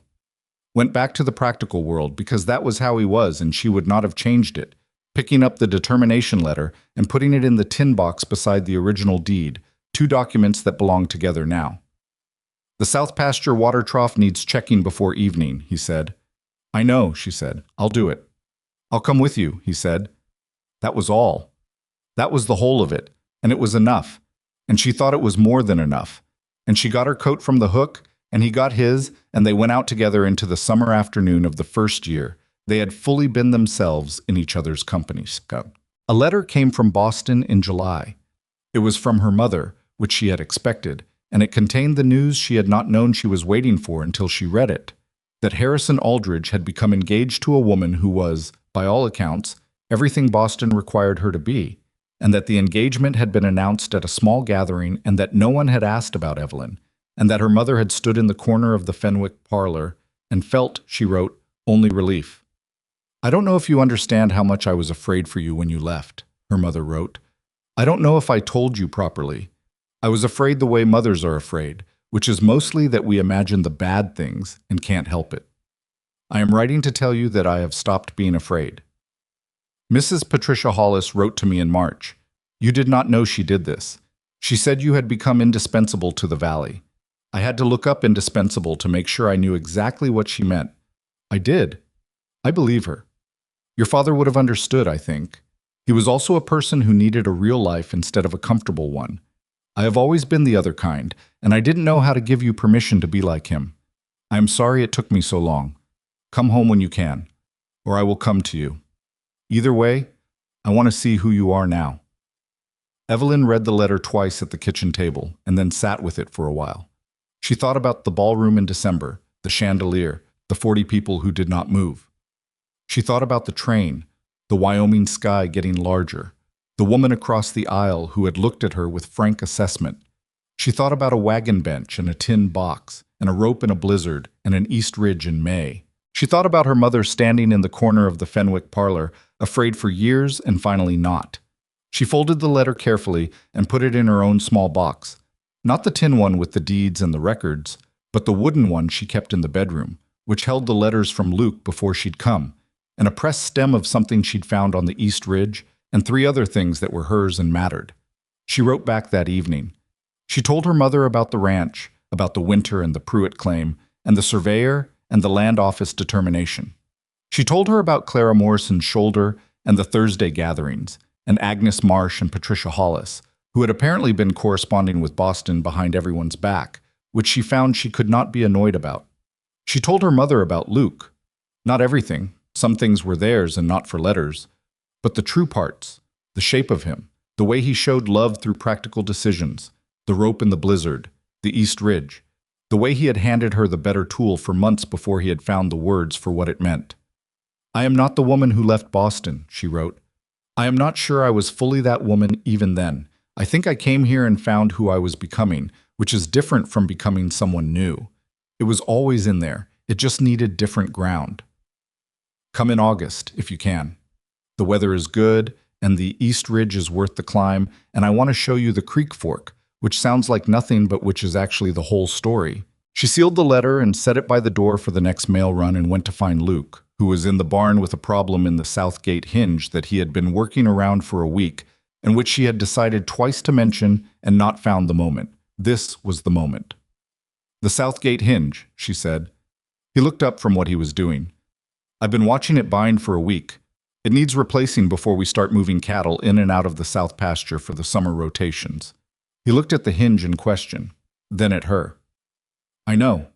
Went back to the practical world because that was how he was and she would not have changed it, picking up the determination letter and putting it in the tin box beside the original deed, 2 documents that belong together now. The South Pasture water trough needs checking before evening, he said. I know, she said. I'll do it. I'll come with you, he said. That was all. That was the whole of it, and it was enough. And she thought it was more than enough. And she got her coat from the hook, and he got his, and they went out together into the summer afternoon of the first year. They had fully been themselves in each other's companies. A letter came from Boston in July. It was from her mother, which she had expected, and it contained the news she had not known she was waiting for until she read it, that Harrison Aldridge had become engaged to a woman who was, by all accounts, everything Boston required her to be, and that the engagement had been announced at a small gathering and that no one had asked about Evelyn, and that her mother had stood in the corner of the Fenwick parlor and felt, she wrote, only relief. I don't know if you understand how much I was afraid for you when you left, her mother wrote. I don't know if I told you properly. I was afraid the way mothers are afraid, which is mostly that we imagine the bad things and can't help it. I am writing to tell you that I have stopped being afraid. Mrs. Patricia Hollis wrote to me in March. You did not know she did this. She said you had become indispensable to the valley. I had to look up indispensable to make sure I knew exactly what she meant. I did. I believe her. Your father would have understood, I think. He was also a person who needed a real life instead of a comfortable one. I have always been the other kind, and I didn't know how to give you permission to be like him. I am sorry it took me so long. Come home when you can, or I will come to you. Either way, I want to see who you are now. Evelyn read the letter twice at the kitchen table and then sat with it for a while. She thought about the ballroom in December, the chandelier, the 40 people who did not move. She thought about the train, the Wyoming sky getting larger, the woman across the aisle who had looked at her with frank assessment. She thought about a wagon bench and a tin box, and a rope in a blizzard, and an East Ridge in May. She thought about her mother standing in the corner of the Fenwick parlor, afraid for years and finally not. She folded the letter carefully and put it in her own small box. Not the tin one with the deeds and the records, but the wooden one she kept in the bedroom, which held the letters from Luke before she'd come, and a pressed stem of something she'd found on the East Ridge, and 3 other things that were hers and mattered. She wrote back that evening. She told her mother about the ranch, about the winter and the Pruitt claim, and the surveyor and the land office determination. She told her about Clara Morrison's shoulder and the Thursday gatherings, and Agnes Marsh and Patricia Hollis, who had apparently been corresponding with Boston behind everyone's back, which she found she could not be annoyed about. She told her mother about Luke. Not everything, some things were theirs and not for letters, but the true parts, the shape of him, the way he showed love through practical decisions, the rope in the blizzard, the East Ridge, the way he had handed her the better tool for months before he had found the words for what it meant. "I am not the woman who left Boston," she wrote. "I am not sure I was fully that woman even then. I think I came here and found who I was becoming, which is different from becoming someone new. It was always in there. It just needed different ground. Come in August, if you can. The weather is good, and the East Ridge is worth the climb, and I want to show you the creek fork, which sounds like nothing but which is actually the whole story." She sealed the letter and set it by the door for the next mail run and went to find Luke, who was in the barn with a problem in the south gate hinge that he had been working around for a week, and which she had decided twice to mention and not found the moment. This was the moment. "The south gate hinge," she said. He looked up from what he was doing. "I've been watching it bind for a week. It needs replacing before we start moving cattle in and out of the south pasture for the summer rotations." He looked at the hinge in question, then at her. "I know."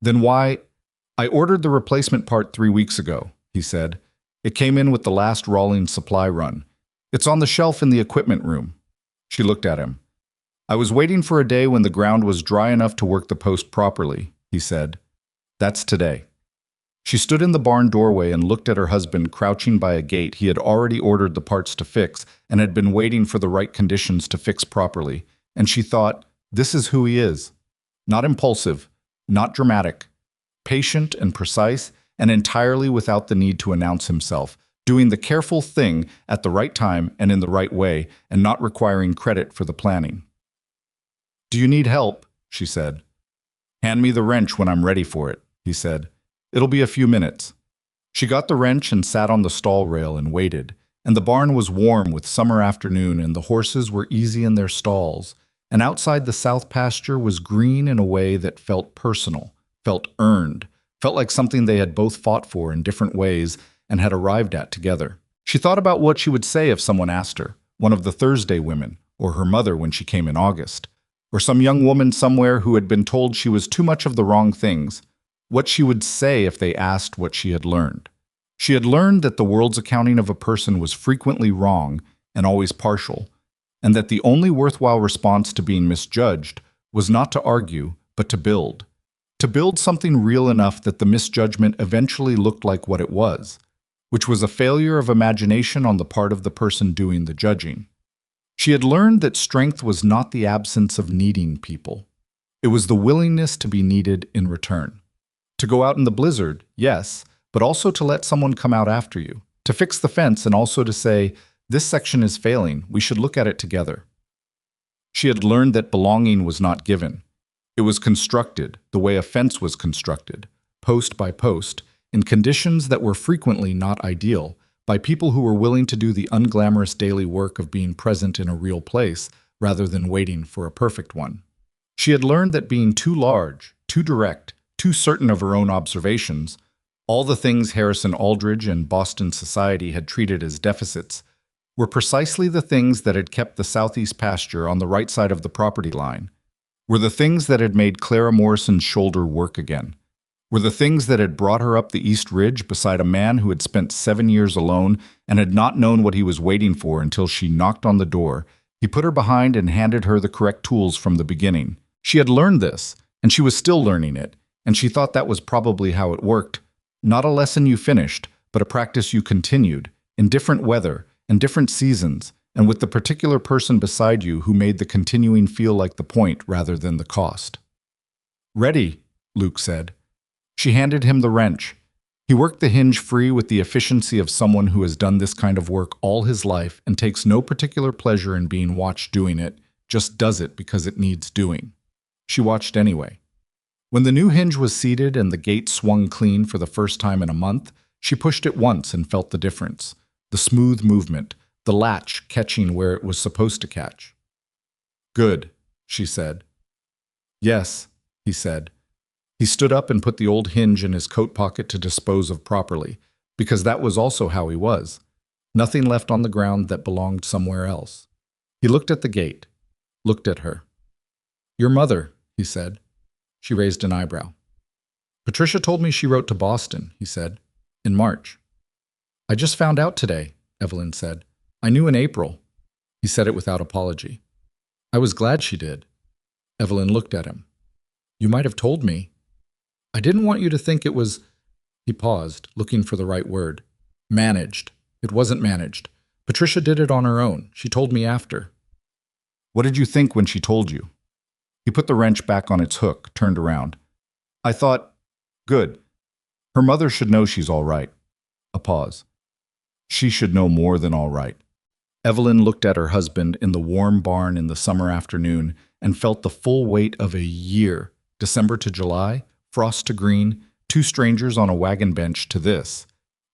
"Then why—" "I ordered the replacement part 3 weeks ago," he said. "It came in with the last Rawlings supply run. It's on the shelf in the equipment room." She looked at him. "I was waiting for a day when the ground was dry enough to work the post properly," he said. "That's today." She stood in the barn doorway and looked at her husband crouching by a gate he had already ordered the parts to fix and had been waiting for the right conditions to fix properly, and she thought, this is who he is. Not impulsive, not dramatic, patient and precise, and entirely without the need to announce himself, doing the careful thing at the right time and in the right way, and not requiring credit for the planning. "Do you need help?" she said. "Hand me the wrench when I'm ready for it," he said. "It'll be a few minutes." She got the wrench and sat on the stall rail and waited, and the barn was warm with summer afternoon and the horses were easy in their stalls, and outside the south pasture was green in a way that felt personal, felt earned, felt like something they had both fought for in different ways and had arrived at together. She thought about what she would say if someone asked her, one of the Thursday women, or her mother when she came in August, or some young woman somewhere who had been told she was too much of the wrong things, what she would say if they asked what she had learned. She had learned that the world's accounting of a person was frequently wrong and always partial, and that the only worthwhile response to being misjudged was not to argue, but to build something real enough that the misjudgment eventually looked like what it was, which was a failure of imagination on the part of the person doing the judging. She had learned that strength was not the absence of needing people. It was the willingness to be needed in return. To go out in the blizzard, yes, but also to let someone come out after you, to fix the fence and also to say, this section is failing, we should look at it together. She had learned that belonging was not given. It was constructed, the way a fence was constructed, post by post, in conditions that were frequently not ideal, by people who were willing to do the unglamorous daily work of being present in a real place rather than waiting for a perfect one. She had learned that being too large, too direct, too certain of her own observations, all the things Harrison Aldridge and Boston society had treated as deficits, were precisely the things that had kept the southeast pasture on the right side of the property line, were the things that had made Clara Morrison's shoulder work again, were the things that had brought her up the East Ridge beside a man who had spent 7 years alone and had not known what he was waiting for until she knocked on the door. He put her behind and handed her the correct tools from the beginning. She had learned this, and she was still learning it, and she thought that was probably how it worked. Not a lesson you finished, but a practice you continued, in different weather, and different seasons, and with the particular person beside you who made the continuing feel like the point rather than the cost. "Ready," Luke said. She handed him the wrench. He worked the hinge free with the efficiency of someone who has done this kind of work all his life and takes no particular pleasure in being watched doing it, just does it because it needs doing. She watched anyway. When the new hinge was seated and the gate swung clean for the first time in a month, she pushed it once and felt the difference. The smooth movement, the latch catching where it was supposed to catch. "Good," she said. "Yes," he said. He stood up and put the old hinge in his coat pocket to dispose of properly, because that was also how he was. Nothing left on the ground that belonged somewhere else. He looked at the gate, looked at her. "Your mother," he said. She raised an eyebrow. "Patricia told me she wrote to Boston," he said, "in March." "I just found out today," Evelyn said. "I knew in April." He said it without apology. "I was glad she did." Evelyn looked at him. "You might have told me." "I didn't want you to think it was—" He paused, looking for the right word. "Managed. It wasn't managed. Patricia did it on her own. She told me after." "What did you think when she told you?" He put the wrench back on its hook, turned around. "I thought, good. Her mother should know she's all right." A pause. "She should know more than all right." Evelyn looked at her husband in the warm barn in the summer afternoon and felt the full weight of a year, December to July, frost to green, two strangers on a wagon bench to this,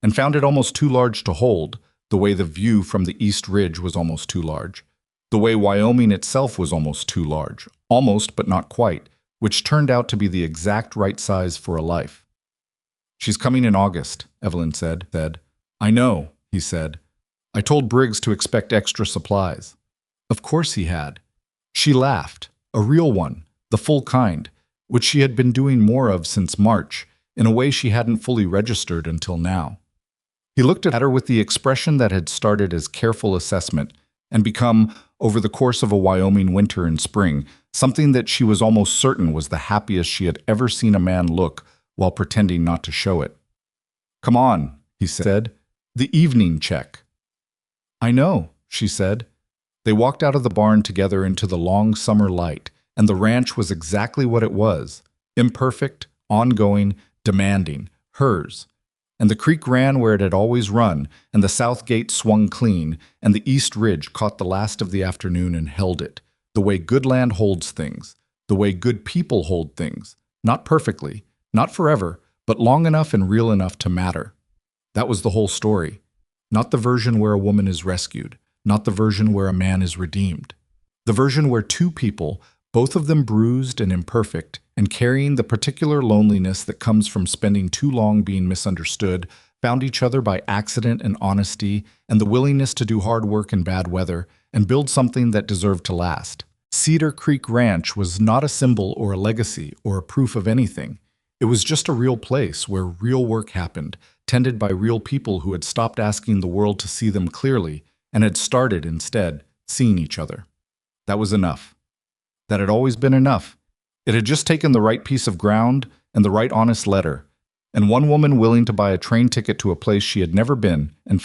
and found it almost too large to hold, the way the view from the East Ridge was almost too large, the way Wyoming itself was almost too large, almost but not quite, which turned out to be the exact right size for a life. "She's coming in August," Evelyn said. "I know," he said. "I told Briggs to expect extra supplies." Of course he had. She laughed, a real one, the full kind, which she had been doing more of since March, in a way she hadn't fully registered until now. He looked at her with the expression that had started as careful assessment and become, over the course of a Wyoming winter and spring, something that she was almost certain was the happiest she had ever seen a man look while pretending not to show it. "Come on," he said. "The evening check." "I know," she said. They walked out of the barn together into the long summer light, and the ranch was exactly what it was, imperfect, ongoing, demanding, hers. And the creek ran where it had always run, and the south gate swung clean, and the east ridge caught the last of the afternoon and held it, the way good land holds things, the way good people hold things, not perfectly, not forever, but long enough and real enough to matter. That was the whole story. Not the version where a woman is rescued, not the version where a man is redeemed. The version where two people, both of them bruised and imperfect, and carrying the particular loneliness that comes from spending too long being misunderstood, found each other by accident and honesty, and the willingness to do hard work in bad weather, and build something that deserved to last. Cedar Creek Ranch was not a symbol or a legacy or a proof of anything. It was just a real place where real work happened, tended by real people who had stopped asking the world to see them clearly and had started, instead, seeing each other. That was enough. That had always been enough. It had just taken the right piece of ground and the right honest letter, and one woman willing to buy a train ticket to a place she had never been and